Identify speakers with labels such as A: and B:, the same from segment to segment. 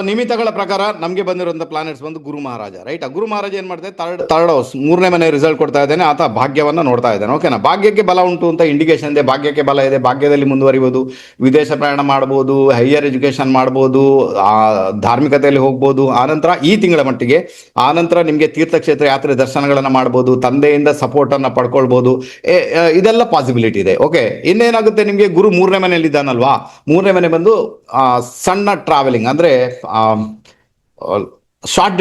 A: ನಿಮಿತ್ತಗಳ ಪ್ರಕಾರ ನಮಗೆ ಬಂದಿರುವಂತ ಪ್ಲಾನೆಟ್ಸ್ ಬಂದು ಗುರು ಮಹಾರಾಜ, ರೈಟ್. ಆ ಗುರು ಮಹಾರಾಜ ಏನ್ ಮಾಡ್ತಾರೆ, ಥರ್ಡ್ ಹೌಸ್, ಮೂರನೇ ಮನೆ ರಿಸಲ್ಟ್ ಕೊಡ್ತಾ ಇದ್ದಾನೆ. ಆತ ಭಾಗ್ಯವನ್ನ ನೋಡ್ತಾ ಇದ್ದಾನೆ. ಓಕೆನಾ, ಭಾಗ್ಯಕ್ಕೆ ಬಲ ಉಂಟು ಅಂತ ಇಂಡಿಕೇಶನ್ ಇದೆ. ಭಾಗ್ಯಕ್ಕೆ ಬಲ ಇದೆ, ಭಾಗ್ಯದಲ್ಲಿ ಮುಂದುವರಿಬಹುದು, ವಿದೇಶ ಪ್ರಯಾಣ ಮಾಡಬಹುದು, ಹೈಯರ್ ಎಜುಕೇಶನ್ ಮಾಡಬಹುದು, ಧಾರ್ಮಿಕತೆಯಲ್ಲಿ ಹೋಗ್ಬೋದು. ಆನಂತರ ಈ ತಿಂಗಳ ಮಟ್ಟಿಗೆ ಆನಂತರ ನಿಮಗೆ ತೀರ್ಥಕ್ಷೇತ್ರ ಯಾತ್ರೆ ದರ್ಶನಗಳನ್ನ ಮಾಡಬಹುದು, ತಂದೆಯಿಂದ ಸಪೋರ್ಟ್ ಅನ್ನ ಪಡ್ಕೊಳ್ಬಹುದು. ಇದೆಲ್ಲ ಪಾಸಿಬಿಲಿಟಿ ಇದೆ. ಓಕೆ, ಇನ್ನೇನಾಗುತ್ತೆ, ನಿಮಗೆ ಗುರು ಮೂರನೇ ಮನೆಯಲ್ಲಿ ಇದ್ದಾನಲ್ವಾ, ಮೂರನೇ ಮನೆ ಬಂದು ಸಣ್ಣ ಟ್ರಾವೆಲಿಂಗ್ ಅಂದ್ರೆ ಶಾರ್ಟ್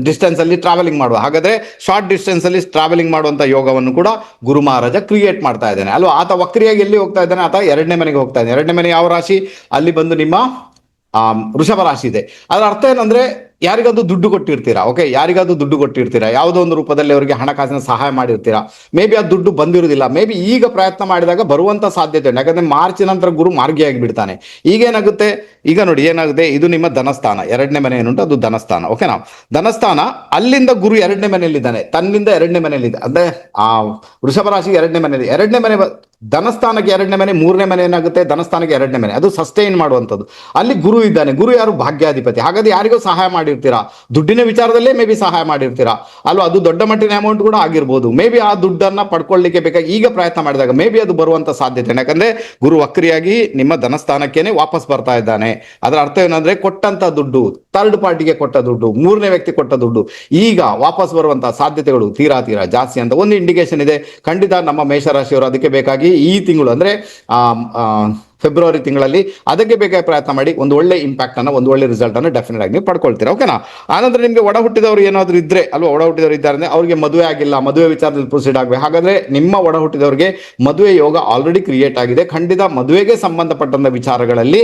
A: ಡಿಸ್ಟೆನ್ಸ್ ಅಲ್ಲಿ ಟ್ರಾವೆಲಿಂಗ್ ಮಾಡುವ. ಹಾಗಾದ್ರೆ ಶಾರ್ಟ್ ಡಿಸ್ಟೆನ್ಸ್ ಅಲ್ಲಿ ಟ್ರಾವೆಲಿಂಗ್ ಮಾಡುವಂತ ಯೋಗವನ್ನು ಕೂಡ ಗುರು ಮಹಾರಾಜ ಕ್ರಿಯೇಟ್ ಮಾಡ್ತಾ ಇದ್ದಾನೆ ಅಲ್ವಾ. ಆತ ವಕ್ರಿಯಾಗಿ ಎಲ್ಲಿ ಹೋಗ್ತಾ ಇದ್ದಾನೆ, ಆತ ಎರಡನೇ ಮನೆಗೆ ಹೋಗ್ತಾ ಇದ್ದಾನೆ. ಎರಡನೇ ಮನೆ ಯಾವ ರಾಶಿ, ಅಲ್ಲಿ ಬಂದು ನಿಮ್ಮ ವೃಷಭ ರಾಶಿ ಇದೆ. ಅದರ ಅರ್ಥ ಏನಂದ್ರೆ ಯಾರಿಗಾದ್ರೂ ದುಡ್ಡು ಕೊಟ್ಟಿರ್ತೀರಾ. ಓಕೆ, ಯಾರಿಗಾದ್ರೂ ದುಡ್ಡು ಕೊಟ್ಟಿರ್ತೀರಾ, ಯಾವುದೋ ಒಂದು ರೂಪದಲ್ಲಿ ಅವರಿಗೆ ಹಣಕಾಸಿನ ಸಹಾಯ ಮಾಡಿರ್ತೀರಾ. ಮೇ ಬಿ ಆ ದುಡ್ಡು ಬಂದಿರುವುದಿಲ್ಲ, ಮೇ ಬಿ ಈಗ ಪ್ರಯತ್ನ ಮಾಡಿದಾಗ ಬರುವಂತ ಸಾಧ್ಯತೆ ಉಂಟು. ಯಾಕಂದ್ರೆ ಮಾರ್ಚ್ ನಂತರ ಗುರು ಮಾರ್ಗಿಯಾಗಿ ಬಿಡ್ತಾನೆ. ಈಗೇನಾಗುತ್ತೆ, ಈಗ ನೋಡಿ ಏನಾಗುತ್ತೆ, ಇದು ನಿಮ್ಮ ಧನಸ್ಥಾನ, ಎರಡನೇ ಮನೆ ಏನುಂಟು ಅದು ಧನಸ್ಥಾನ. ಓಕೆನಾ, ಧನಸ್ಥಾನ, ಅಲ್ಲಿಂದ ಗುರು ಎರಡನೇ ಮನೆಯಲ್ಲಿದ್ದಾನೆ, ತನ್ನಿಂದ ಎರಡನೇ ಮನೆಯಲ್ಲಿದೆ. ಅಂದ್ರೆ ಆ ವೃಷಭ ರಾಶಿಗೆ ಎರಡನೇ ಮನೆಯಲ್ಲಿ, ಎರಡನೇ ಮನೆ ಧನಸ್ಥಾನಕ್ಕೆ ಎರಡನೇ ಮನೆ, ಮೂರನೇ ಮನೆ ಏನಾಗುತ್ತೆ ಧನಸ್ಥಾನಕ್ಕೆ ಎರಡನೇ ಮನೆ, ಅದು ಸಸ್ಟೈನ್ ಮಾಡುವಂಥದ್ದು. ಅಲ್ಲಿ ಗುರು ಇದ್ದಾನೆ. ಗುರು ಯಾರು, ಭಾಗ್ಯಾಧಿಪತಿ. ಹಾಗಾದ್ರೆ ಯಾರಿಗೂ ಸಹಾಯ ಮಾಡಿರ್ತೀರಾ, ದುಡ್ಡಿನ ವಿಚಾರದಲ್ಲೇ ಮೇ ಬಿ ಸಹಾಯ ಮಾಡಿರ್ತೀರಾ ಅಲ್ವಾ. ಅದು ದೊಡ್ಡ ಮಟ್ಟಿನ ಅಮೌಂಟ್ ಕೂಡ ಆಗಿರ್ಬೋದು. ಮೇ ಬಿ ಆ ದುಡ್ಡನ್ನ ಪಡ್ಕೊಳ್ಳಿಕ್ಕೆ ಬೇಕಾಗಿ ಈಗ ಪ್ರಯತ್ನ ಮಾಡಿದಾಗ ಮೇ ಬಿ ಅದು ಬರುವಂತ ಸಾಧ್ಯತೆ. ಯಾಕಂದ್ರೆ ಗುರು ವಕ್ರಿಯಾಗಿ ನಿಮ್ಮ ಧನಸ್ಥಾನಕ್ಕೇನೆ ವಾಪಸ್ ಬರ್ತಾ ಇದ್ದಾನೆ. ಅದರ ಅರ್ಥ ಏನಂದ್ರೆ ಕೊಟ್ಟಂತ ದುಡ್ಡು, ಥರ್ಡ್ ಪಾರ್ಟಿಗೆ ಕೊಟ್ಟ ದುಡ್ಡು, ಮೂರನೇ ವ್ಯಕ್ತಿ ಕೊಟ್ಟ ದುಡ್ಡು ಈಗ ವಾಪಸ್ ಬರುವಂತಹ ಸಾಧ್ಯತೆಗಳು ತೀರಾ ಜಾಸ್ತಿ ಅಂತ ಒಂದು ಇಂಡಿಕೇಶನ್ ಇದೆ. ಖಂಡಿತ ನಮ್ಮ ಮೇಷರಾಶಿಯವರು ಅದಕ್ಕೆ ಬೇಕಾಗಿ ಈ ತಿಂಗಳು ಅಂದ್ರೆ ಫೆಬ್ರವರಿ ತಿಂಗಳಲ್ಲಿ ಅದಕ್ಕೆ ಬೇಕಾಗಿ ಪ್ರಯತ್ನ ಮಾಡಿ ಒಂದು ಒಳ್ಳೆ ಇಂಪ್ಯಾಕ್ಟ್ ಅನ್ನ, ಒಂದು ಒಳ್ಳೆ ರಿಸಲ್ಟ್ ಅನ್ನು ಡೆಫಿನೆಟ್ ಆಗಿ ನೀವು ಪಡ್ಕೊಳ್ತೀರಾ. ಓಕೆನಾ, ಆನಂತರ ನಿಮಗೆ ಒಡ ಹುಟ್ಟಿದವರು ಏನಾದ್ರು ಇದ್ರೆ ಅಲ್ವಾ, ಒಡ ಹುಟ್ಟಿದವರು ಇದ್ದಾರೆ ಅವ್ರಿಗೆ ಮದುವೆ ಆಗಿಲ್ಲ, ಮದುವೆ ವಿಚಾರದಲ್ಲಿ ಪ್ರೊಸೀಡ್ ಆಗಬೇಕು. ಹಾಗಾದ್ರೆ ನಿಮ್ಮ ಒಡ ಹುಟ್ಟಿದವರಿಗೆ ಮದುವೆ ಯೋಗ ಆಲ್ರೆಡಿ ಕ್ರಿಯೇಟ್ ಆಗಿದೆ. ಖಂಡಿತ ಮದುವೆಗೆ ಸಂಬಂಧಪಟ್ಟಂತ ವಿಚಾರಗಳಲ್ಲಿ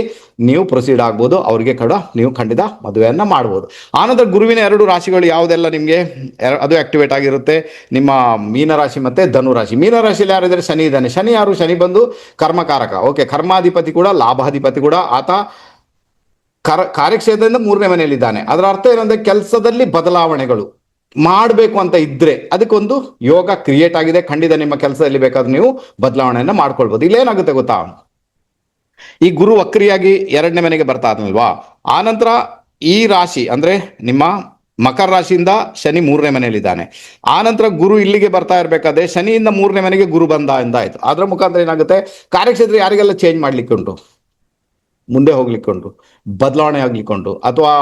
A: ನೀವು ಪ್ರೊಸೀಡ್ ಆಗ್ಬೋದು. ಅವರಿಗೆ ಕೂಡ ನೀವು ಖಂಡಿತ ಮದುವೆಯನ್ನ ಮಾಡಬಹುದು. ಆನಂತರ ಗುರುವಿನ ಎರಡು ರಾಶಿಗಳು ಯಾವುದೆಲ್ಲ ನಿಮಗೆ ಅದು ಆಕ್ಟಿವೇಟ್ ಆಗಿರುತ್ತೆ, ನಿಮ್ಮ ಮೀನರಾಶಿ ಮತ್ತೆ ಧನುರಾಶಿ. ಮೀನರಾಶಿಯಲ್ಲಿ ಯಾರಿದ್ದಾರೆ, ಶನಿ ಇದ್ದಾನೆ. ಶನಿ ಯಾರು, ಶನಿ ಬಂದು ಕರ್ಮಕಾರಕ. ಓಕೆ, ಕರ್ಮಾಧಿಪತಿ ಕೂಡ, ಲಾಭಾಧಿಪತಿ ಕೂಡ. ಆತ ಕಾರ್ಯಕ್ಷೇತ್ರದಿಂದ ಮೂರನೇ ಮನೆಯಲ್ಲಿದ್ದಾನೆ. ಅದರ ಅರ್ಥ ಏನಂದ್ರೆ ಕೆಲಸದಲ್ಲಿ ಬದಲಾವಣೆಗಳು ಮಾಡಬೇಕು ಅಂತ ಇದ್ರೆ ಅದಕ್ಕೊಂದು ಯೋಗ ಕ್ರಿಯೇಟ್ ಆಗಿದೆ. ಖಂಡಿತ ನಿಮ್ಮ ಕೆಲಸದಲ್ಲಿ ಬೇಕಾದ್ರೆ ನೀವು ಬದಲಾವಣೆಯನ್ನ ಮಾಡ್ಕೊಳ್ಬಹುದು. ಇಲ್ಲೇನಾಗುತ್ತೆ ಗೊತ್ತಾ, ಈ ಗುರು ವಕ್ರಿಯಾಗಿ ಎರಡನೇ ಮನೆಗೆ ಬರ್ತಾ ಇದ್ನಲ್ವಾ, ಆನಂತರ ಈ ರಾಶಿ ಅಂದ್ರೆ ನಿಮ್ಮ ಮಕರ ರಾಶಿಯಿಂದ ಶನಿ ಮೂರನೇ ಮನೆಯಲ್ಲಿದ್ದಾನೆ. ಆನಂತರ ಗುರು ಇಲ್ಲಿಗೆ ಬರ್ತಾ ಇರ್ಬೇಕಾದ್ರೆ ಶನಿಯಿಂದ ಮೂರನೇ ಮನೆಗೆ ಗುರು ಬಂದ ಎಂದಾಯ್ತು. ಅದರ ಮುಖಾಂತರ ಏನಾಗುತ್ತೆ, ಕಾರ್ಯಕ್ಷೇತ್ರ ಯಾರಿಗೆಲ್ಲ ಚೇಂಜ್ ಮಾಡ್ಲಿಕ್ಕೆ ಉಂಟು, ಮುಂದೆ ಹೋಗ್ಲಿಕ್ಕೆ ಉಂಟು, ಬದಲಾವಣೆ ಆಗ್ಲಿಕ್ಕೆ ಉಂಟು. ಅಥವಾ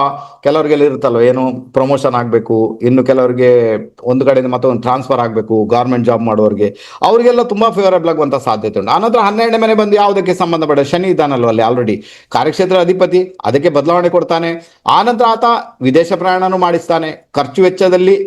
A: ಕೆಲವರಿಗೆಲ್ಲ ಇರುತ್ತಲ್ವ, ಏನು ಪ್ರಮೋಷನ್ ಆಗಬೇಕು, ಇನ್ನು ಕೆಲವರಿಗೆ ಒಂದು ಕಡೆಯಿಂದ ಮತ್ತೊಂದು ಟ್ರಾನ್ಸ್ಫರ್ ಆಗಬೇಕು, ಗೌರ್ಮೆಂಟ್ ಜಾಬ್ ಮಾಡೋರಿಗೆ, ಅವರಿಗೆಲ್ಲ ತುಂಬಾ ಫೇವರಬಲ್ ಆಗುವಂತ ಸಾಧ್ಯತೆ ಉಂಟು. ಆನಂತರ 12ನೇ ಮನೆ ಬಂದು ಯಾವುದಕ್ಕೆ ಸಂಬಂಧಪಟ್ಟ ಶನಿ ಇದ್ದಾನಲ್ವ ಅಲ್ಲಿ ಆಲ್ರೆಡಿ ಕಾರ್ಯಕ್ಷೇತ್ರ ಅಧಿಪತಿ, ಅದಕ್ಕೆ ಬದಲಾವಣೆ ಕೊಡ್ತಾನೆ. ಆನಂತರ ಆತ ವಿದೇಶ ಪ್ರಯಾಣನೂ ಮಾಡಿಸ್ತಾನೆ, ಖರ್ಚು ವೆಚ್ಚದಲ್ಲಿ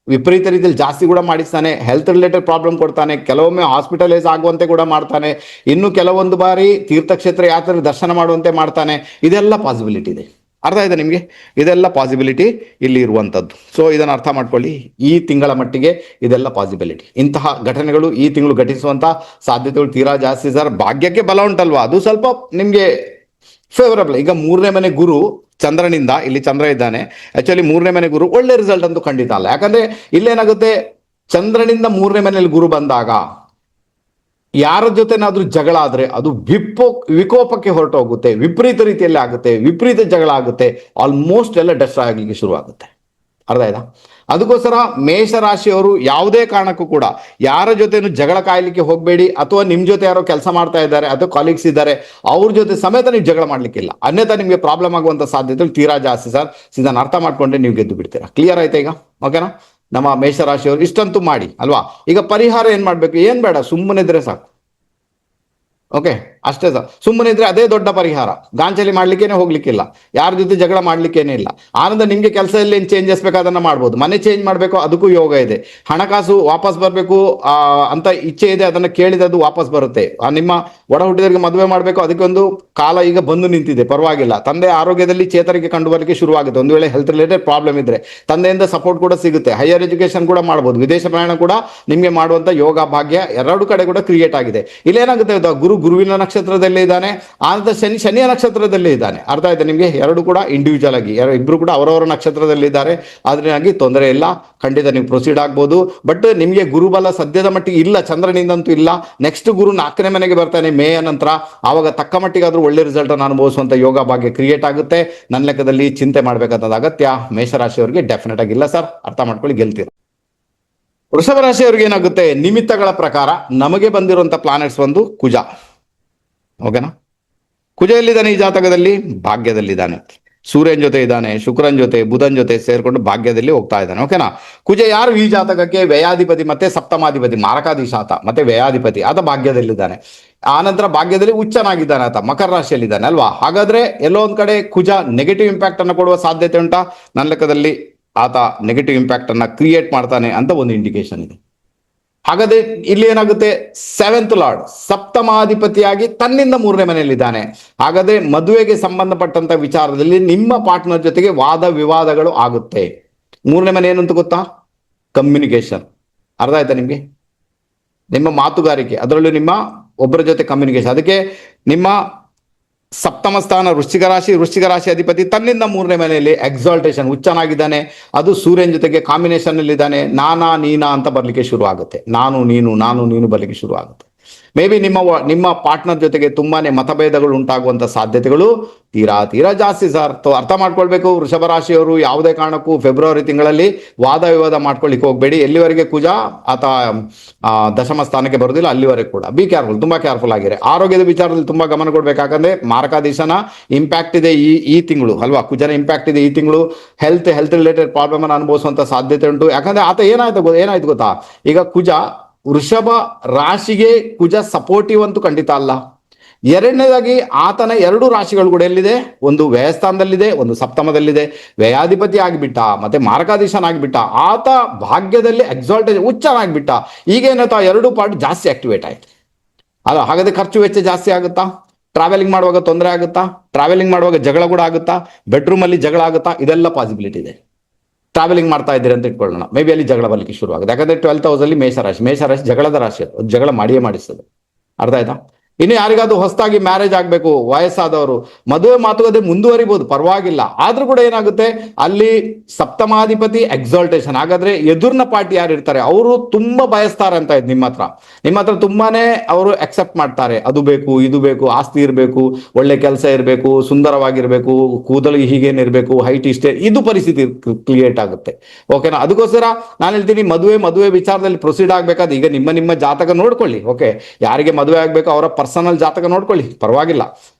A: ವಿಪರೀತ ರೀತಿಯಲ್ಲಿ ಜಾಸ್ತಿ ಕೂಡ ಮಾಡಿಸ್ತಾನೆ, ಹೆಲ್ತ್ ರಿಲೇಟೆಡ್ ಪ್ರಾಬ್ಲಮ್ ಕೊಡ್ತಾನೆ, ಕೆಲವೊಮ್ಮೆ ಹಾಸ್ಪಿಟಲೈಸ್ ಆಗುವಂತೆ ಕೂಡ ಮಾಡ್ತಾನೆ, ಇನ್ನು ಕೆಲವೊಂದು ಬಾರಿ ತೀರ್ಥಕ್ಷೇತ್ರ ಯಾತ್ರೆ ದರ್ಶನ ಮಾಡುವಂತೆ ಮಾಡ್ತಾನೆ. ಇದೆಲ್ಲ ಪಾಸಿಬಿಲಿಟಿ ಇದೆ. ಅರ್ಥ ಇದೆ ನಿಮಗೆ, ಇದೆಲ್ಲ ಪಾಸಿಬಿಲಿಟಿ ಇಲ್ಲಿ ಇರುವಂಥದ್ದು. ಸೊ ಇದನ್ನು ಅರ್ಥ ಮಾಡ್ಕೊಳ್ಳಿ, ಈ ತಿಂಗಳ ಮಟ್ಟಿಗೆ ಇದೆಲ್ಲ ಪಾಸಿಬಿಲಿಟಿ. ಇಂತಹ ಘಟನೆಗಳು ಈ ತಿಂಗಳು ಘಟಿಸುವಂತ ಸಾಧ್ಯತೆಗಳು ತೀರಾ ಜಾಸ್ತಿ ಸರ್. ಭಾಗ್ಯಕ್ಕೆ ಬಲ ಉಂಟಲ್ವಾ, ಅದು ಸ್ವಲ್ಪ ನಿಮ್ಗೆ ಫೇವರಬಲ್. ಈಗ ಮೂರನೇ ಮನೆ ಗುರು ಚಂದ್ರನಿಂದ, ಇಲ್ಲಿ ಚಂದ್ರ ಇದ್ದಾನೆ, ಆಕ್ಚುಲಿ ಮೂರನೇ ಮನೆ ಗುರು ಒಳ್ಳೆ ರಿಸಲ್ಟ್ ಅಂತೂ ಖಂಡಿತ ಅಲ್ಲ. ಯಾಕಂದ್ರೆ ಇಲ್ಲೇನಾಗುತ್ತೆ, ಚಂದ್ರನಿಂದ ಮೂರನೇ ಮನೆಯಲ್ಲಿ ಗುರು ಬಂದಾಗ ಯಾರ ಜೊತೆನಾದ್ರೂ ಜಗಳ ಆದ್ರೆ ಅದು ವಿಕೋಪಕ್ಕೆ ಹೊರಟೋಗುತ್ತೆ, ವಿಪರೀತ ರೀತಿಯಲ್ಲಿ ಆಗುತ್ತೆ, ವಿಪರೀತ ಜಗಳ ಆಗುತ್ತೆ, ಆಲ್ಮೋಸ್ಟ್ ಎಲ್ಲ ಡೆಸ್ಟ್ರಾಯ್ ಆಗ್ಲಿಕ್ಕೆ ಶುರು ಆಗುತ್ತೆ. ಅರ್ಥ ಆಯ್ತಾ? ಅದಕ್ಕೋಸ್ಕರ ಮೇಷರಾಶಿಯವರು ಯಾವುದೇ ಕಾರಣಕ್ಕೂ ಕೂಡ ಯಾರ ಜೊತೆನೂ ಜಗಳ ಕಾಯ್ಲಿಕ್ಕೆ ಹೋಗಬೇಡಿ. ಅಥವಾ ನಿಮ್ ಜೊತೆ ಯಾರೋ ಕೆಲಸ ಮಾಡ್ತಾ ಇದ್ದಾರೆ ಅಥವಾ ಕಾಲೀಗ್ಸ್ ಇದ್ದಾರೆ, ಅವ್ರ ಜೊತೆ ಸಮೇತ ನೀವು ಜಗಳ ಮಾಡ್ಲಿಕ್ಕಿಲ್ಲ, ಅನ್ಯथा ನಿಮ್ಗೆ ಪ್ರಾಬ್ಲಮ್ ಆಗುವಂತ ಸಾಧ್ಯತೆಗಳು ತೀರಾ ಜಾಸ್ತಿ ಸರ್. ಇದನ್ನು ಅರ್ಥ ಮಾಡ್ಕೊಂಡ್ರೆ ನೀವು ಗೆದ್ದು ಬಿಡ್ತೀರಾ. ಕ್ಲಿಯರ್ ಆಯ್ತಾ ಈಗ? ಓಕೆನಾ? ನಮ್ಮ ಮೇಷರಾಶಿಯವರು ಇಷ್ಟಂತೂ ಮಾಡಿ ಅಲ್ವಾ. ಈಗ ಪರಿಹಾರ ಏನ್ ಮಾಡ್ಬೇಕು, ಏನ್ ಬೇಡ, ಸುಮ್ಮನೆ ಇದ್ರೆ ಸಾಕು. ಓಕೆ, ಅಷ್ಟೇ ಸರ್. ಸುಮ್ಮನೆ ಇದ್ರೆ ಅದೇ ದೊಡ್ಡ ಪರಿಹಾರ. ಗಾಂಚಲಿ ಮಾಡ್ಲಿಕ್ಕೇನೆ ಹೋಗ್ಲಿಕ್ಕಿಲ್ಲ, ಯಾರ ಜೊತೆ ಜಗಳ ಮಾಡ್ಲಿಕ್ಕೇನೆ ಇಲ್ಲ. ಆನಂದ ನಿಮ್ಗೆ ಕೆಲಸದಲ್ಲಿ ಏನ್ ಚೇಂಜಸ್ ಬೇಕಾದನ್ನ ಮಾಡ್ಬೋದು. ಮನೆ ಚೇಂಜ್ ಮಾಡ್ಬೇಕು, ಅದಕ್ಕೂ ಯೋಗ ಇದೆ. ಹಣಕಾಸು ವಾಪಸ್ ಬರ್ಬೇಕು ಅಂತ ಇಚ್ಛೆ ಇದೆ, ಅದನ್ನ ಕೇಳಿದದು ವಾಪಸ್ ಬರುತ್ತೆ. ನಿಮ್ಮ ಒಡ ಹುಟ್ಟಿದವರಿಗೆ ಮದುವೆ ಮಾಡ್ಬೇಕು, ಅದಕ್ಕೆ ಒಂದು ಕಾಲ ಈಗ ಬಂದು ನಿಂತಿದೆ, ಪರವಾಗಿಲ್ಲ. ತಂದೆ ಆರೋಗ್ಯದಲ್ಲಿ ಚೇತರಿಕೆ ಕಂಡು ಬರಲಿಕ್ಕೆ ಶುರುವಾಗುತ್ತೆ. ಒಂದು ವೇಳೆ ಹೆಲ್ತ್ ರಿಲೇಟೆಡ್ ಪ್ರಾಬ್ಲಮ್ ಇದ್ರೆ ತಂದೆಯಿಂದ ಸಪೋರ್ಟ್ ಕೂಡ ಸಿಗುತ್ತೆ. ಹೈಯರ್ ಎಜುಕೇಶನ್ ಕೂಡ ಮಾಡ್ಬೋದು, ವಿದೇಶ ಪ್ರಯಾಣ ಕೂಡ ನಿಮ್ಗೆ ಮಾಡುವಂತ ಯೋಗ ಭಾಗ್ಯ ಎರಡು ಕಡೆ ಕೂಡ ಕ್ರಿಯೇಟ್ ಆಗಿದೆ. ಇಲ್ಲೇನಾಗುತ್ತೆ, ಗುರುವಿನ ನಕ್ಷತ್ರದಲ್ಲಿ ಇದ್ದಾನೆ, ಆನಂತರ ಶನಿಯ ನಕ್ಷತ್ರದಲ್ಲಿ ಇದ್ದಾನೆ. ಅರ್ಥ ಆಯ್ತಾ ನಿಮಗೆ? ಎರಡು ಕೂಡ ಇಂಡಿವಿಜುವಲ್ ಆಗಿ ಇಬ್ರು ಕೂಡ ಅವರವರ ನಕ್ಷತ್ರದಲ್ಲಿ ಇದ್ದಾರೆ. ಆದ್ರಿಂದಾಗಿ ತೊಂದರೆ ಇಲ್ಲ, ಖಂಡಿತ ನೀವು ಪ್ರೊಸೀಡ್ ಆಗ್ಬೋದು. ಬಟ್ ನಿಮಗೆ ಗುರುಬಲ ಸದ್ಯದ ಮಟ್ಟಿಗೆ ಇಲ್ಲ, ಚಂದ್ರನಿಂದಂತೂ ಇಲ್ಲ. ನೆಕ್ಸ್ಟ್ ಗುರು 4ನೇ ಮನೆಗೆ ಬರ್ತಾನೆ ಮೇ ನಂತರ, ಆವಾಗ ತಕ್ಕ ಮಟ್ಟಿಗಾದ್ರೂ ಒಳ್ಳೆ ರಿಸಲ್ಟ್ ಅನ್ನು ಅನುಭವಿಸುವಂತ ಯೋಗ ಭಾಗ್ಯ ಕ್ರಿಯೇಟ್ ಆಗುತ್ತೆ. ನನ್ನ ಲೆಕ್ಕದಲ್ಲಿ ಚಿಂತೆ ಮಾಡ್ಬೇಕಂತ ಅಗತ್ಯ ಮೇಷರಾಶಿಯವರಿಗೆ ಡೆಫಿನೆಟ್ ಆಗಿ ಇಲ್ಲ ಸರ್. ಅರ್ಥ ಮಾಡ್ಕೊಳ್ಳಿ, ಗೆಲ್ತೀರ. ವೃಷಭ ರಾಶಿಯವರಿಗೆ ಏನಾಗುತ್ತೆ, ನಿಮಿತ್ತಗಳ ಪ್ರಕಾರ ನಮಗೆ ಬಂದಿರುವಂತ ಪ್ಲಾನೆಟ್ಸ್ ಒಂದು ಕುಜ. ಓಕೆನಾ? ಕುಜ ಎಲ್ಲಿದ್ದಾನೆ ಈ ಜಾತಕದಲ್ಲಿ? ಭಾಗ್ಯದಲ್ಲಿದ್ದಾನೆ. ಸೂರ್ಯನ ಜೊತೆ ಇದ್ದಾನೆ, ಶುಕ್ರನ್ ಜೊತೆ, ಬುಧನ್ ಜೊತೆ ಸೇರ್ಕೊಂಡು ಭಾಗ್ಯದಲ್ಲಿ ಹೋಗ್ತಾ ಇದ್ದಾನೆ. ಓಕೆನಾ? ಕುಜ ಯಾರು ಈ ಜಾತಕಕ್ಕೆ? ವ್ಯಯಾಧಿಪತಿ ಮತ್ತೆ ಸಪ್ತಮಾಧಿಪತಿ, ಮಾರಕಾಧೀಶಾತ ಮತ್ತೆ ವ್ಯಯಾಧಿಪತಿ. ಆತ ಭಾಗ್ಯದಲ್ಲಿದ್ದಾನೆ. ಆನಂತರ ಭಾಗ್ಯದಲ್ಲಿ ಉಚ್ಚನಾಗಿದ್ದಾನೆ, ಆತ ಮಕರ ರಾಶಿಯಲ್ಲಿದ್ದಾನೆ ಅಲ್ವಾ? ಹಾಗಾದ್ರೆ ಎಲ್ಲೋ ಒಂದ್ ಕಡೆ ಕುಜ ನೆಗೆಟಿವ್ ಇಂಪ್ಯಾಕ್ಟ್ ಅನ್ನು ಕೊಡುವ ಸಾಧ್ಯತೆ ಉಂಟಾ? ನನ್ನ ಲೆಕ್ಕದಲ್ಲಿ ಆತ ನೆಗೆಟಿವ್ ಇಂಪ್ಯಾಕ್ಟ್ ಅನ್ನ ಕ್ರಿಯೇಟ್ ಮಾಡ್ತಾನೆ ಅಂತ ಒಂದು ಇಂಡಿಕೇಶನ್ ಇದೆ. ಹಾಗಾದ್ರೆ ಇಲ್ಲಿ ಏನಾಗುತ್ತೆ, 7th ಲಾರ್ಡ್ ಸಪ್ತಮಾಧಿಪತಿಯಾಗಿ ತನ್ನಿಂದ 3ನೇ ಮನೆಯಲ್ಲಿದ್ದಾನೆ. ಹಾಗಾದ್ರೆ ಮದುವೆಗೆ ಸಂಬಂಧಪಟ್ಟಂತ ವಿಚಾರದಲ್ಲಿ ನಿಮ್ಮ ಪಾರ್ಟ್ನರ್ ಜೊತೆಗೆ ವಾದ ವಿವಾದಗಳು ಆಗುತ್ತೆ. 3ನೇ ಮನೆ ಏನು ಅಂತ ಗೊತ್ತಾ? ಕಮ್ಯುನಿಕೇಶನ್. ಅರ್ಥ ಆಯ್ತಾ ನಿಮ್ಗೆ? ನಿಮ್ಮ ಮಾತುಗಾರಿಕೆ, ಅದರಲ್ಲೂ ನಿಮ್ಮ ಒಬ್ಬರ ಜೊತೆ ಕಮ್ಯುನಿಕೇಶನ್. ಅದಕ್ಕೆ ನಿಮ್ಮ ಸಪ್ತಮ ಸ್ಥಾನ ವೃಶ್ಚಿಕ ರಾಶಿ ಅಧಿಪತಿ ತನ್ನಿಂದ 3ನೇ ಮನೆಯಲ್ಲಿ ಎಕ್ಸಾಲ್ಟೇಷನ್, ಉಚ್ಚನಾಗಿದ್ದಾನೆ. ಅದು ಸೂರ್ಯನ ಜೊತೆಗೆ ಕಾಂಬಿನೇಷನ್ ಅಲ್ಲಿ ಇದ್ದಾನೆ. ನಾನಾ ನೀನಾ ಅಂತ ಬರ್ಲಿಕ್ಕೆ ಶುರು ಆಗುತ್ತೆ. ನಾನು ನೀನು ಬರ್ಲಿಕ್ಕೆ ಶುರು ಆಗುತ್ತೆ. ಮೇ ಬಿ ನಿಮ್ಮ ಪಾರ್ಟ್ನರ್ ಜೊತೆಗೆ ತುಂಬಾನೇ ಮತಭೇದಗಳು ಉಂಟಾಗುವಂತ ಸಾಧ್ಯತೆಗಳು ತೀರಾ ಜಾಸ್ತಿ ಸರ್. ಅರ್ಥ ಮಾಡ್ಕೊಳ್ಬೇಕು ವೃಷಭ ರಾಶಿಯವರು, ಯಾವುದೇ ಕಾರಣಕ್ಕೂ ಫೆಬ್ರವರಿ ತಿಂಗಳಲ್ಲಿ ವಾದ ವಿವಾದ ಮಾಡ್ಕೊಳ್ಳಿಕ್ಕೆ ಹೋಗ್ಬೇಡಿ. ಎಲ್ಲಿವರೆಗೆ ಕುಜ ಆತ ದಶಮ ಸ್ಥಾನಕ್ಕೆ ಬರೋದಿಲ್ಲ ಅಲ್ಲಿವರೆಗೆ ಕೂಡ ಬಿ ಕೇರ್ಫುಲ್, ತುಂಬಾ ಕೇರ್ಫುಲ್ ಆಗಿರಿ. ಆರೋಗ್ಯದ ವಿಚಾರದಲ್ಲಿ ತುಂಬಾ ಗಮನ ಕೊಡ್ಬೇಕಾಗಂದ್ರೆ ಮಾರಕಾಧೀಶನ ಇಂಪ್ಯಾಕ್ಟ್ ಇದೆ ಈ ತಿಂಗಳು ಅಲ್ವಾ? ಕುಜನ ಇಂಪ್ಯಾಕ್ಟ್ ಇದೆ ಈ ತಿಂಗಳು. ಹೆಲ್ತ್ ರಿಲೇಟೆಡ್ ಪ್ರಾಬ್ಲಮ್ ಅನ್ನು ಅನುಭವಿಸುವಂತ ಸಾಧ್ಯತೆ ಉಂಟು. ಯಾಕಂದ್ರೆ ಆತ ಏನಾಯ್ತು ಗೊತ್ತಾ, ಈಗ ಕುಜ ವೃಷಭ ರಾಶಿಗೆ ಕುಜ ಸಪೋರ್ಟಿವ್ ಅಂತೂ ಖಂಡಿತ ಅಲ್ಲ. ಎರಡನೇದಾಗಿ ಆತನ 2 ರಾಶಿಗಳು ಕೂಡ ಎಲ್ಲಿದೆ? ಒಂದು ವ್ಯಯಸ್ಥಾನದಲ್ಲಿದೆ, ಒಂದು ಸಪ್ತಮದಲ್ಲಿದೆ. ವ್ಯಯಾಧಿಪತಿ ಆಗಿಬಿಟ್ಟ, ಮತ್ತೆ ಮಾರಕಾಧೀಶನಾಗಿಬಿಟ್ಟ. ಆತ ಭಾಗ್ಯದಲ್ಲಿ ಎಕ್ಸಾಲ್ಟೇಷನ್ ಉಚ್ಚನಾಗಿಬಿಟ್ಟ. ಈಗೇನಾಯ್ತಾ, 2 ಪಾರ್ಟ್ ಜಾಸ್ತಿ ಆಕ್ಟಿವೇಟ್ ಆಯ್ತು ಅಲ್ಲ? ಹಾಗಾದ್ರೆ ಖರ್ಚು ವೆಚ್ಚ ಜಾಸ್ತಿ ಆಗುತ್ತಾ? ಟ್ರಾವೆಲಿಂಗ್ ಮಾಡುವಾಗ ತೊಂದರೆ ಆಗುತ್ತಾ? ಟ್ರಾವೆಲಿಂಗ್ ಮಾಡುವಾಗ ಜಗಳ ಕೂಡ ಆಗುತ್ತಾ? ಬೆಡ್ರೂಮ್ ಅಲ್ಲಿ ಜಗಳ ಆಗುತ್ತಾ? ಇದೆಲ್ಲ ಪಾಸಿಬಿಲಿಟಿ ಇದೆ. ಟ್ರಾವೆಲಿಂಗ್ ಮಾಡ್ತಾ ಇದ್ದೀರಿ ಅಂತ ಇಟ್ಕೊಳ್ಳೋಣ, ಮೇ ಬಿ ಅಲ್ಲಿ ಜಗಳ ಬರ್ಲಿಕ್ಕೆ ಶುರು ಆಗುತ್ತೆ. ಯಾಕಂದ್ರೆ 12th ಹೌಸಲ್ಲಿ ಮೇಷರಾಶಿ ಜಗಳದ ರಾಶಿ, ಅದು ಜಗಳ ಮಾಡಿಸ್ತದೆ. ಅರ್ಥ ಆಯ್ತಾ? ಇನ್ನು ಯಾರಿಗಾದ್ರೂ ಹೊಸದಾಗಿ ಮ್ಯಾರೇಜ್ ಆಗಬೇಕು, ವಯಸ್ಸಾದವರು, ಮದುವೆ ಮಾತುಕತೆ ಮುಂದುವರಿಬಹುದು, ಪರವಾಗಿಲ್ಲ. ಆದ್ರೂ ಕೂಡ ಏನಾಗುತ್ತೆ, ಅಲ್ಲಿ ಸಪ್ತಮಾಧಿಪತಿ ಎಕ್ಸಾಲ್ಟೇಷನ್. ಹಾಗಾದ್ರೆ ಎದುರಿನ ಪಾರ್ಟಿ ಯಾರು ಇರ್ತಾರೆ ಅವರು ತುಂಬಾ ಬಯಸ್ತಾರೆ ಅಂತ ಇದ್ ನಿಮ್ಮ ಹತ್ರ ತುಂಬಾನೇ ಅವರು ಅಕ್ಸೆಪ್ಟ್ ಮಾಡ್ತಾರೆ. ಅದು ಬೇಕು, ಇದು ಬೇಕು, ಆಸ್ತಿ ಇರಬೇಕು, ಒಳ್ಳೆ ಕೆಲಸ ಇರಬೇಕು, ಸುಂದರವಾಗಿರ್ಬೇಕು, ಕೂದಲು ಹೀಗೇನಿರ್ಬೇಕು, ಹೈಟ್ ಇಷ್ಟೇ, ಇದು ಪರಿಸ್ಥಿತಿ ಕ್ರಿಯೇಟ್ ಆಗುತ್ತೆ. ಓಕೆನಾ? ಅದಕ್ಕೋಸ್ಕರ ನಾನು ಹೇಳ್ತೀನಿ, ಮದುವೆ ವಿಚಾರದಲ್ಲಿ ಪ್ರೊಸೀಡ್ ಆಗ್ಬೇಕಾದ್ರೆ ಈಗ ನಿಮ್ಮ ಜಾತಕ ನೋಡ್ಕೊಳ್ಳಿ. ಓಕೆ, ಯಾರಿಗೆ ಮದುವೆ ಆಗ್ಬೇಕು ಅವರ ಪರ್ಸನಲ್ ಜಾತಕ ನೋಡ್ಕೊಳ್ಳಿ, ಪರವಾಗಿಲ್ಲ,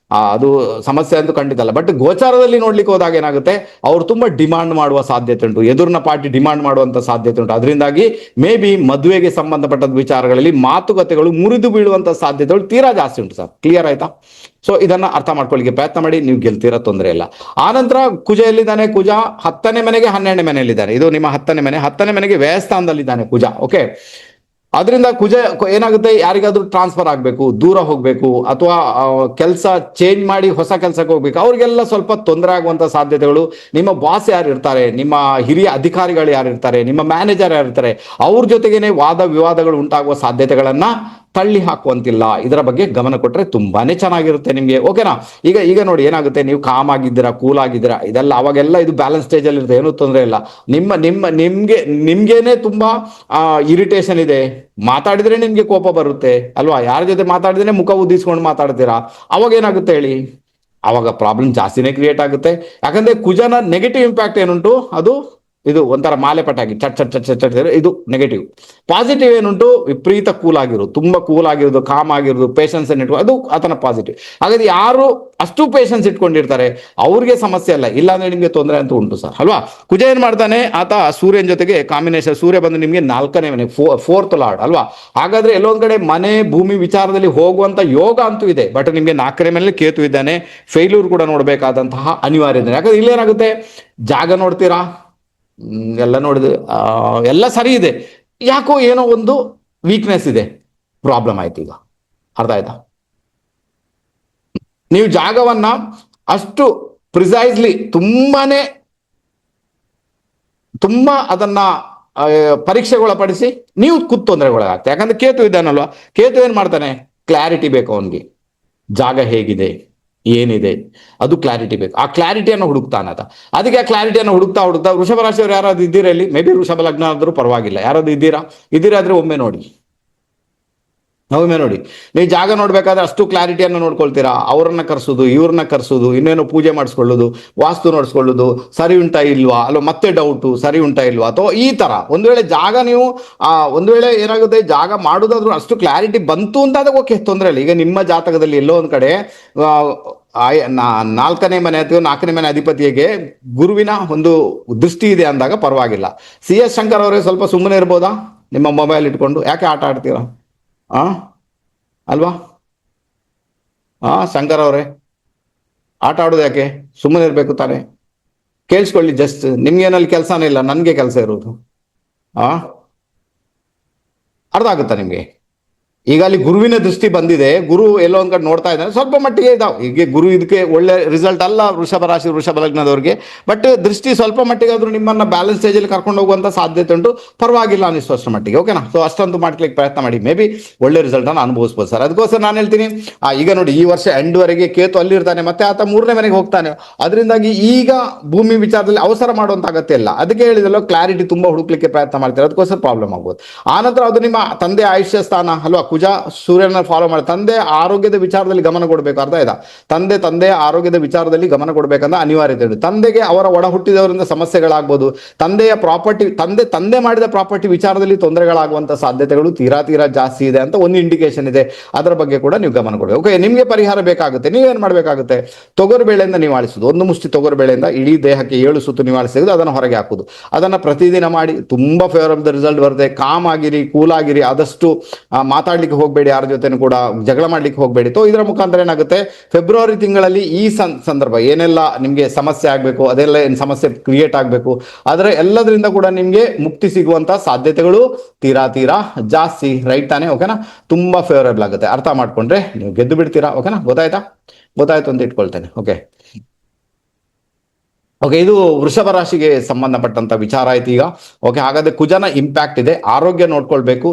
A: ಅದು ಸಮಸ್ಯೆ ಅಂತೂ ಖಂಡಿತ ಅಲ್ಲ. ಬಟ್ ಗೋಚಾರದಲ್ಲಿ ನೋಡ್ಲಿಕ್ಕೆ ಹೋದಾಗ ಏನಾಗುತ್ತೆ, ಅವ್ರು ತುಂಬಾ ಡಿಮಾಂಡ್ ಮಾಡುವ ಸಾಧ್ಯತೆ ಉಂಟು, ಎದುರಿನ ಪಾರ್ಟಿ ಡಿಮಾಂಡ್ ಮಾಡುವಂತ ಸಾಧ್ಯತೆ ಉಂಟು. ಅದರಿಂದಾಗಿ ಮೇ ಬಿ ಮದುವೆಗೆ ಸಂಬಂಧಪಟ್ಟ ವಿಚಾರಗಳಲ್ಲಿ ಮಾತುಕತೆಗಳು ಮುರಿದು ಬೀಳುವಂತ ಸಾಧ್ಯತೆಗಳು ತೀರಾ ಜಾಸ್ತಿ ಉಂಟು ಸರ್. ಕ್ಲಿಯರ್ ಆಯ್ತಾ? ಸೊ ಇದನ್ನ ಅರ್ಥ ಮಾಡ್ಕೊಳ್ಳಿಕ್ಕೆ ಪ್ರಯತ್ನ ಮಾಡಿ, ನೀವು ಗೆಲ್ತೀರಾ, ತೊಂದರೆ ಇಲ್ಲ. ಆನಂತರ ಕುಜ ಎಲ್ಲಿದ್ದಾನೆ? ಕುಜ 10ನೇ ಮನೆಗೆ 12ನೇ ಮನೆಯಲ್ಲಿದ್ದಾನೆ. ಇದು ನಿಮ್ಮ 10ನೇ ಮನೆಗೆ ವ್ಯಯಸ್ಥಾನದಲ್ಲಿದ್ದಾನೆ ಕುಜ. ಓಕೆ, ಅದರಿಂದ ಕುಜ ಏನಾಗುತ್ತೆ, ಯಾರಿಗಾದ್ರೂ ಟ್ರಾನ್ಸ್ಫರ್ ಆಗಬೇಕು, ದೂರ ಹೋಗ್ಬೇಕು, ಅಥವಾ ಕೆಲಸ ಚೇಂಜ್ ಮಾಡಿ ಹೊಸ ಕೆಲಸಕ್ಕೆ ಹೋಗ್ಬೇಕು, ಅವ್ರಿಗೆಲ್ಲ ಸ್ವಲ್ಪ ತೊಂದರೆ ಆಗುವಂತ ಸಾಧ್ಯತೆಗಳು. ನಿಮ್ಮ ಬಾಸ್ ಯಾರು ಇರ್ತಾರೆ, ನಿಮ್ಮ ಹಿರಿಯ ಅಧಿಕಾರಿಗಳು ಯಾರು ಇರ್ತಾರೆ, ನಿಮ್ಮ ಮ್ಯಾನೇಜರ್ ಯಾರು ಇರ್ತಾರೆ, ಅವ್ರ ಜೊತೆಗೇನೆ ವಾದ ವಿವಾದಗಳು ಉಂಟಾಗುವ ಸಾಧ್ಯತೆಗಳನ್ನ ತಳ್ಳಿ ಹಾಕುವಂತಿಲ್ಲ. ಇದರ ಬಗ್ಗೆ ಗಮನ ಕೊಟ್ಟರೆ ತುಂಬಾನೇ ಚೆನ್ನಾಗಿರುತ್ತೆ ನಿಮ್ಗೆ. ಓಕೆನಾ? ಈಗ ನೋಡಿ ಏನಾಗುತ್ತೆ, ನೀವು ಕಾಮ್ ಆಗಿದ್ದೀರಾ, ಕೂಲ್ ಆಗಿದ್ದೀರಾ, ಇದೆಲ್ಲ ಅವಾಗೆಲ್ಲ ಇದು ಬ್ಯಾಲೆನ್ಸ್ ಸ್ಟೇಜ್ ಅಲ್ಲಿ ಇರುತ್ತೆ, ಏನೂ ತೊಂದರೆ ಇಲ್ಲ. ನಿಮ್ಗೇನೆ ತುಂಬಾ ಇರಿಟೇಷನ್ ಇದೆ, ಮಾತಾಡಿದ್ರೆ ನಿಮ್ಗೆ ಕೋಪ ಬರುತ್ತೆ ಅಲ್ವಾ? ಯಾರ ಜೊತೆ ಮಾತಾಡಿದ್ರೆ ಮುಖ ಉದ್ದಿಸ್ಕೊಂಡು ಮಾತಾಡ್ತೀರಾ, ಅವಾಗ ಏನಾಗುತ್ತೆ ಹೇಳಿ, ಅವಾಗ ಪ್ರಾಬ್ಲಮ್ ಜಾಸ್ತಿನೇ ಕ್ರಿಯೇಟ್ ಆಗುತ್ತೆ. ಯಾಕಂದ್ರೆ ಕುಜನ ನೆಗೆಟಿವ್ ಇಂಪ್ಯಾಕ್ಟ್ ಏನುಂಟು, ಅದು ಇದು ಒಂಥರ ಮಾಲೆ ಪಟಾಕಿ ಚಟ್ ಚಟ್ ಚಟ್ ಚಟ್ ಚಟ್, ಇದು ನೆಗೆಟಿವ್. ಪಾಸಿಟಿವ್ ಏನುಂಟು, ವಿಪರೀತ ಕೂಲ್ ಆಗಿರೋದು, ತುಂಬಾ ಕೂಲ್ ಆಗಿರೋದು, ಕಾಮ್ ಆಗಿರೋದು, ಪೇಷನ್ಸ್ ಇಟ್ಕೊಂಡು, ಅದು ಆತನ ಪಾಸಿಟಿವ್. ಹಾಗಾದ್ರೆ ಯಾರು ಅಷ್ಟು ಪೇಷನ್ಸ್ ಇಟ್ಕೊಂಡಿರ್ತಾರೆ ಅವ್ರಿಗೆ ಸಮಸ್ಯೆ ಅಲ್ಲ, ಇಲ್ಲಾಂದ್ರೆ ನಿಮ್ಗೆ ತೊಂದರೆ ಅಂತೂ ಉಂಟು ಸರ್ ಅಲ್ವಾ? ಕುಜ ಏನ್ ಮಾಡ್ತಾನೆ, ಆತ ಸೂರ್ಯನ ಜೊತೆಗೆ ಕಾಂಬಿನೇಷನ್. ಸೂರ್ಯ ಬಂದು ನಿಮ್ಗೆ 4ನೇ ಮನೆ, 4th ಲಾರ್ಡ್ ಅಲ್ವಾ? ಹಾಗಾದ್ರೆ ಎಲ್ಲೊಂದ್ ಕಡೆ ಮನೆ ಭೂಮಿ ವಿಚಾರದಲ್ಲಿ ಹೋಗುವಂತ ಯೋಗ ಅಂತೂ ಇದೆ. ಬಟ್ ನಿಮ್ಗೆ 4ನೇ ಮೇಲೆ ಕೇತು ಇದ್ದಾನೆ, ಫೇಲ್ಯೂರ್ ಕೂಡ ನೋಡ್ಬೇಕಾದಂತಹ ಅನಿವಾರ್ಯ ಇದೆ. ಯಾಕಂದ್ರೆ ಇಲ್ಲೇನಾಗುತ್ತೆ, ಜಾಗ ನೋಡ್ತೀರಾ, ಎಲ್ಲ ನೋಡಿದ್ರೆ ಎಲ್ಲ ಸರಿ ಇದೆ, ಯಾಕೋ ಏನೋ ಒಂದು ವೀಕ್ನೆಸ್ ಇದೆ, ಪ್ರಾಬ್ಲಮ್ ಆಯ್ತು. ಈಗ ಅರ್ಥ ಆಯ್ತಾ? ನೀವು ಜಾಗವನ್ನ ಅಷ್ಟು ಪ್ರಿಸೈಸ್ಲಿ ತುಂಬಾ ಅದನ್ನ ಪರೀಕ್ಷೆಗೊಳಪಡಿಸಿ ನೀವು ತೊಂದರೆಗೊಳಗಾಗ್ತದೆ. ಯಾಕಂದ್ರೆ ಕೇತು ಇದ್ದಾನಲ್ವಾ, ಕೇತು ಏನ್ ಮಾಡ್ತಾನೆ, ಕ್ಲಾರಿಟಿ ಬೇಕು ಅವನಿಗೆ. ಜಾಗ ಹೇಗಿದೆ, ಏನಿದೆ, ಅದು ಕ್ಲಾರಿಟಿ ಬೇಕು. ಆ ಕ್ಲಾರಿಟಿಯನ್ನು ಹುಡುಕ್ತಾನದ. ಅದಕ್ಕೆ ಆ ಕ್ಲಾರಿಟಿಯನ್ನು ಹುಡುಕ್ತಾ ಹುಡುಕ್ತಾ ವೃಷಭ ರಾಶಿಯವರು ಯಾರಾದ್ರು ಇದ್ದೀರಾ ಇಲ್ಲಿ? ಮೇ ಬಿ ವೃಷಭ ಲಗ್ನ ಆದ್ರೂ ಪರವಾಗಿಲ್ಲ, ಯಾರಾದ್ರು ಇದ್ದೀರಾ ಆದ್ರೆ ಒಮ್ಮೆ ನೋಡಿ, ಒಮ್ಮೆ ನೋಡಿ. ನೀವು ಜಾಗ ನೋಡ್ಬೇಕಾದ್ರೆ ಅಷ್ಟು ಕ್ಲಾರಿಟಿಯನ್ನು ನೋಡ್ಕೊಳ್ತೀರಾ, ಅವ್ರನ್ನ ಕರ್ಸೋದು, ಇವ್ರನ್ನ ಕರ್ಸೋದು, ಇನ್ನೇನೋ ಪೂಜೆ ಮಾಡಿಸ್ಕೊಳ್ಳೋದು, ವಾಸ್ತು ನೋಡಿಸ್ಕೊಳ್ಳೋದು, ಸರಿ ಉಂಟಾ ಇಲ್ವಾ, ಅಲ್ಲೋ ಮತ್ತೆ ಡೌಟು ಸರಿ ಉಂಟಾ ಇಲ್ವಾ, ಅಥವಾ ಈ ತರ ಒಂದು ವೇಳೆ ಜಾಗ ನೀವು ಒಂದು ವೇಳೆ ಏನಾಗುತ್ತೆ, ಜಾಗ ಮಾಡೋದಾದ್ರೂ ಅಷ್ಟು ಕ್ಲಾರಿಟಿ ಬಂತು ಅಂತ ಆದಾಗ ಓಕೆ, ತೊಂದರೆ ಇಲ್ಲ. ಈಗ ನಿಮ್ಮ ಜಾತಕದಲ್ಲಿ ಎಲ್ಲೋ ಒಂದ್ ಕಡೆ ನಾಲ್ಕನೇ ಮನೆ ಅಥವಾ ನಾಲ್ಕನೇ ಮನೆ ಅಧಿಪತಿಗೆ ಗುರುವಿನ ಒಂದು ದೃಷ್ಟಿ ಇದೆ ಅಂದಾಗ ಪರವಾಗಿಲ್ಲ. CS ಶಂಕರ್ ಅವರೇ ಸ್ವಲ್ಪ ಸುಮ್ಮನೆ ಇರ್ಬೋದಾ ನಿಮ್ಮ ಮೊಬೈಲ್ ಇಟ್ಕೊಂಡು? ಯಾಕೆ ಆಟ ಆಡ್ತೀರಾ ಆ ಅಲ್ವಾ? ಶಂಕರ್ ಅವರೇ, ಆಟ ಆಡೋದು ಯಾಕೆ? ಸುಮ್ಮನೆ ಇರ್ಬೇಕು ತಾನೆ? ಕೇಳಿಸ್ಕೊಳ್ಳಿ, ಜಸ್ಟ್ ನಿಮ್ಗೇನಲ್ಲಿ ಕೆಲಸನೇ ಇಲ್ಲ, ನನ್ಗೆ ಕೆಲಸ ಇರೋದು. ಆ ಅರ್ಥ ಆಗುತ್ತಾ ನಿಮ್ಗೆ? ಈಗ ಅಲ್ಲಿ ಗುರುವಿನ ದೃಷ್ಟಿ ಬಂದಿದೆ, ಗುರು ಎಲ್ಲೋ ಒಂದ್ ಕಡೆ ನೋಡ್ತಾ ಇದ್ದಾನೆ, ಸ್ವಲ್ಪ ಮಟ್ಟಿಗೆ ಇದಾವೆ. ಈಗ ಗುರು ಇದಕ್ಕೆ ಒಳ್ಳೆ ರಿಸಲ್ಟ್ ಅಲ್ಲ ವೃಷಭ ರಾಶಿ ವೃಷಭ ಲಗ್ನದವ್ರಿಗೆ, ಬಟ್ ದೃಷ್ಟಿ ಸ್ವಲ್ಪ ಮಟ್ಟಿಗೆ ಆದ್ರೂ ನಿಮ್ಮನ್ನ ಬ್ಯಾಲೆನ್ಸ್ ಸ್ಟೇಜ್ ಅಲ್ಲಿ ಕರ್ಕೊಂಡು ಹೋಗುವಂತ ಸಾಧ್ಯತೆ ಉಂಟು. ಪರವಾಗಿಲ್ಲ ಅನ್ನಿಸ್ತು ಅಷ್ಟರ ಮಟ್ಟಿಗೆ, ಓಕೆನಾ? ಸೊ ಅಷ್ಟೊಂದು ಮಾಡ್ಲಿಕ್ಕೆ ಪ್ರಯತ್ನ ಮಾಡಿ, ಮೇ ಬಿ ಒಳ್ಳೆ ರಿಸಲ್ಟ್ ಅನ್ನು ಅನುಭವಿಸ್ಬೋದು ಸರ್. ಅದಕ್ಕೋಸ್ಕರ ನಾನು ಹೇಳ್ತೀನಿ, ಈಗ ನೋಡಿ, ಈ ವರ್ಷ ಎಂಡ್ ವರೆಗೆ ಕೇತು ಅಲ್ಲಿರ್ತಾನೆ, ಮತ್ತೆ ಆತ 3ನೇ ಮನೆಗೆ ಹೋಗ್ತಾನೆ. ಅದರಿಂದಾಗಿ ಈಗ ಭೂಮಿ ವಿಚಾರದಲ್ಲಿ ಅವಸರ ಮಾಡುವಂತ ಅಗತ್ಯ ಇಲ್ಲ. ಅದಕ್ಕೆ ಹೇಳಿದಲ್ಲ, ಕ್ಲಾರಿಟಿ ತುಂಬಾ ಹುಡುಕ್ಲಿಕ್ಕೆ ಪ್ರಯತ್ನ ಮಾಡ್ತಾರೆ, ಅದಕ್ಕೋಸ್ಕರ ಪ್ರಾಬ್ಲಮ್ ಆಗ್ಬೋದು. ಆನಂತರ ಅದು ನಿಮ್ಮ ತಂದೆ ಆಯುಷ್ಯ ಸ್ಥಾನ ಅಲ್ವಾ, ಕುಜ ಸೂರ್ಯನ ಫಾಲೋ ಮಾಡಿ ತಂದೆ ಆರೋಗ್ಯದ ವಿಚಾರದಲ್ಲಿ ಗಮನ ಕೊಡಬೇಕು. ಅರ್ಥ ಆಯ್ತಾ? ತಂದೆ ಆರೋಗ್ಯದ ವಿಚಾರದಲ್ಲಿ ಗಮನ ಕೊಡಬೇಕಂತ ಅನಿವಾರ್ಯತೆ ಇದೆ. ತಂದೆಗೆ ಅವರ ಒಡ ಹುಟ್ಟಿದವರಿಂದ ಸಮಸ್ಯೆಗಳಾಗ್ಬೋದು, ತಂದೆಯ ಪ್ರಾಪರ್ಟಿ ತಂದೆ ಮಾಡಿದ ಪ್ರಾಪರ್ಟಿ ವಿಚಾರದಲ್ಲಿ ತೊಂದರೆಗಳಾಗುವಂತ ಸಾಧ್ಯತೆಗಳು ತೀರಾ ಜಾಸ್ತಿ ಇದೆ ಅಂತ ಒಂದು ಇಂಡಿಕೇಶನ್ ಇದೆ. ಅದರ ಬಗ್ಗೆ ಕೂಡ ನೀವು ಗಮನ ಕೊಡಬೇಕು. ಓಕೆ, ನಿಮಗೆ ಪರಿಹಾರ ಬೇಕಾಗುತ್ತೆ. ನೀವೇನ್ ಮಾಡ್ಬೇಕಾಗುತ್ತೆ? ತೊಗರು ಬೇಳೆಯಿಂದ ನಿವಾಳಿಸುದು. ಒಂದು ಮುಷ್ಟಿ ತೊಗರು ಬೇಳೆಯಿಂದ ಇಡೀ ದೇಹಕ್ಕೆ 7 ಸುತ್ತು ನಿವಾಳಿಸಿದ್ದು ಅದನ್ನು ಹೊರಗೆ ಹಾಕುದು. ಅದನ್ನ ಪ್ರತಿದಿನ ಮಾಡಿ, ತುಂಬಾ ಫೇವರಬಲ್ ರಿಸಲ್ಟ್ ಬರುತ್ತೆ. ಕಾಮ್ ಆಗಿರಿ, ಕೂಲ್ ಆಗಿರಿ, ಆದಷ್ಟು ಮಾತಾಡ್ಲಿಕ್ಕೆ ಹೋಗ್ಬೇಡಿ, ಯಾರ ಜೊತೆನೂ ಕೂಡ ಜಗಳ ಮಾಡ್ಲಿಕ್ಕೆ ಹೋಗ್ಬೇಡಿ. ಸೊ ಇದರ ಮುಖಾಂತರ ಏನಾಗುತ್ತೆ, ಫೆಬ್ರವರಿ ತಿಂಗಳಲ್ಲಿ ಈ ಸಂದರ್ಭ ಏನೆಲ್ಲ ನಿಮ್ಗೆ ಸಮಸ್ಯೆ ಆಗ್ಬೇಕು, ಅದೆಲ್ಲ ಏನ್ ಸಮಸ್ಯೆ ಕ್ರಿಯೇಟ್ ಆಗ್ಬೇಕು, ಅದರ ಎಲ್ಲದರಿಂದ ಕೂಡ ನಿಮ್ಗೆ ಮುಕ್ತಿ ಸಿಗುವಂತ ಸಾಧ್ಯತೆಗಳು ತೀರಾ ಜಾಸ್ತಿ. ರೈಟ್ ತಾನೆ? ಓಕೆನಾ? ತುಂಬಾ ಫೇವರಬಲ್ ಆಗುತ್ತೆ. ಅರ್ಥ ಮಾಡ್ಕೊಂಡ್ರೆ ನೀವು ಗೆದ್ದು ಬಿಡ್ತೀರಾ. ಓಕೆನಾ? ಗೊತ್ತಾಯ್ತು ಅಂತ ಇಟ್ಕೊಳ್ತೇನೆ. ಓಕೆ, ಇದು ವೃಷಭ ರಾಶಿಗೆ ಸಂಬಂಧಪಟ್ಟಂತ ವಿಚಾರ ಆಯ್ತು ಈಗ. ಓಕೆ, ಹಾಗಾದ್ರೆ ಕುಜನ ಇಂಪ್ಯಾಕ್ಟ್ ಇದೆ, ಆರೋಗ್ಯ ನೋಡ್ಕೊಳ್ಬೇಕು.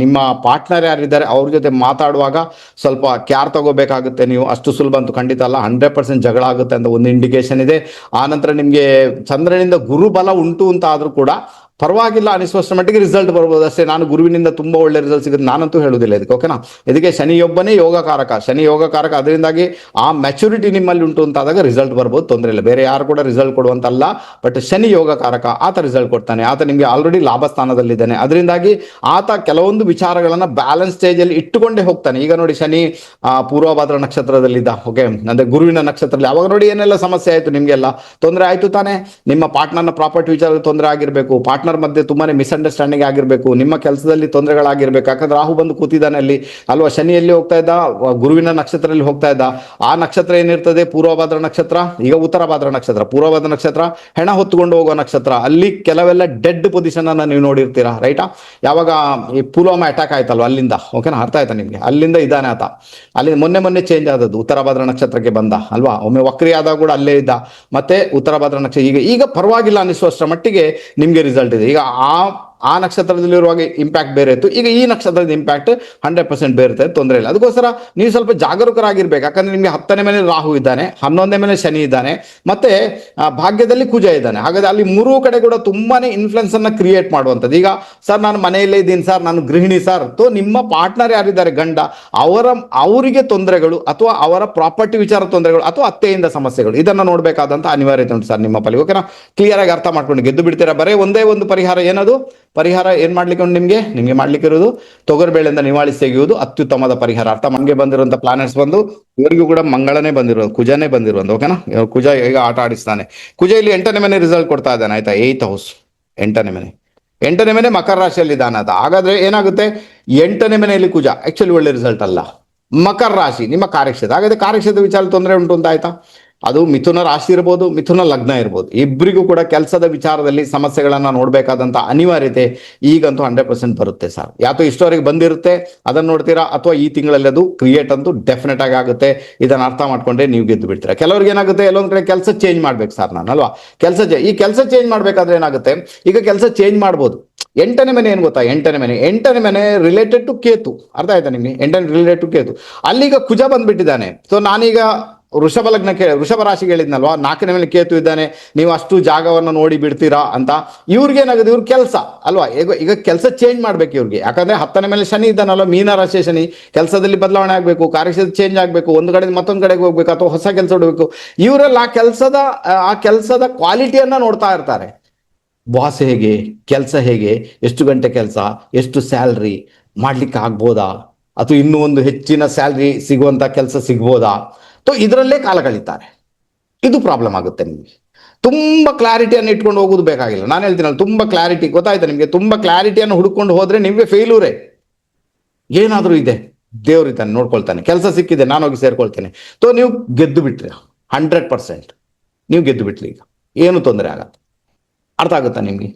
A: ನಿಮ್ಮ ಪಾರ್ಟ್ನರ್ ಯಾರಿದ್ದಾರೆ ಅವ್ರ ಜೊತೆ ಮಾತಾಡುವಾಗ ಸ್ವಲ್ಪ ಕ್ಯಾರ್ ತಗೋಬೇಕಾಗುತ್ತೆ ನೀವು. ಅಷ್ಟು ಸುಲಭ ಅಂತೂ ಖಂಡಿತ ಅಲ್ಲ, 100% ಜಗಳ ಆಗುತ್ತೆ ಅಂತ ಒಂದು ಇಂಡಿಕೇಶನ್ ಇದೆ. ಆ ನಂತರ ನಿಮ್ಗೆ ಚಂದ್ರನಿಂದ ಗುರುಬಲ ಉಂಟು ಅಂತ ಆದ್ರೂ ಕೂಡ ಪರವಾಗಿಲ್ಲ ಅನಿಸುವಷ್ಟರ ಮಟ್ಟಿಗೆ ರಿಸಲ್ಟ್ ಬರ್ಬೋದು ಅಷ್ಟೇ. ನಾನು ಗುರುವಿನಿಂದ ತುಂಬಾ ಒಳ್ಳೆ ರಿಸಲ್ಟ್ ಸಿಗುತ್ತೆ ನಾನಂತೂ ಹೇಳುವುದಿಲ್ಲ ಇದಕ್ಕೆ. ಓಕೆನಾ? ಇದಕ್ಕೆ ಶನಿಯೊಬ್ಬನೇ ಯೋಗಕಾರಕ, ಅದರಿಂದಾಗಿ ಆ ಮೆಚುರಿಟಿ ನಿಮ್ಮಲ್ಲಿ ಉಂಟು ಅಂತ ಆದಾಗ ರಿಸಲ್ಟ್ ಬರ್ಬೋದು, ತೊಂದರೆ ಇಲ್ಲ. ಬೇರೆ ಯಾರು ಕೂಡ ರಿಸಲ್ಟ್ ಕೊಡುವಂತಲ್ಲ, ಬಟ್ ಶನಿ ಯೋಗಕಾರಕ, ಆತ ರಿಸಲ್ಟ್ ಕೊಡ್ತಾನೆ. ಆತ ನಿಮಗೆ ಆಲ್ರೆಡಿ ಲಾಭ ಸ್ಥಾನದಲ್ಲಿದ್ದಾನೆ. ಅದರಿಂದಾಗಿ ಆತ ಕೆಲವೊಂದು ವಿಚಾರಗಳನ್ನ ಬ್ಯಾಲೆನ್ಸ್ ಸ್ಟೇಜ್ ಅಲ್ಲಿ ಇಟ್ಟುಕೊಂಡೇ ಹೋಗ್ತಾನೆ. ಈಗ ನೋಡಿ, ಶನಿ ಪೂರ್ವಭಾದ್ರ ನಕ್ಷತ್ರದಲ್ಲಿದ್ದ, ಓಕೆ, ಅಂದ್ರೆ ಗುರುವಿನ ನಕ್ಷತ್ರದಲ್ಲಿ, ಅವಾಗ ನೋಡಿ ಏನೆಲ್ಲ ಸಮಸ್ಯೆ ಆಯ್ತು, ನಿಮ್ಗೆಲ್ಲ ತೊಂದರೆ ಆಯ್ತು ತಾನೆ. ನಿಮ್ಮ ಪಾರ್ಟ್ನರ್ನ ಪ್ರಾಪರ್ಟಿ ವಿಚಾರದಲ್ಲಿ ತೊಂದರೆ ಆಗಿರ್ಬೇಕು, ಪಾರ್ಟ್ನರ್ ಮಧ್ಯೆ ತುಂಬಾನೇ ಮಿಸ್ಅಂಡರ್ಸ್ಟ್ಯಾಂಡಿಂಗ್ ಆಗಿರ್ಬೇಕು, ನಿಮ್ಮ ಕೆಲಸದಲ್ಲಿ ತೊಂದರೆಗಳಾಗಿರ್ಬೇಕು. ಯಾಕಂದ್ರೆ ರಾಹು ಬಂದು ಕೂತಿದ್ದಾನೆ ಅಲ್ಲಿ ಅಲ್ವಾ. ಶನಿಯಲ್ಲಿ ಹೋಗ್ತಾ ಇದ್ದ, ಗುರುವಿನ ನಕ್ಷತ್ರದಲ್ಲಿ ಹೋಗ್ತಾ ಇದ್ದ. ಆ ನಕ್ಷತ್ರ ಏನಿರ್ತದೆ, ಪೂರ್ವಭಾದ್ರ ನಕ್ಷತ್ರ, ಈಗ ಉತ್ತರ ಭಾದ್ರ ನಕ್ಷತ್ರ. ಪೂರ್ವಭಾದ್ರ ನಕ್ಷತ್ರ ಹೆಣ ಹೊತ್ತುಕೊಂಡು ಹೋಗುವ ನಕ್ಷತ್ರ. ಅಲ್ಲಿ ಕೆಲವೆಲ್ಲ ಡೆಡ್ ಪೊಸಿಷನ್ ಅನ್ನ ನೀವು ನೋಡಿರ್ತೀರಾ, ರೈಟಾ? ಯಾವಾಗ ಈ ಪುಲ್ವಾಮಾ ಅಟ್ಯಾಕ್ ಆಯ್ತಲ್ವ, ಅಲ್ಲಿಂದ. ಓಕೆನಾ? ಅರ್ಥ ಆಯ್ತಾ ನಿಮ್ಗೆ? ಅಲ್ಲಿಂದ ಇದ್ದಾನೆ ಆತ. ಅಲ್ಲಿ ಮೊನ್ನೆ ಚೇಂಜ್ ಆದದ್ದು, ಉತ್ತರ ಭಾದ್ರ ನಕ್ಷತ್ರಕ್ಕೆ ಬಂದ ಅಲ್ವಾ. ಒಮ್ಮೆ ವಕ್ರಿ ಆದಾಗ ಕೂಡ ಅಲ್ಲೇ ಇದ್ದ, ಮತ್ತೆ ಉತ್ತರ ಭಾದ್ರ ನಕ್ಷತ್ರ ಈಗ ಪರವಾಗಿಲ್ಲ ಅನ್ನಿಸುವಷ್ಟರ ಮಟ್ಟಿಗೆ ನಿಮ್ಗೆ ರಿಸಲ್ಟ್ ಇದೆ. ಈಗ ಆ ನಕ್ಷತ್ರದಲ್ಲಿರುವಾಗ ಇಂಪ್ಯಾಕ್ಟ್ ಬೇರೆ ಇತ್ತು, ಈಗ ಈ ನಕ್ಷತ್ರದ ಇಂಪ್ಯಾಕ್ಟ್ 100% ಬೇರೆ ಇರ್ತದೆ, ತೊಂದರೆ ಇಲ್ಲ. ಅದಕ್ಕೋಸ್ಕರ ನೀವು ಸ್ವಲ್ಪ ಜಾಗರೂಕರಾಗಿರ್ಬೇಕು. ಯಾಕಂದ್ರೆ ನಿಮ್ಗೆ 10ನೇ ಮನೆ ರಾಹು ಇದ್ದಾನೆ, 11ನೇ ಮನೆ ಶನಿ ಇದ್ದಾನೆ, ಮತ್ತೆ ಭಾಗ್ಯದಲ್ಲಿ ಕುಜ ಇದ್ದಾನೆ. ಹಾಗಾದ್ರೆ ಅಲ್ಲಿ 3 ಕಡೆ ಕೂಡ ತುಂಬಾನೇ ಇನ್ಫ್ಲುಯೆನ್ಸ್ ಅನ್ನ ಕ್ರಿಯೇಟ್ ಮಾಡುವಂಥದ್ದು. ಈಗ ಸರ್ ನಾನು ಮನೆಯಲ್ಲೇ ಇದ್ದೀನಿ ಸರ್, ನಾನು ಗೃಹಿಣಿ ಸರ್, ತೋ ನಿಮ್ಮ ಪಾರ್ಟ್ನರ್ ಯಾರಿದ್ದಾರೆ ಗಂಡ, ಅವರಿಗೆ ತೊಂದರೆಗಳು, ಅಥವಾ ಅವರ ಪ್ರಾಪರ್ಟಿ ವಿಚಾರ ತೊಂದರೆಗಳು, ಅಥವಾ ಅತ್ತೆಯಿಂದ ಸಮಸ್ಯೆಗಳು, ಇದನ್ನ ನೋಡ್ಬೇಕಾದಂತ ಅನಿವಾರ್ಯತೆ ಉಂಟು ಸರ್ ನಿಮ್ಮ ಪಾಲಿಗೆ. ಓಕೆನಾ? ಕ್ಲಿಯರ್ ಆಗಿ ಅರ್ಥ ಮಾಡ್ಕೊಂಡು ಗೆದ್ದು ಬಿಡ್ತೀರಾ. ಬರೇ ಒಂದೇ ಒಂದು ಪರಿಹಾರ, ಏನದು ಪರಿಹಾರ? ಏನ್ ಮಾಡ್ಲಿಕ್ಕೆ ಉಂಟು ನಿಮ್ಗೆ ಮಾಡ್ಲಿಕ್ಕೆ ಇರೋದು, ತೊಗರುಬೇಳೆಯಿಂದ ನಿವಾಳಿಸಿ ತೆಗೆಯುವುದು ಅತ್ಯುತ್ತಮದ ಪರಿಹಾರ. ಅರ್ಥ? ಮಂಗೆ ಬಂದಿರುವಂತ ಪ್ಲಾನೆಟ್ಸ್ ಬಂದು ಇವರಿಗೂ ಕೂಡ ಮಂಗಳನೇ ಬಂದಿರೋದು, ಕುಜನೇ ಬಂದಿರೋದು. ಓಕೆನಾ? ಕುಜ ಈಗ ಆಟ ಆಡಿಸ್ತಾನೆ. ಕುಜ ಇಲ್ಲಿ 8ನೇ ಮನೆ ರಿಸಲ್ಟ್ ಕೊಡ್ತಾ ಇದ್ದಾನೆ, ಆಯ್ತಾ? 8th ಹೌಸ್, 8ನೇ ಮನೆ ಮಕರ ರಾಶಿಯಲ್ಲಿ ಇದ್ದಾನೆ ಆತ. ಹಾಗಾದ್ರೆ ಏನಾಗುತ್ತೆ, 8ನೇ ಮನೆಯಲ್ಲಿ ಕುಜ ಆಕ್ಚುಲಿ ಒಳ್ಳೆ ರಿಸಲ್ಟ್ ಅಲ್ಲ. ಮಕರ ರಾಶಿ ನಿಮ್ಮ ಕಾರ್ಯಕ್ಷೇತ್ರ. ಹಾಗಾದ್ರೆ ಕಾರ್ಯಕ್ಷೇತ್ರ ವಿಚಾರ ತೊಂದರೆ ಉಂಟು ಅಂತ ಆಯ್ತಾ? ಅದು ಮಿಥುನ ರಾಶಿ ಇರ್ಬೋದು, ಮಿಥುನ ಲಗ್ನ ಇರ್ಬೋದು, ಇಬ್ಬರಿಗೂ ಕೂಡ ಕೆಲಸದ ವಿಚಾರದಲ್ಲಿ ಸಮಸ್ಯೆಗಳನ್ನ ನೋಡ್ಬೇಕಾದಂತ ಅನಿವಾರ್ಯತೆ ಈಗಂತೂ 100% ಬರುತ್ತೆ ಸರ್. ಯಾತೋ ಇಷ್ಟವರೆಗೆ ಬಂದಿರುತ್ತೆ, ಅದನ್ನ ನೋಡ್ತೀರಾ, ಅಥವಾ ಈ ತಿಂಗಳಲ್ಲಿ ಅದು ಕ್ರಿಯೇಟ್ ಅಂತೂ ಡೆಫಿನೆಟ್ ಆಗಿ ಆಗುತ್ತೆ. ಇದನ್ನ ಅರ್ಥ ಮಾಡ್ಕೊಂಡ್ರೆ ನೀವು ಗೆದ್ದು ಬಿಡ್ತೀರಾ. ಕೆಲವ್ರಿಗೆ ಏನಾಗುತ್ತೆ, ಎಲ್ಲೊಂದ್ ಕಡೆ ಕೆಲಸ ಚೇಂಜ್ ಮಾಡ್ಬೇಕು ಸರ್ ನಾನು ಅಲ್ವಾ. ಈ ಕೆಲಸ ಚೇಂಜ್ ಮಾಡ್ಬೇಕಾದ್ರೆ ಏನಾಗುತ್ತೆ, ಈಗ ಕೆಲಸ ಚೇಂಜ್ ಮಾಡ್ಬೋದು, ಎಂಟನೇ ಮನೆ ಏನು ಗೊತ್ತಾ? ಎಂಟನೇ ಮನೆ ರಿಲೇಟೆಡ್ ಟು ಕೇತು. ಅರ್ಥ ಆಯ್ತಾ ನಿಮಗೆ? ಎಂಟನೇ ರಿಲೇಟೆಡ್ ಟು ಕೇತು. ಅಲ್ಲಿಗ ಕುಜ ಬಂದ್ಬಿಟ್ಟಿದ್ದಾನೆ. ಸೊ ನಾನೀಗ ವೃಷಭ ರಾಶಿಗೆ ಹೇಳಿದ್ನಲ್ವಾ, 4ನೇ ಮೇಲೆ ಕೇತು ಇದ್ದಾನೆ, ನೀವು ಅಷ್ಟು ಜಾಗವನ್ನು ನೋಡಿ ಬಿಡ್ತೀರಾ ಅಂತ. ಇವ್ರಿಗೇನಾಗುತ್ತೆ, ಇವ್ರ ಕೆಲಸ ಅಲ್ವಾ, ಈಗ ಕೆಲಸ ಚೇಂಜ್ ಮಾಡ್ಬೇಕು ಇವ್ರಿಗೆ. ಯಾಕಂದ್ರೆ 10ನೇ ಮೇಲೆ ಶನಿ ಇದ್ದಾನಲ್ವ, ಮೀನ ರಾಶಿ ಶನಿ. ಕೆಲಸದಲ್ಲಿ ಬದಲಾವಣೆ ಆಗಬೇಕು, ಕಾರ್ಯಕ್ಷೇತ್ರ ಚೇಂಜ್ ಆಗಬೇಕು, ಒಂದು ಕಡೆ ಮತ್ತೊಂದು ಕಡೆಗೆ ಹೋಗ್ಬೇಕು ಅಥವಾ ಹೊಸ ಕೆಲಸ ಹುಡಬೇಕು. ಇವರೆಲ್ಲ ಆ ಕೆಲಸದ ಕ್ವಾಲಿಟಿಯನ್ನ ನೋಡ್ತಾ ಇರ್ತಾರೆ. ಬಾಸ್ ಹೇಗೆ, ಕೆಲಸ ಹೇಗೆ, ಎಷ್ಟು ಗಂಟೆ ಕೆಲಸ, ಎಷ್ಟು ಸ್ಯಾಲ್ರಿ ಮಾಡ್ಲಿಕ್ಕೆ ಆಗ್ಬೋದಾ, ಅಥವಾ ಇನ್ನೂ ಒಂದು ಹೆಚ್ಚಿನ ಸ್ಯಾಲ್ರಿ ಸಿಗುವಂತ ಕೆಲಸ ಸಿಗ್ಬೋದಾ. ಇದರಲ್ಲೇ ಕಾಲ ಕಳೀತಾರೆ. ಇದು ಪ್ರಾಬ್ಲಮ್ ಆಗುತ್ತೆ ನಿಮಗೆ. ತುಂಬಾ ಕ್ಲಾರಿಟಿಯನ್ನು ಇಟ್ಕೊಂಡು ಹೋಗೋದು ಬೇಕಾಗಿಲ್ಲ. ನಾನು ಹೇಳ್ತೀನಲ್ಲ, ತುಂಬಾ ಕ್ಲಾರಿಟಿ ಗೊತ್ತಾಯ್ತಾ ನಿಮಗೆ? ತುಂಬಾ ಕ್ಲಾರಿಟಿಯನ್ನು ಹುಡುಕೊಂಡು ಹೋದ್ರೆ ನಿಮಗೆ ಫೇಲ್ಯೂರೇ. ಏನಾದರೂ ಇದೆ, ದೇವ್ರಿದ್ದಾನೆ, ನೋಡ್ಕೊಳ್ತಾನೆ, ಕೆಲಸ ಸಿಕ್ಕಿದೆ, ನಾನು ಹೋಗಿ ಸೇರ್ಕೊಳ್ತೇನೆ. ನೀವು ಗೆದ್ದು ಬಿಟ್ರಿ, 100% ನೀವು ಗೆದ್ದು ಬಿಟ್ರಿ. ಈಗ ಏನು ತೊಂದರೆ ಆಗತ್ತೆ. ಅರ್ಥ ಆಗುತ್ತಾ ನಿಮ್ಗೆ?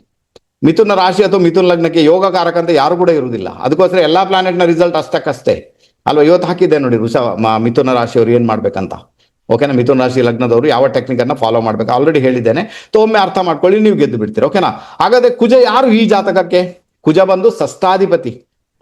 A: ಮಿಥುನ ರಾಶಿ ಅಥವಾ ಮಿಥುನ ಲಗ್ನಕ್ಕೆ ಯೋಗಕಾರಕ ಅಂತ ಯಾರು ಕೂಡ ಇರುವುದಿಲ್ಲ. ಅದಕ್ಕೋಸ್ಕರ ಎಲ್ಲಾ ಪ್ಲಾನೆಟ್ನ ರಿಸಲ್ಟ್ ಅಷ್ಟಕ್ಕಷ್ಟೇ ಅಲ್ವಾ. ಇವತ್ತು ಹಾಕಿದ್ದೆ ನೋಡಿ ಮಿಥುನ ರಾಶಿಯವರು ಏನ್ ಮಾಡ್ಬೇಕಂತ. ಓಕೆನಾ? ಮಿಥುನ ರಾಶಿ ಲಗ್ನದವರು ಯಾವ ಟೆಕ್ನಿಕ್ ಅನ್ನ ಫಾಲೋ ಮಾಡ್ಬೇಕು ಆಲ್ರೆಡಿ ಹೇಳಿದ್ದೇನೆ. ಒಮ್ಮೆ ಅರ್ಥ ಮಾಡ್ಕೊಳ್ಳಿ, ನೀವು ಗೆದ್ದು ಬಿಡ್ತೀರಿ. ಓಕೆನಾ? ಹಾಗಾದ್ರೆ ಕುಜ ಯಾರು ಈ ಜಾತಕಕ್ಕೆ? ಕುಜ ಬಂದು ಷಷ್ಠಾಧಿಪತಿ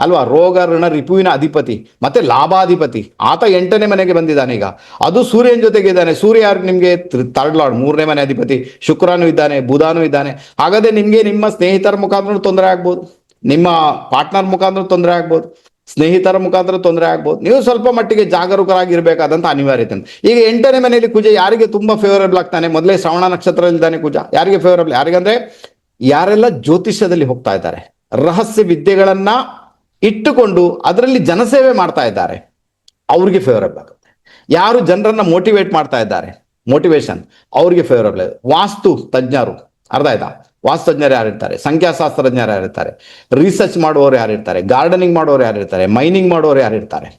A: ಅಲ್ವಾ, ರೋಗ ಋಣ ರಿಪುವಿನ ಅಧಿಪತಿ ಮತ್ತೆ ಲಾಭಾಧಿಪತಿ. ಆತ 8ನೇ ಮನೆಗೆ ಬಂದಿದ್ದಾನೆ. ಈಗ ಅದು ಸೂರ್ಯನ ಜೊತೆಗೆ ಇದ್ದಾನೆ. ಸೂರ್ಯ ಯಾರು ನಿಮ್ಗೆ? ಥರ್ಡ್ ಲಾರ್ಡ್, 3ನೇ ಮನೆ ಅಧಿಪತಿ. ಶುಕ್ರನೂ ಇದ್ದಾನೆ, ಬುಧನೂ ಇದ್ದಾನೆ. ಹಾಗಾದ್ರೆ ನಿಮ್ಗೆ ನಿಮ್ಮ ಸ್ನೇಹಿತರ ಮುಖಾಂತರ ತೊಂದರೆ ಆಗ್ಬೋದು, ನಿಮ್ಮ ಪಾರ್ಟ್ನರ್ ಮುಖಾಂತರ ತೊಂದರೆ ಆಗ್ಬೋದು, ಸ್ನೇಹಿತರ ಮುಖಾಂತರ ತೊಂದರೆ ಆಗ್ಬೋದು. ನೀವು ಸ್ವಲ್ಪ ಮಟ್ಟಿಗೆ ಜಾಗರೂಕರಾಗಿರ್ಬೇಕಾದಂತ ಅನಿವಾರ್ಯತೆ. ಈಗ 8ನೇ ಮನೆಯಲ್ಲಿ ಕುಜ ಯಾರಿಗೆ ತುಂಬಾ ಫೇವರೇಬಲ್ ಆಗ್ತಾನೆ? ಮೊದಲೇ ಶ್ರವಣ ನಕ್ಷತ್ರ ಇದ್ದಾನೆ ಕುಜ. ಯಾರಿಗೆ ಫೇವರೇಬಲ್? ಯಾರಿಗಂದ್ರೆ ಯಾರೆಲ್ಲ ಜ್ಯೋತಿಷ್ಯದಲ್ಲಿ ಹೋಗ್ತಾ ಇದ್ದಾರೆ, ರಹಸ್ಯ ವಿದ್ಯೆಗಳನ್ನ ಇಟ್ಟುಕೊಂಡು ಅದರಲ್ಲಿ ಜನಸೇವೆ ಮಾಡ್ತಾ ಇದ್ದಾರೆ, ಅವ್ರಿಗೆ ಫೇವರೇಬಲ್ ಆಗುತ್ತೆ. ಯಾರು ಜನರನ್ನ ಮೋಟಿವೇಟ್ ಮಾಡ್ತಾ ಇದ್ದಾರೆ, ಮೋಟಿವೇಶನ್, ಅವ್ರಿಗೆ ಫೇವರೇಬಲ್. ವಾಸ್ತು ತಜ್ಞರು, ಅರ್ಥ ಆಯ್ತಾ? ವಾಸ್ತುಜ್ಞರು ಯಾರಿರ್ತಾರೆ, ಸಂಖ್ಯಾಶಾಸ್ತ್ರಜ್ಞರು ಯಾರಿರ್ತಾರೆ, ರಿಸರ್ಚ್ ಮಾಡುವವರು ಯಾರಿರ್ತಾರೆ, ಗಾರ್ಡನಿಂಗ್ ಮಾಡೋರು ಯಾರಿರ್ತಾರೆ, ಮೈನಿಂಗ್ ಮಾಡೋರು ಯಾರಿರ್ತಾರೆ,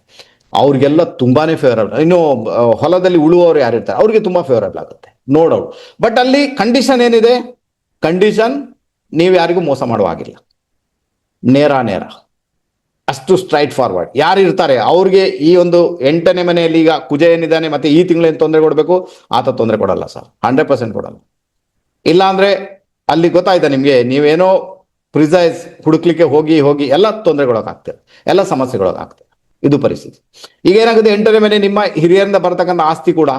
A: ಅವ್ರಿಗೆಲ್ಲ ತುಂಬಾನೇ ಫೇವರಬಲ್. ಇನ್ನು ಹೊಲದಲ್ಲಿ ಉಳುವವರು ಯಾರಿರ್ತಾರೆ ಅವ್ರಿಗೆ ತುಂಬಾ ಫೇವರಬಲ್ ಆಗುತ್ತೆ ನೋಡೋರು. ಬಟ್ ಅಲ್ಲಿ ಕಂಡೀಷನ್ ಏನಿದೆ? ಕಂಡೀಷನ್, ನೀವು ಯಾರಿಗೂ ಮೋಸ ಮಾಡುವ ಹಾಗಿಲ್ಲ, ನೇರ ಅಷ್ಟು ಸ್ಟ್ರೈಟ್ ಫಾರ್ವರ್ಡ್ ಯಾರು ಇರ್ತಾರೆ ಅವ್ರಿಗೆ. ಈ ಒಂದು 8ನೇ ಮನೆಯಲ್ಲಿ ಈಗ ಕುಜ ಏನಿದ್ದಾನೆ, ಮತ್ತೆ ಈ ತಿಂಗಳು ಏನು ತೊಂದರೆ ಕೊಡಬೇಕು, ಆತ ತೊಂದರೆ ಕೊಡಲ್ಲ ಸರ್, 100% ಕೊಡಲ್ಲ. ಇಲ್ಲ ಅಂದ್ರೆ ಅಲ್ಲಿ ಗೊತ್ತಾಯ್ತಾ ನಿಮ್ಗೆ, ನೀವೇನೋ ಪ್ರಿಸೈಸ್ ಹುಡುಕ್ಲಿಕ್ಕೆ ಹೋಗಿ ಎಲ್ಲ ತೊಂದರೆಗೊಳಗಾಗ್ತದೆ, ಎಲ್ಲ ಸಮಸ್ಯೆಗೊಳಗಾಗ್ತದೆ. ಇದು ಪರಿಸ್ಥಿತಿ. ಈಗ ಏನಾಗುತ್ತೆ, 8ನೇ ಮನೆ ನಿಮ್ಮ ಹಿರಿಯರಿಂದ ಬರ್ತಕ್ಕಂಥ ಆಸ್ತಿ ಕೂಡ.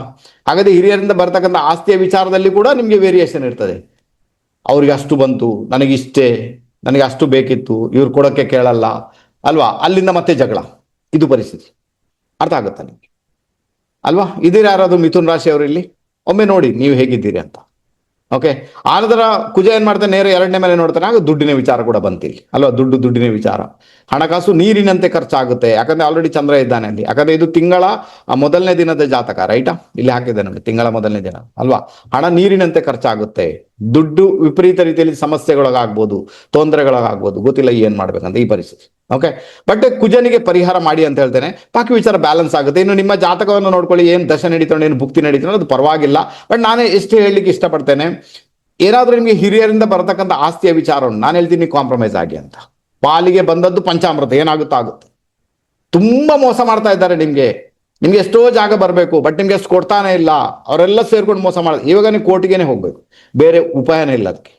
A: ಹಾಗಾದ್ರೆ ಹಿರಿಯರಿಂದ ಬರ್ತಕ್ಕಂಥ ಆಸ್ತಿಯ ವಿಚಾರದಲ್ಲಿ ಕೂಡ ನಿಮ್ಗೆ ವೇರಿಯೇಷನ್ ಇರ್ತದೆ. ಅವ್ರಿಗೆ ಅಷ್ಟು ಬಂತು, ನನಗಿಷ್ಟೇ, ನನಗೆ ಅಷ್ಟು ಬೇಕಿತ್ತು, ಇವ್ರು ಕೊಡೋಕ್ಕೆ ಕೇಳಲ್ಲ ಅಲ್ವಾ, ಅಲ್ಲಿಂದ ಮತ್ತೆ ಜಗಳ. ಇದು ಪರಿಸ್ಥಿತಿ. ಅರ್ಥ ಆಗುತ್ತಾ ನಿಮ್ಗೆ ಅಲ್ವಾ? ಇದೀರ ಯಾರಾದ್ರು ಮಿಥುನ್ ರಾಶಿಯವರು ಇಲ್ಲಿ? ಒಮ್ಮೆ ನೋಡಿ ನೀವು ಹೇಗಿದ್ದೀರಿ ಅಂತ. ಓಕೆ, ಆನಂತರ ಕುಜ ಏನ್ ಮಾಡ್ತಾನೆ, ನೇರ 2ನೇ ಮೇಲೆ ನೋಡ್ತಾನೆ. ಆಗ ದುಡ್ಡಿನ ವಿಚಾರ ಕೂಡ ಬಂತಿಲ್ಲಿ ಅಲ್ವಾ, ದುಡ್ಡಿನ ವಿಚಾರ. ಹಣಕಾಸು ನೀರಿನಂತೆ ಖರ್ಚಾಗುತ್ತೆ, ಯಾಕಂದ್ರೆ ಆಲ್ರೆಡಿ ಚಂದ್ರ ಇದ್ದಾನೆ ಅಲ್ಲಿ. ಯಾಕಂದ್ರೆ ಇದು ತಿಂಗಳ 1ನೇ ದಿನದ ಜಾತಕ, ರೈಟಾ? ಇಲ್ಲಿ ಹಾಕಿದೆ ನೋಡಿ, ತಿಂಗಳ 1ನೇ ದಿನ ಅಲ್ವಾ. ಹಣ ನೀರಿನಂತೆ ಖರ್ಚಾಗುತ್ತೆ, ದುಡ್ಡು ವಿಪರೀತ ರೀತಿಯಲ್ಲಿ ಸಮಸ್ಯೆಗಳಾಗ್ಬೋದು, ತೊಂದರೆಗಳಾಗ್ಬೋದು, ಗೊತ್ತಿಲ್ಲ ಏನ್ ಮಾಡ್ಬೇಕಂತ ಈ ಪರಿಸ್ಥಿತಿ. ಓಕೆ, ಬಟ್ ಕುಜನಿಗೆ ಪರಿಹಾರ ಮಾಡಿ ಅಂತ ಹೇಳ್ತೇನೆ. ಬಾಕಿ ವಿಚಾರ ಬ್ಯಾಲೆನ್ಸ್ ಆಗುತ್ತೆ. ಇನ್ನು ನಿಮ್ಮ ಜಾತಕವನ್ನು ನೋಡ್ಕೊಳ್ಳಿ, ಏನ್ ದಶ ನಡೀತಾನೆ, ಏನು ಭುಕ್ತಿ ನಡೀತಾನೆ, ಅದು ಪರವಾಗಿಲ್ಲ. ಬಟ್ ನಾನೇ ಎಷ್ಟು ಹೇಳಲಿಕ್ಕೆ ಇಷ್ಟಪಡ್ತೇನೆ, ಏನಾದ್ರೂ ನಿಮ್ಗೆ ಹಿರಿಯರಿಂದ ಬರತಕ್ಕಂಥ ಆಸ್ತಿಯ ವಿಚಾರವನ್ನು ನಾನು ಹೇಳ್ತೀನಿ, ಕಾಂಪ್ರಮೈಸ್ ಆಗಿ ಅಂತ. ಪಾಲಿಗೆ ಬಂದದ್ದು ಪಂಚಾಮೃತ, ಏನಾಗುತ್ತೋ ಆಗುತ್ತೆ. ತುಂಬಾ ಮೋಸ ಮಾಡ್ತಾ ಇದ್ದಾರೆ ನಿಮ್ಗೆ ಎಷ್ಟೋ ಜಾಗ ಬರಬೇಕು, ಬಟ್ ನಿಮ್ಗೆ ಅಷ್ಟು ಕೊಡ್ತಾನೆ ಇಲ್ಲ. ಅವರೆಲ್ಲ ಸೇರ್ಕೊಂಡು ಮೋಸ ಮಾಡೋದು. ಇವಾಗ ನೀವು ಕೋರ್ಟಿಗೆನೆ ಹೋಗ್ಬೇಕು, ಬೇರೆ ಉಪಾಯನೇ ಇಲ್ಲ ಅದಕ್ಕೆ.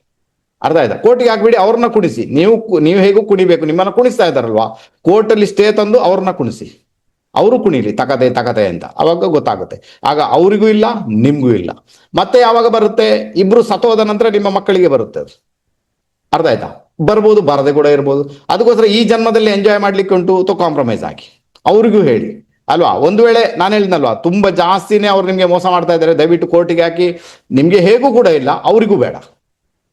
A: ಅರ್ಥ ಆಯ್ತಾ? ಕೋರ್ಟಿಗೆ ಹಾಕ್ಬಿಡಿ, ಅವ್ರನ್ನ ಕುಣಿಸಿ. ನೀವು ಹೇಗೂ ಕುಣಿಬೇಕು, ನಿಮ್ಮನ್ನ ಕುಣಿಸ್ತಾ ಇದ್ದಾರಲ್ವಾ, ಕೋರ್ಟಲ್ಲಿ ಸ್ಟೇ ತಂದು ಅವ್ರನ್ನ ಕುಣಿಸಿ, ಅವರು ಕುಣಿಲಿ ತಕತೆ ಅಂತ. ಅವಾಗ ಗೊತ್ತಾಗುತ್ತೆ. ಆಗ ಅವರಿಗೂ ಇಲ್ಲ, ನಿಮ್ಗೂ ಇಲ್ಲ. ಮತ್ತೆ ಯಾವಾಗ ಬರುತ್ತೆ? ಇಬ್ರು ಸತ್ತೋದ ನಂತರ ನಿಮ್ಮ ಮಕ್ಕಳಿಗೆ ಬರುತ್ತೆ ಅದು. ಅರ್ಥ ಆಯ್ತಾ? ಬರ್ಬೋದು, ಬರದೆ ಕೂಡ ಇರ್ಬೋದು. ಅದಕ್ಕೋಸ್ಕರ ಈ ಜನ್ಮದಲ್ಲಿ ಎಂಜಾಯ್ ಮಾಡ್ಲಿಕ್ಕೆ ಉಂಟು, ಕಾಂಪ್ರಮೈಸ್ ಆಗಿ ಅವ್ರಿಗೂ ಹೇಳಿ ಅಲ್ವಾ. ಒಂದು ವೇಳೆ ನಾನು ಹೇಳಿದ್ನಲ್ವಾ, ತುಂಬಾ ಜಾಸ್ತಿನೇ ಅವ್ರು ನಿಮ್ಗೆ ಮೋಸ ಮಾಡ್ತಾ ಇದ್ದಾರೆ, ದಯವಿಟ್ಟು ಕೋರ್ಟಿಗೆ ಹಾಕಿ. ನಿಮ್ಗೆ ಹೇಗೂ ಕೂಡ ಇಲ್ಲ, ಅವರಿಗೂ ಬೇಡ,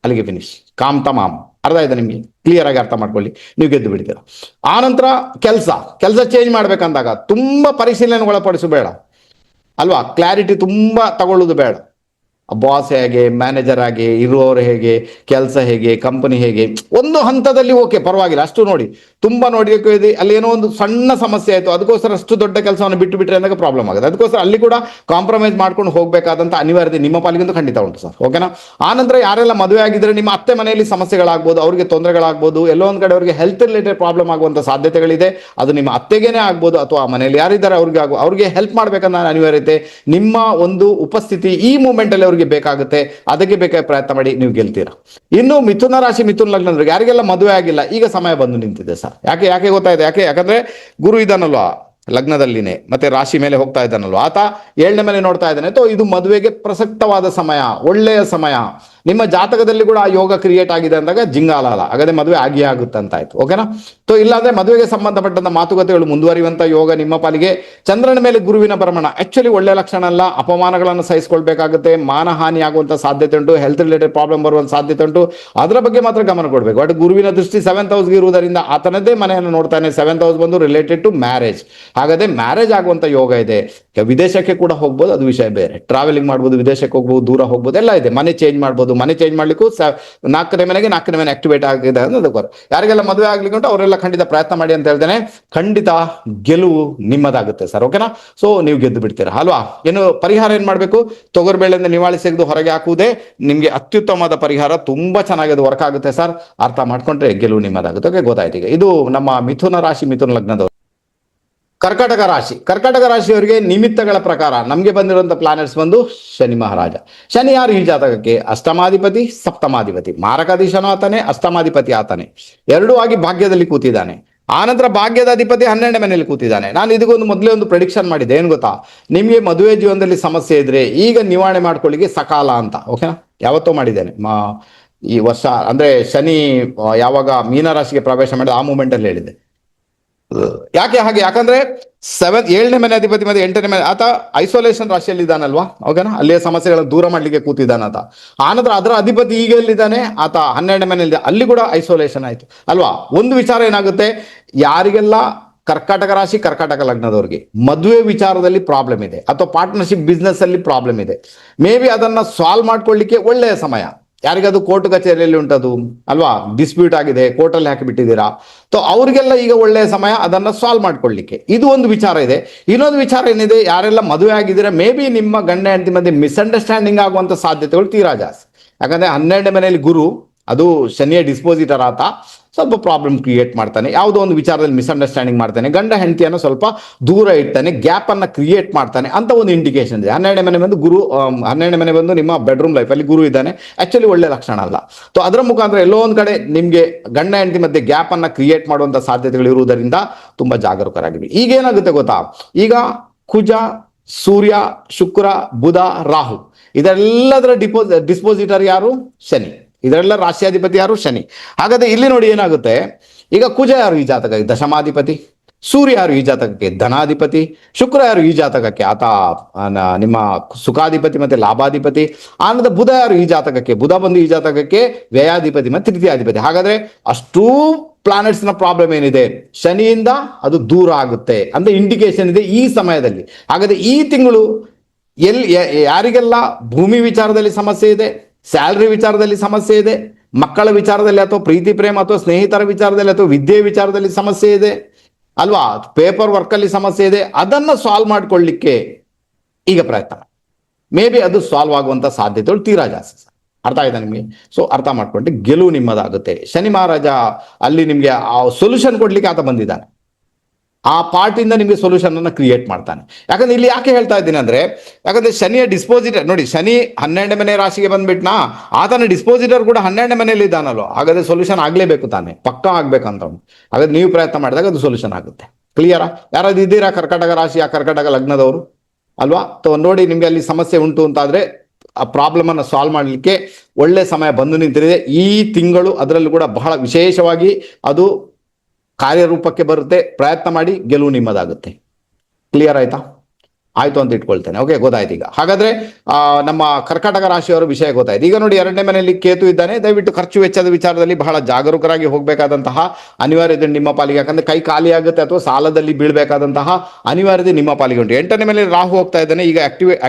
A: ಅಲ್ಲಿಗೆ ಫಿನಿಶ್, ಕಾಮ್ ತಮಾಮ್. ಅರ್ಥ ಆಯ್ತಾ ನಿಮ್ಗೆ? ಕ್ಲಿಯರ್ ಆಗಿ ಅರ್ಥ ಮಾಡ್ಕೊಳ್ಳಿ, ನೀವು ಗೆದ್ದು ಬಿಡ್ತೀರ. ಆನಂತರ ಕೆಲಸ ಚೇಂಜ್ ಮಾಡ್ಬೇಕಂದಾಗ ತುಂಬಾ ಪರಿಶೀಲನೆ ಒಳಪಡಿಸಬೇಡ ಅಲ್ವಾ, ಕ್ಲಾರಿಟಿ ತುಂಬಾ ತಗೊಳ್ಳೋದು ಬೇಡ. ಬಾಸ್ ಹೇಗೆ, ಮ್ಯಾನೇಜರ್ ಆಗಿ ಇರುವವರು ಹೇಗೆ, ಕೆಲಸ ಹೇಗೆ, ಕಂಪನಿ ಹೇಗೆ, ಒಂದು ಹಂತದಲ್ಲಿ ಓಕೆ ಪರವಾಗಿಲ್ಲ, ಅಷ್ಟು ನೋಡಿ. ತುಂಬಾ ನೋಡಲಿಕ್ಕೆ ಅಲ್ಲಿ ಏನೋ ಒಂದು ಸಣ್ಣ ಸಮಸ್ಯೆ ಆಯ್ತು, ಅದಕ್ಕೋಸ್ಕರ ಅಷ್ಟು ದೊಡ್ಡ ಕೆಲಸವನ್ನು ಬಿಟ್ಟು ಬಿಟ್ರೆ ಅಂದಾಗ ಪ್ರಾಬ್ಲಮ್ ಆಗುತ್ತೆ. ಅದಕ್ಕೋಸ್ಕರ ಅಲ್ಲಿ ಕೂಡ ಕಾಂಪ್ರಮೈಸ್ ಮಾಡ್ಕೊಂಡು ಹೋಗ್ಬೇಕಾದಂತ ಅನಿವಾರ್ಯತೆ ನಿಮ್ಮ ಪಾಲಿಗಂತೂ ಖಂಡಿತ ಉಂಟು ಸರ್. ಓಕೆನಾ? ಆನಂತರ ಯಾರೆಲ್ಲ ಮದುವೆ ಆಗಿದ್ರೆ ನಿಮ್ಮ ಅತ್ತೆ ಮನೆಯಲ್ಲಿ ಸಮಸ್ಯೆಗಳಾಗ್ಬೋದು, ಅವ್ರಿಗೆ ತೊಂದರೆಗಳಾಗ್ಬೋದು, ಎಲ್ಲೋ ಒಂದ್ ಕಡೆ ಅವರಿಗೆ ಹೆಲ್ತ್ ರಿಲೇಟೆಡ್ ಪ್ರಾಬ್ಲಮ್ ಆಗುವಂತ ಸಾಧ್ಯತೆಗಳಿದೆ. ಅದು ನಿಮ್ಮ ಅತ್ತೆಗೇನೆ ಆಗ್ಬೋದು, ಅಥವಾ ಮನೆಯಲ್ಲಿ ಯಾರಿದ್ದಾರೆ ಅವ್ರಿಗೆ ಹೆಲ್ಪ್ ಮಾಡ್ಬೇಕನ್ನೋ ಅನಿವಾರ್ಯತೆ, ನಿಮ್ಮ ಒಂದು ಉಪಸ್ಥಿತಿ ಈ ಮೂಮೆಂಟ್ ಅಲ್ಲಿ ಅವರಿಗೆ ಬೇಕಾಗುತ್ತೆ, ಅದಕ್ಕೆ ಬೇಕಾಗಿ ಪ್ರಯತ್ನ ಮಾಡಿ, ನೀವು ಗೆಲ್ತೀರಾ. ಇನ್ನು ಮಿಥುನ ರಾಶಿ ಮಿಥುನ ಲಗ್ನದವ್ರಿಗೆ ಯಾರಿಗೆಲ್ಲ ಮದುವೆ ಆಗಿಲ್ಲ, ಈಗ ಸಮಯ ಬಂದು ನಿಂತಿದೆ ಸರ್. ಯಾಕೆ ಯಾಕೆ ಗೊತ್ತಾಯಿದೆ? ಯಾಕಂದ್ರೆ ಗುರು ಇದ್ದಾನಲ್ವಾ ಲಗ್ನದಲ್ಲಿನೇ, ಮತ್ತೆ ರಾಶಿ ಮೇಲೆ ಹೋಗ್ತಾ ಇದ್ದಾನಲ್ವ, ಆತ 7ನೇ ಮನೆ ನೋಡ್ತಾ ಇದ್ದಾನೆ. ಇದು ಮದುವೆಗೆ ಪ್ರಸಕ್ತವಾದ ಸಮಯ, ಒಳ್ಳೆಯ ಸಮಯ. ನಿಮ್ಮ ಜಾತಕದಲ್ಲಿ ಕೂಡ ಆ ಯೋಗ ಕ್ರಿಯೇಟ್ ಆಗಿದೆ ಅಂದಾಗ ಜಿಂಗಾಲ ಹಾಗಾದ್ರೆ ಮದುವೆ ಆಗಿಯೇ ಆಗುತ್ತೆ ಅಂತ ಆಯ್ತು. ಓಕೆನಾ? ಇಲ್ಲಾಂದ್ರೆ ಮದುವೆಗೆ ಸಂಬಂಧಪಟ್ಟಂತ ಮಾತುಕತೆಗಳು ಮುಂದುವರಿಯುವಂತ ಯೋಗ ನಿಮ್ಮ ಪಾಲಿಗೆ. ಚಂದ್ರನ ಮೇಲೆ ಗುರುವಿನ ಭ್ರಮಣ ಆಕ್ಚುಲಿ ಒಳ್ಳೆ ಲಕ್ಷಣ ಅಲ್ಲ. ಅಪಮಾನಗಳನ್ನು ಸಹಿಸಿಕೊಳ್ಬೇಕಾಗುತ್ತೆ, ಮಾನಹಾನಿ ಆಗುವಂತ ಸಾಧ್ಯತೆ ಉಂಟು, ಹೆಲ್ತ್ ರಿಲೇಟೆಡ್ ಪ್ರಾಬ್ಲಮ್ ಬರುವಂತ ಸಾಧ್ಯತೆ ಉಂಟು. ಅದರ ಬಗ್ಗೆ ಮಾತ್ರ ಗಮನ ಕೊಡಬೇಕು. ಬಟ್ ಗುರುವಿನ ದೃಷ್ಟಿ 7th ಹೌಸ್ಗೆ ಇರುವುದರಿಂದ ಆತನದೇ ಮನೆಯನ್ನು ನೋಡ್ತಾನೆ. 7th ಹೌಸ್ ಬಂದು ರಿಲೇಟೆಡ್ ಟು ಮ್ಯಾರೇಜ್. ಹಾಗಾದ್ರೆ ಮ್ಯಾರೇಜ್ ಆಗುವಂತ ಯೋಗ ಇದೆ. ವಿದೇಶಕ್ಕೆ ಕೂಡ ಹೋಗ್ಬೋದು, ಅದು ವಿಷಯ ಬೇರೆ. ಟ್ರಾವೆಲಿಂಗ್ ಮಾಡ್ಬೋದು, ವಿದೇಶಕ್ಕೆ ಹೋಗ್ಬೋದು, ದೂರ ಹೋಗ್ಬೋದು, ಎಲ್ಲ ಇದೆ. ಮನೆ ಚೇಂಜ್ ಮಾಡ್ಬೋದು. ಮನೆ ಚೇಂಜ್ ಮಾಡ್ಲಿಕ್ಕೂ 4ನೇ ಮನೆಗೆ 4ನೇ ಮನೆ ಆಕ್ಟಿವೇಟ್ ಆಗಿದೆ ಅನ್ನೋದು. ಯಾರಿಗೆಲ್ಲ ಮದುವೆ ಆಗ್ಲಿಕ್ಕೆ ಉಂಟು ಅವರೆಲ್ಲ ಖಂಡಿತ ಪ್ರಯತ್ನ ಮಾಡಿ ಅಂತ ಹೇಳ್ತೇನೆ. ಖಂಡಿತ ಗೆಲುವು ನಿಮ್ಮದಾಗುತ್ತೆ ಸರ್. ಓಕೆನಾ? ನೀವು ಗೆದ್ದು ಬಿಡ್ತೀರಾ ಅಲ್ವಾ? ಏನು ಪರಿಹಾರ ಏನ್ ಮಾಡ್ಬೇಕು? ತೊಗರ್ಬೇಳೆಯಿಂದ ನಿವಾಳಿ ತೆಗೆದು ಹೊರಗೆ ಹಾಕುವುದೇ ನಿಮ್ಗೆ ಅತ್ಯುತ್ತಮವಾದ ಪರಿಹಾರ. ತುಂಬಾ ಚೆನ್ನಾಗಿ ಅದು ವರ್ಕ್ ಆಗುತ್ತೆ ಸರ್. ಅರ್ಥ ಮಾಡ್ಕೊಂಡ್ರೆ ಗೆಲುವು ನಿಮ್ಮದಾಗುತ್ತೆ. ಓಕೆ, ಗೊತ್ತಾಯ್ತು. ಈಗ ಇದು ನಮ್ಮ ಮಿಥುನ ರಾಶಿ ಮಿಥುನ ಲಗ್ನದವರು. ಕರ್ಕಾಟಕ ರಾಶಿಯವರಿಗೆ ನಿಮಿತ್ತಗಳ ಪ್ರಕಾರ ನಮಗೆ ಬಂದಿರುವಂತಹ ಪ್ಲಾನೆಟ್ಸ್ ಬಂದು ಶನಿ ಮಹಾರಾಜ. ಶನಿ ಯಾರು ಈ ಜಾತಕಕ್ಕೆ? ಅಷ್ಟಮಾಧಿಪತಿ, ಸಪ್ತಮಾಧಿಪತಿ. ಮಾರಕಾಧೀಶನೂ ಆತನೇ, ಅಷ್ಟಮಾಧಿಪತಿ ಆತನೇ. ಎರಡೂ ಆಗಿ ಭಾಗ್ಯದಲ್ಲಿ ಕೂತಿದ್ದಾನೆ. ಆನಂತರ ಭಾಗ್ಯದ ಅಧಿಪತಿ 12ನೇ ಮನೆಯಲ್ಲಿ ಕೂತಿದ್ದಾನೆ. ನಾನು ಇದಕ್ಕೊಂದು ಮೊದಲೇ ಒಂದು ಪ್ರೆಡಿಕ್ಷನ್ ಮಾಡಿದ್ದೆ. ಏನು ಗೊತ್ತಾ? ನಿಮಗೆ ಮದುವೆ ಜೀವನದಲ್ಲಿ ಸಮಸ್ಯೆ ಇದ್ರೆ ಈಗ ನಿವಾರಣೆ ಮಾಡ್ಕೊಳ್ಳಿಕ್ಕೆ ಸಕಾಲ ಅಂತ. ಓಕೆನಾ? ಯಾವತ್ತೋ ಮಾಡಿದ್ದೇನೆ ಈ ವರ್ಷ, ಅಂದ್ರೆ ಶನಿ ಯಾವಾಗ ಮೀನರಾಶಿಗೆ ಪ್ರವೇಶ ಮಾಡಿದ ಆ ಮೂಮೆಂಟ್ ಅಲ್ಲಿ ಹೇಳಿದ್ದೆ. ಯಾಕೆ ಹಾಗೆ? ಯಾಕಂದ್ರೆ 7ನೇ ಮನೆ ಅಧಿಪತಿ ಮತ್ತೆ 8ನೇ ಮನೆ, ಆತ ಐಸೋಲೇಷನ್ ರಾಶಿಯಲ್ಲಿ ಇದ್ದಾನಲ್ವಾ? ಓಕೆನಾ? ಅಲ್ಲಿಯ ಸಮಸ್ಯೆಗಳನ್ನು ದೂರ ಮಾಡ್ಲಿಕ್ಕೆ ಕೂತಿದ್ದಾನ ಆತ. ಆನಂತರ ಅದರ ಅಧಿಪತಿ ಈಗ ಎಲ್ಲಿದ್ದಾನೆ? ಆತ 12ನೇ ಮನೆಯಲ್ಲಿ, ಅಲ್ಲಿ ಕೂಡ ಐಸೋಲೇಷನ್ ಆಯ್ತು ಅಲ್ವಾ? ಒಂದು ವಿಚಾರ ಏನಾಗುತ್ತೆ, ಯಾರಿಗೆಲ್ಲ ಕರ್ಕಾಟಕ ರಾಶಿ ಕರ್ಕಾಟಕ ಲಗ್ನದವ್ರಿಗೆ ಮದುವೆ ವಿಚಾರದಲ್ಲಿ ಪ್ರಾಬ್ಲಮ್ ಇದೆ ಅಥವಾ ಪಾರ್ಟ್ನರ್ಶಿಪ್ ಬಿಸ್ನೆಸ್ ಅಲ್ಲಿ ಪ್ರಾಬ್ಲಮ್ ಇದೆ, ಮೇ ಬಿ ಅದನ್ನ ಸಾಲ್ವ್ ಮಾಡ್ಕೊಳ್ಳಿಕ್ಕೆ ಒಳ್ಳೆಯ ಸಮಯ. ಯಾರಿಗದು ಕೋರ್ಟ್ ಕಚೇರಿಯಲ್ಲಿ ಉಂಟದು ಅಲ್ವಾ? ಡಿಸ್ಪ್ಯೂಟ್ ಆಗಿದೆ, ಕೋರ್ಟಲ್ಲಿ ಹಾಕಿಬಿಟ್ಟಿದ್ದೀರಾ, ಅವ್ರಿಗೆಲ್ಲ ಈಗ ಒಳ್ಳೆಯ ಸಮಯ ಅದನ್ನ ಸಾಲ್ವ್ ಮಾಡ್ಕೊಳ್ಳಿಕ್ಕೆ. ಇದು ಒಂದು ವಿಚಾರ ಇದೆ. ಇನ್ನೊಂದು ವಿಚಾರ ಏನಿದೆ, ಯಾರೆಲ್ಲ ಮದುವೆ ಆಗಿದ್ದೀರಾ ಮೇ ಬಿ ನಿಮ್ಮ ಗಂಡ ಹೆಂಡತಿ ಮಧ್ಯೆ ಮಿಸ್ಅಂಡರ್ಸ್ಟ್ಯಾಂಡಿಂಗ್ ಆಗುವಂತ ಸಾಧ್ಯತೆಗಳು ತೀರಾ ಜಾಸ್ತಿ. ಯಾಕಂದ್ರೆ 12ನೇ ಮನೆಯಲ್ಲಿ ಗುರು, ಅದು ಶನಿಯ ಡಿಸ್ಪೋಸಿಟರ್ ಆತ, ಸ್ವಲ್ಪ ಪ್ರಾಬ್ಲಮ್ ಕ್ರಿಯೇಟ್ ಮಾಡ್ತಾನೆ. ಯಾವುದೋ ಒಂದು ವಿಚಾರದಲ್ಲಿ ಮಿಸ್ಅಂಡರ್ಸ್ಟ್ಯಾಂಡಿಂಗ್ ಮಾಡ್ತಾನೆ, ಗಂಡ ಹೆಂಡತಿಯನ್ನು ಸ್ವಲ್ಪ ದೂರ ಇಡ್ತಾನೆ, ಗ್ಯಾಪ್ ಅನ್ನ ಕ್ರಿಯೇಟ್ ಮಾಡ್ತಾನೆ ಅಂತ ಒಂದು ಇಂಡಿಕೇಶನ್ ಇದೆ. 12ನೇ ಮನೆ ಬಂದು ಗುರು, 12ನೇ ಮನೆ ಬಂದು ನಿಮ್ಮ ಬೆಡ್ರೂಮ್ ಲೈಫ್ ಅಲ್ಲಿ ಗುರು ಇದ್ದಾನೆ. ಆಕ್ಚುಲಿ ಒಳ್ಳೆ ಲಕ್ಷಣ ಅಲ್ಲ. ಅದರ ಮುಖಾಂತರ ಎಲ್ಲೋ ಒಂದ್ ಕಡೆ ನಿಮ್ಗೆ ಗಂಡ ಹೆಂಡತಿ ಮಧ್ಯೆ ಗ್ಯಾಪ್ ಅನ್ನ ಕ್ರಿಯೇಟ್ ಮಾಡುವಂತ ಸಾಧ್ಯತೆಗಳು ಇರುವುದರಿಂದ ತುಂಬಾ ಜಾಗರೂಕರಾಗಿರಿ. ಈಗ ಏನಾಗುತ್ತೆ ಗೊತ್ತಾ? ಈಗ ಕುಜ, ಸೂರ್ಯ, ಶುಕ್ರ, ಬುಧ, ರಾಹು ಇದೆಲ್ಲದರ ಡಿಸ್ಪೋಸಿಟರ್ ಯಾರು? ಶನಿ. ಇದರೆಲ್ಲ ರಾಶ್ಯಾಧಿಪತಿ ಯಾರು? ಶನಿ. ಹಾಗಾದ್ರೆ ಇಲ್ಲಿ ನೋಡಿ ಏನಾಗುತ್ತೆ, ಈಗ ಕುಜ ಯಾರು ಈ ಜಾತಕಕ್ಕೆ? ದಶಮಾಧಿಪತಿ. ಸೂರ್ಯ ಯಾರು ಈ ಜಾತಕಕ್ಕೆ? ಧನಾಧಿಪತಿ. ಶುಕ್ರ ಯಾರು ಈ ಜಾತಕಕ್ಕೆ? ಆತ ನಿಮ್ಮ ಸುಖಾಧಿಪತಿ ಮತ್ತೆ ಲಾಭಾಧಿಪತಿ. ಆನಂತರ ಬುಧ ಯಾರು ಈ ಜಾತಕಕ್ಕೆ? ಬುಧ ಬಂದು ಈ ಜಾತಕಕ್ಕೆ ವ್ಯಯಾಧಿಪತಿ ಮತ್ತೆ ತೃತೀಯಾಧಿಪತಿ. ಹಾಗಾದ್ರೆ ಅಷ್ಟೂ ಪ್ಲಾನೆಟ್ಸ್ ನ ಪ್ರಾಬ್ಲಮ್ ಏನಿದೆ, ಶನಿಯಿಂದ ಅದು ದೂರ ಆಗುತ್ತೆ ಅಂತ ಇಂಡಿಕೇಶನ್ ಇದೆ ಈ ಸಮಯದಲ್ಲಿ. ಹಾಗಾದ್ರೆ ಈ ತಿಂಗಳು ಯಾರಿಗೆಲ್ಲ ಭೂಮಿ ವಿಚಾರದಲ್ಲಿ ಸಮಸ್ಯೆ ಇದೆ, ಸ್ಯಾಲ್ರಿ ವಿಚಾರದಲ್ಲಿ ಸಮಸ್ಯೆ ಇದೆ, ಮಕ್ಕಳ ವಿಚಾರದಲ್ಲಿ ಅಥವಾ ಪ್ರೀತಿ ಪ್ರೇಮ ಅಥವಾ ಸ್ನೇಹಿತರ ವಿಚಾರದಲ್ಲಿ ಅಥವಾ ವಿದ್ಯೆ ವಿಚಾರದಲ್ಲಿ ಸಮಸ್ಯೆ ಇದೆ ಅಲ್ವಾ, ಪೇಪರ್ ವರ್ಕ್ ಅಲ್ಲಿ ಸಮಸ್ಯೆ ಇದೆ, ಅದನ್ನ ಸಾಲ್ವ್ ಮಾಡ್ಕೊಳ್ಳಿಕ್ಕೆ ಈಗ ಪ್ರಯತ್ನ. ಮೇ ಬಿ ಅದು ಸಾಲ್ವ್ ಆಗುವಂತ ಸಾಧ್ಯತೆಗಳು ತೀರಾ ಜಾಸ್ತಿ. ಅರ್ಥ ಆಯ್ತಾ ನಿಮಗೆ? ಅರ್ಥ ಮಾಡ್ಕೊಂಡ್ರೆ ಗೆಲುವು ನಿಮ್ಮದಾಗುತ್ತೆ. ಶನಿ ಮಹಾರಾಜ ಅಲ್ಲಿ ನಿಮ್ಗೆ ಆ ಸೊಲ್ಯೂಷನ್ ಕೊಡ್ಲಿಕ್ಕೆ ಆತ ಬಂದಿದ್ದಾನೆ. ಆ ಪಾರ್ಟಿಂದ ನಿಮಗೆ ಸೊಲ್ಯೂಷನ್ ಅನ್ನ ಕ್ರಿಯೇಟ್ ಮಾಡ್ತಾನೆ. ಯಾಕಂದ್ರೆ ಇಲ್ಲಿ ಯಾಕೆ ಹೇಳ್ತಾ ಇದ್ದೀನಿ ಅಂದ್ರೆ, ಯಾಕಂದ್ರೆ ಶನಿಯ ಡಿಸ್ಪೋಸಿಟರ್ ನೋಡಿ, ಶನಿ 12ನೇ ಮನೆ ರಾಶಿಗೆ ಬಂದ್ಬಿಟ್ನಾ, ಆತನ ಡಿಸ್ಪೋಸಿಟರ್ ಕೂಡ 12ನೇ ಮನೆಯಲ್ಲಿ ಇದ್ದಾನಲ್ಲೋ, ಹಾಗಾದ್ರೆ ಸೊಲ್ಯೂಷನ್ ಆಗ್ಲೇಬೇಕು ತಾನೆ, ಪಕ್ಕ ಆಗ್ಬೇಕಂತ. ಹಾಗಾದ್ರೆ ನೀವು ಪ್ರಯತ್ನ ಮಾಡಿದಾಗ ಅದು ಸೊಲ್ಯೂಷನ್ ಆಗುತ್ತೆ. ಕ್ಲಿಯರಾ? ಯಾರಾದ್ರೂ ಇದ್ದೀರಾ ಕರ್ಕಾಟಕ ರಾಶಿ, ಆ ಕರ್ಕಾಟಕ ಲಗ್ನದವರು ಅಲ್ವಾ? ನೋಡಿ, ನಿಮ್ಗೆ ಅಲ್ಲಿ ಸಮಸ್ಯೆ ಉಂಟು ಅಂತಾದ್ರೆ ಆ ಪ್ರಾಬ್ಲಮ್ ಅನ್ನು ಸಾಲ್ವ್ ಮಾಡಲಿಕ್ಕೆ ಒಳ್ಳೆ ಸಮಯ ಬಂದು ನಿಂತಿದೆ ಈ ತಿಂಗಳು. ಅದರಲ್ಲೂ ಕೂಡ ಬಹಳ ವಿಶೇಷವಾಗಿ ಅದು ಕಾರ್ಯರೂಪಕ್ಕೆ ಬರುತ್ತೆ. ಪ್ರಯತ್ನ ಮಾಡಿ, ಗೆಲುವು ನಿಮ್ಮದಾಗುತ್ತೆ. ಕ್ಲಿಯರ್ ಆಯ್ತಾ? ಆಯ್ತು ಅಂತ ಇಟ್ಕೊಳ್ತೇನೆ. ಓಕೆ, ಗೊತ್ತಾಯ್ತು. ಈಗ ಹಾಗಾದ್ರೆ ನಮ್ಮ ಕರ್ಕಾಟಕ ರಾಶಿಯವರ ವಿಷಯ ಗೊತ್ತಾಯ್ತು. ಈಗ ನೋಡಿ, 2ನೇ ಮನೆಯಲ್ಲಿ ಕೇತು ಇದ್ದಾನೆ. ದಯವಿಟ್ಟು ಖರ್ಚು ವೆಚ್ಚದ ವಿಚಾರದಲ್ಲಿ ಬಹಳ ಜಾಗರೂಕರಾಗಿ ಹೋಗಬೇಕಾದಂತಹ ಅನಿವಾರ್ಯತೆ ನಿಮ್ಮ ಪಾಲಿಗೆ. ಯಾಕಂದ್ರೆ ಕೈ ಖಾಲಿ ಆಗುತ್ತೆ ಅಥವಾ ಸಾಲದಲ್ಲಿ ಬೀಳ್ಬೇಕಾದಂತಹ ಅನಿವಾರ್ಯತೆ ನಿಮ್ಮ ಪಾಲಿಗೆ ಉಂಟು. 8ನೇ ಮೇಲೆ ರಾಹು ಹೋಗ್ತಾ ಇದ್ದಾನೆ. ಈಗ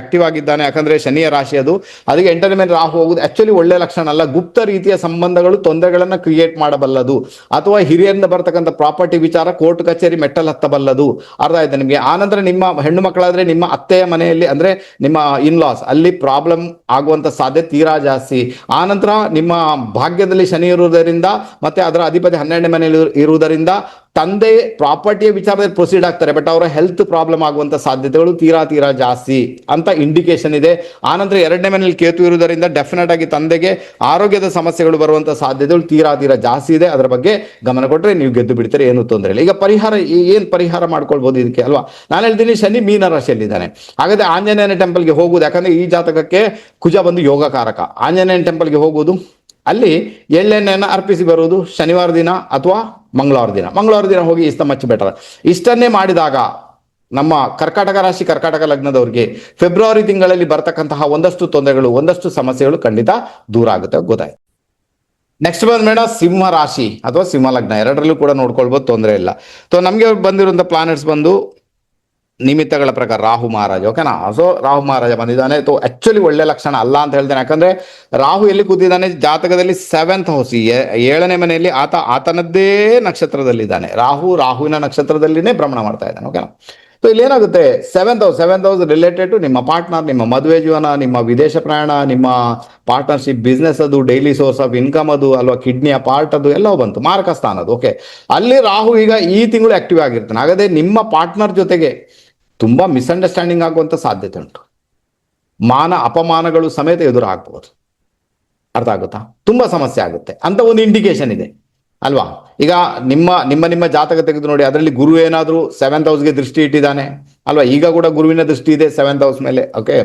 A: ಆಕ್ಟಿವ್ ಆಗಿದ್ದಾನೆ. ಯಾಕಂದ್ರೆ ಶನಿಯ ರಾಶಿ ಅದು. ಅದಕ್ಕೆ 8ನೇ ಮೇಲೆ ರಾಹು ಹೋಗುದು ಆಕ್ಚುಲಿ ಒಳ್ಳೆ ಲಕ್ಷಣ ಅಲ್ಲ. ಗುಪ್ತ ರೀತಿಯ ಸಂಬಂಧಗಳು ತೊಂದರೆಗಳನ್ನ ಕ್ರಿಯೇಟ್ ಮಾಡಬಲ್ಲದು, ಅಥವಾ ಹಿರಿಯರಿಂದ ಬರ್ತಕ್ಕಂಥ ಪ್ರಾಪರ್ಟಿ ವಿಚಾರ ಕೋರ್ಟ್ ಕಚೇರಿ ಮೆಟ್ಟಲ್ ಹತ್ತಬಲ್ಲದು. ಅರ್ಥ ಆಯ್ತಾ ನಿಮ್ಗೆ? ಆನಂತರ ನಿಮ್ಮ ಹೆಣ್ಣು ಮಕ್ಕಳಾದ್ರೆ ನಿಮ್ಮ ಅತ್ತೆಯ ಮನೆಯಲ್ಲಿ ಅಂದ್ರೆ ನಿಮ್ಮ ಇನ್ಲಾಸ್ ಅಲ್ಲಿ ಪ್ರಾಬ್ಲಮ್ ಆಗುವಂತ ಸಾಧ್ಯತೆ ತೀರಾ ಜಾಸ್ತಿ. ಆನಂತರ ನಿಮ್ಮ ಭಾಗ್ಯದಲ್ಲಿ ಶನಿ ಇರುವುದರಿಂದ ಮತ್ತೆ ಅದರ ಅಧಿಪತಿ 12ನೇ ಮನೆಯಲ್ಲಿ ಇರುವುದರಿಂದ ತಂದೆ ಪ್ರಾಪರ್ಟಿಯ ವಿಚಾರದಲ್ಲಿ ಪ್ರೊಸೀಡ್ ಆಗ್ತಾರೆ, ಬಟ್ ಅವರ ಹೆಲ್ತ್ ಪ್ರಾಬ್ಲಮ್ ಆಗುವಂತ ಸಾಧ್ಯತೆಗಳು ತೀರಾ ಜಾಸ್ತಿ ಅಂತ ಇಂಡಿಕೇಶನ್ ಇದೆ. ಆನಂತರ ಎರಡನೇ ಮನೆಯಲ್ಲಿ ಕೇತು ಇರುವುದರಿಂದ ಡೆಫಿನೆಟ್ ಆಗಿ ತಂದೆಗೆ ಆರೋಗ್ಯದ ಸಮಸ್ಯೆಗಳು ಬರುವಂತ ಸಾಧ್ಯತೆಗಳು ತೀರಾ ಜಾಸ್ತಿ ಇದೆ. ಅದರ ಬಗ್ಗೆ ಗಮನ ಕೊಟ್ಟರೆ ನೀವು ಗೆದ್ದು ಬಿಡ್ತಾರೆ, ಏನು ತೊಂದರೆ ಇಲ್ಲ. ಈಗ ಪರಿಹಾರ ಏನ್ ಪರಿಹಾರ ಮಾಡ್ಕೊಳ್ಬಹುದು ಇದಕ್ಕೆ ಅಲ್ವಾ? ನಾನು ಹೇಳ್ತೀನಿ, ಶನಿ ಮೀನ ರಾಶಿಯಲ್ಲಿದ್ದಾನೆ, ಹಾಗಾದ್ರೆ ಆಂಜನೇಯನ ಟೆಂಪಲ್ಗೆ ಹೋಗುವುದು. ಯಾಕಂದ್ರೆ ಈ ಜಾತಕಕ್ಕೆ ಕುಜ ಬಂದು ಯೋಗಕಾರಕ. ಆಂಜನೇಯನ ಟೆಂಪಲ್ಗೆ ಹೋಗುವುದು, ಅಲ್ಲಿ ಎಳ್ಳೆಣ್ಣೆಯನ್ನು ಅರ್ಪಿಸಿ ಬರುವುದು ಶನಿವಾರ ದಿನ ಅಥವಾ ಮಂಗಳವಾರ ದಿನ ಹೋಗಿ ಇಷ್ಟ ಮಚ್ ಬೆಟರ್. ಇಷ್ಟನ್ನೇ ಮಾಡಿದಾಗ ನಮ್ಮ ಕರ್ಕಾಟಕ ರಾಶಿ ಕರ್ಕಾಟಕ ಲಗ್ನದವ್ರಿಗೆ ಫೆಬ್ರವರಿ ತಿಂಗಳಲ್ಲಿ ಬರ್ತಕ್ಕಂತಹ ಒಂದಷ್ಟು ತೊಂದರೆಗಳು, ಒಂದಷ್ಟು ಸಮಸ್ಯೆಗಳು ಖಂಡಿತ ದೂರ ಆಗುತ್ತೆ, ಗೊತ್ತಾಯ್ತು. ನೆಕ್ಸ್ಟ್ ಬಂದ್ಬೇಡ ಸಿಂಹ ರಾಶಿ ಅಥವಾ ಸಿಂಹ ಲಗ್ನ, ಎರಡರಲ್ಲೂ ಕೂಡ ನೋಡ್ಕೊಳ್ಬಹುದು, ತೊಂದರೆ ಇಲ್ಲ. ನಮಗೆ ಬಂದಿರುವಂತ ಪ್ಲಾನೆಟ್ಸ್ ಬಂದು ನಿಮಿತ್ತಗಳ ಪ್ರಕಾರ ರಾಹು ಮಹಾರಾಜ, ಓಕೆನಾ? ಸೊ ರಾಹು ಮಹಾರಾಜ ಬಂದಿದ್ದಾನೆ. ಆಕ್ಚುಲಿ ಒಳ್ಳೆ ಲಕ್ಷಣ ಅಲ್ಲ ಅಂತ ಹೇಳ್ತೇನೆ. ಯಾಕಂದ್ರೆ ರಾಹು ಎಲ್ಲಿ ಕೂತಿದ್ದಾನೆ ಜಾತಕದಲ್ಲಿ 7th ಹೌಸ್, 7ನೇ ಮನೆಯಲ್ಲಿ ಆತನದ್ದೇ ನಕ್ಷತ್ರದಲ್ಲಿದ್ದಾನೆ. ರಾಹುವಿನ ನಕ್ಷತ್ರದಲ್ಲಿನೇ ಭ್ರಮಣ ಮಾಡ್ತಾ ಇದ್ದಾನೆ, ಓಕೆನಾ? ಇಲ್ಲಿ ಏನಾಗುತ್ತೆ, 7th ಹೌಸ್ ರಿಲೇಟೆಡ್ ಟು ನಿಮ್ಮ ಪಾರ್ಟ್ನರ್, ನಿಮ್ಮ ಮದುವೆ ಜೀವನ, ನಿಮ್ಮ ವಿದೇಶ ಪ್ರಯಾಣ, ನಿಮ್ಮ ಪಾರ್ಟ್ನರ್ಶಿಪ್, ಬಿಸ್ನೆಸ್, ಅದು ಡೈಲಿ ಸೋರ್ಸ್ ಆಫ್ ಇನ್ಕಮ್, ಅದು ಅಲ್ವಾ, ಕಿಡ್ನಿಯ ಪಾರ್ಟ್, ಅದು ಎಲ್ಲವೂ ಬಂತು, ಮಾರಕ ಸ್ಥಾನ ಅದು. ಓಕೆ, ಅಲ್ಲಿ ರಾಹು ಈಗ ಈ ತಿಂಗಳು ಆಕ್ಟಿವ್ ಆಗಿರ್ತಾನೆ. ಹಾಗಾದ್ರೆ ನಿಮ್ಮ ಪಾರ್ಟ್ನರ್ ಜೊತೆಗೆ ತುಂಬಾ ಮಿಸ್ಅಂಡರ್ಸ್ಟ್ಯಾಂಡಿಂಗ್ ಆಗುವಂತ ಸಾಧ್ಯತೆ ಉಂಟು. ಅಪಮಾನಗಳು ಸಮೇತ ಎದುರು ಆಗ್ಬಹುದು. ಅರ್ಥ ಆಗುತ್ತಾ? ತುಂಬಾ ಸಮಸ್ಯೆ ಆಗುತ್ತೆ ಅಂತ ಒಂದು ಇಂಡಿಕೇಶನ್ ಇದೆ ಅಲ್ವಾ? ಈಗ ನಿಮ್ಮ ಜಾತಕ ತೆಗೆದು ನೋಡಿ, ಅದರಲ್ಲಿ ಗುರು ಏನಾದ್ರೂ 7th ಹೌಸ್ಗೆ ದೃಷ್ಟಿ ಇಟ್ಟಿದ್ದಾನೆ ಅಲ್ವಾ? ಈಗ ಕೂಡ ಗುರುವಿನ ದೃಷ್ಟಿ ಇದೆ 7th ಹೌಸ್ ಮೇಲೆ. ಓಕೆ,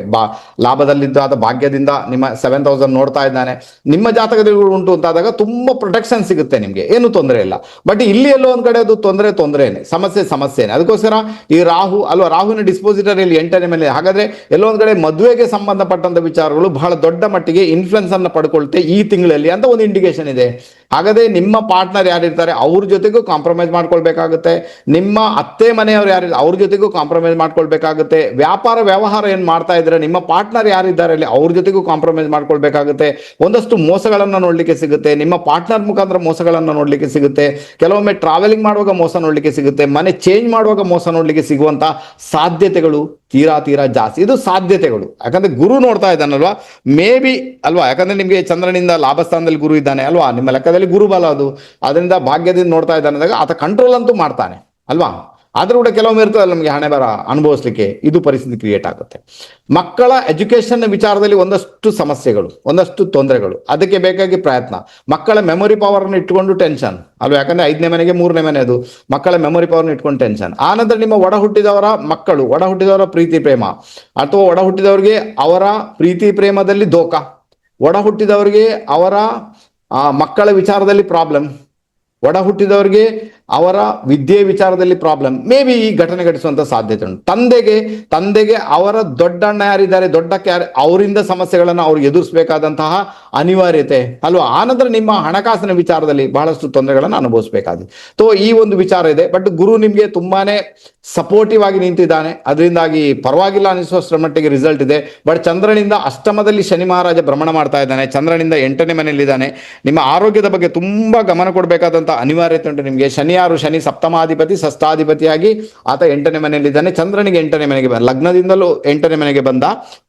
A: ಲಾಭದಲ್ಲಿದ್ದ ಭಾಗ್ಯದಿಂದ ನಿಮ್ಮ 7th ಹೌಸ್ ಅನ್ನು ನೋಡ್ತಾ ಇದ್ದಾನೆ. ನಿಮ್ಮ ಜಾತಕದಲ್ಲಿ ಉಂಟು ಅಂತಾದಾಗ ತುಂಬಾ ಪ್ರೊಟೆಕ್ಷನ್ ಸಿಗುತ್ತೆ ನಿಮ್ಗೆ, ಏನು ತೊಂದರೆ ಇಲ್ಲ. ಬಟ್ ಇಲ್ಲಿ ಎಲ್ಲೋ ಒಂದ್ ಕಡೆ ಅದು ತೊಂದರೆನೇ, ಸಮಸ್ಯೆನೇ. ಅದಕ್ಕೋಸ್ಕರ ಈ ರಾಹುವಿನ ಡಿಸ್ಪೋಸಿಟರಿಯಲ್ಲಿ 8ನೇ ಮೇಲೆ, ಹಾಗಾದ್ರೆ ಎಲ್ಲೋ ಒಂದ್ ಕಡೆ ಮದುವೆಗೆ ಸಂಬಂಧಪಟ್ಟಂತ ವಿಚಾರಗಳು ಬಹಳ ದೊಡ್ಡ ಮಟ್ಟಿಗೆ ಇನ್ಫ್ಲುಯೆನ್ಸ್ ಅನ್ನು ಪಡ್ಕೊಳ್ತೆ ಈ ತಿಂಗಳಲ್ಲಿ ಅಂತ ಒಂದು ಇಂಡಿಕೇಶನ್ ಇದೆ. ಹಾಗಾದ್ರೆ ನಿಮ್ಮ ಪಾರ್ಟ್ನರ್ ಯಾರಿರ್ತಾರೆ ಅವ್ರ ಜೊತೆಗೂ ಕಾಂಪ್ರಮೈಸ್ ಮಾಡ್ಕೊಳ್ಬೇಕಾಗುತ್ತೆ. ನಿಮ್ಮ ಅತ್ತೆ ಮನೆಯವರು ಯಾರಿಲ್ಲ ಅವ್ರ ಜೊತೆಗೂ ಕಾಂಪ್ರಮೈಸ್ ಮಾಡ್ಕೊಳ್ಬೇಕಾಗುತ್ತೆ. ವ್ಯವಹಾರ ಏನ್ ಮಾಡ್ತಾ ಇದ್ರೆ ನಿಮ್ಮ ಪಾರ್ಟ್ನರ್ ಯಾರಿದ್ದಾರೆ ಅಲ್ಲಿ ಅವ್ರ ಜೊತೆಗೂ ಕಾಂಪ್ರಮೈಸ್ ಮಾಡ್ಕೊಳ್ಬೇಕಾಗುತ್ತೆ. ಒಂದಷ್ಟು ಮೋಸಗಳನ್ನ ನೋಡ್ಲಿಕ್ಕೆ ಸಿಗುತ್ತೆ, ನಿಮ್ಮ ಪಾರ್ಟ್ನರ್ ಮುಖಾಂತರ ಮೋಸಗಳನ್ನ ನೋಡ್ಲಿಕ್ಕೆ ಸಿಗುತ್ತೆ. ಕೆಲವೊಮ್ಮೆ ಟ್ರಾವೆಲಿಂಗ್ ಮಾಡುವಾಗ ಮೋಸ ನೋಡ್ಲಿಕ್ಕೆ ಸಿಗುತ್ತೆ, ಮನೆ ಚೇಂಜ್ ಮಾಡುವಾಗ ಮೋಸ ನೋಡ್ಲಿಕ್ಕೆ ಸಿಗುವಂತ ಸಾಧ್ಯತೆಗಳು ತೀರಾ ಜಾಸ್ತಿ. ಇದು ಸಾಧ್ಯತೆಗಳು, ಯಾಕಂದ್ರೆ ಗುರು ನೋಡ್ತಾ ಇದ್ದಾನಲ್ವಾ, ಮೇ ಬಿ ಅಲ್ವಾ? ಯಾಕಂದ್ರೆ ನಿಮ್ಗೆ ಚಂದ್ರನಿಂದ ಲಾಭಸ್ಥಾನದಲ್ಲಿ ಗುರು ಇದ್ದಾನೆ ಅಲ್ವಾ? ನಿಮ್ಮ ಲೆಕ್ಕದಲ್ಲಿ ಗುರು ಬಲ ಅದು, ಅದರಿಂದ ಭಾಗ್ಯದಿಂದ ನೋಡ್ತಾ ಇದ್ದಾನೆ ಅಂದಾಗ ಆತ ಕಂಟ್ರೋಲ್ ಅಂತೂ ಮಾಡ್ತಾನೆ ಅಲ್ವಾ? ಆದ್ರೂ ಕೂಡ ಕೆಲವೊಮ್ಮೆ ಇರ್ತದಲ್ಲ ನಮಗೆ ಹಣೆ ಬರ ಅನುಭವಿಸ್ಲಿಕ್ಕೆ, ಇದು ಪರಿಸ್ಥಿತಿ ಕ್ರಿಯೇಟ್ ಆಗುತ್ತೆ. ಮಕ್ಕಳ ಎಜುಕೇಶನ್ ವಿಚಾರದಲ್ಲಿ ಒಂದಷ್ಟು ಸಮಸ್ಯೆಗಳು, ಒಂದಷ್ಟು ತೊಂದರೆಗಳು, ಅದಕ್ಕೆ ಬೇಕಾಗಿ ಪ್ರಯತ್ನ. ಮಕ್ಕಳ ಮೆಮೊರಿ ಪವರ್ ಅನ್ನು ಇಟ್ಕೊಂಡು ಟೆನ್ಷನ್ ಅಲ್ವಾ? ಯಾಕಂದ್ರೆ 5ನೇ ಮನೆಗೆ 3ನೇ ಮನೆ, ಅದು ಮಕ್ಕಳ ಮೆಮೊರಿ ಪವರ್ ಇಟ್ಕೊಂಡು ಟೆನ್ಷನ್. ಆನಂತರ ನಿಮ್ಮ ಒಡ ಹುಟ್ಟಿದವರ ಪ್ರೀತಿ ಪ್ರೇಮ, ಅಥವಾ ಒಡ ಹುಟ್ಟಿದವರಿಗೆ ಅವರ ಪ್ರೀತಿ ಪ್ರೇಮದಲ್ಲಿ ದೋಖ, ಒಡ ಹುಟ್ಟಿದವರಿಗೆ ಅವರ ಮಕ್ಕಳ ವಿಚಾರದಲ್ಲಿ ಪ್ರಾಬ್ಲಮ್, ಒಡ ಹುಟ್ಟಿದವರಿಗೆ ಅವರ ವಿದ್ಯೆ ವಿಚಾರದಲ್ಲಿ ಪ್ರಾಬ್ಲಮ್, ಮೇ ಬಿ ಈ ಘಟನೆ ಘಟಿಸುವಂತ ಸಾಧ್ಯತೆ ಉಂಟು. ತಂದೆಗೆ ಅವರ ದೊಡ್ಡಣ್ಣ ಯಾರಿದ್ದಾರೆ, ಅವರಿಂದ ಸಮಸ್ಯೆಗಳನ್ನು ಅವ್ರು ಎದುರಿಸಬೇಕಾದಂತಹ ಅನಿವಾರ್ಯತೆ ಅಲ್ವಾ? ಆನಂತರ ನಿಮ್ಮ ಹಣಕಾಸಿನ ವಿಚಾರದಲ್ಲಿ ಬಹಳಷ್ಟು ತೊಂದರೆಗಳನ್ನು ಅನುಭವಿಸಬೇಕಾಗಿದೆ. ಈ ಒಂದು ವಿಚಾರ ಇದೆ. ಬಟ್ ಗುರು ನಿಮ್ಗೆ ತುಂಬಾನೇ ಸಪೋರ್ಟಿವ್ ಆಗಿ ನಿಂತಿದ್ದಾನೆ, ಅದರಿಂದಾಗಿ ಪರವಾಗಿಲ್ಲ ಅನಿಸುವಷ್ಟರ ಮಟ್ಟಿಗೆ ರಿಸಲ್ಟ್ ಇದೆ. ಬಟ್ ಚಂದ್ರನಿಂದ ಅಷ್ಟಮದಲ್ಲಿ ಶನಿ ಮಹಾರಾಜ ಭ್ರಮಣ ಮಾಡ್ತಾ ಇದ್ದಾನೆ, ಚಂದ್ರನಿಂದ 8ನೇ ಮನೆಯಲ್ಲಿದ್ದಾನೆ. ನಿಮ್ಮ ಆರೋಗ್ಯದ ಬಗ್ಗೆ ತುಂಬಾ ಗಮನ ಕೊಡಬೇಕಾದಂತ ಅನಿವಾರ್ಯತೆ ಉಂಟು ನಿಮಗೆ. ಶನಿ ಸಪ್ತಮಾಧಿಪತಿ, ಷಷ್ಠಾಧಿಪತಿಯಾಗಿ ಆತ 8ನೇ ಮನೆಯಲ್ಲಿದ್ದಾನೆ. ಚಂದ್ರನಿಗೆ 8ನೇ ಮನೆಗೆ ಲಗ್ನದಿಂದಲೂ 8ನೇ ಮನೆಗೆ ಬಂದ,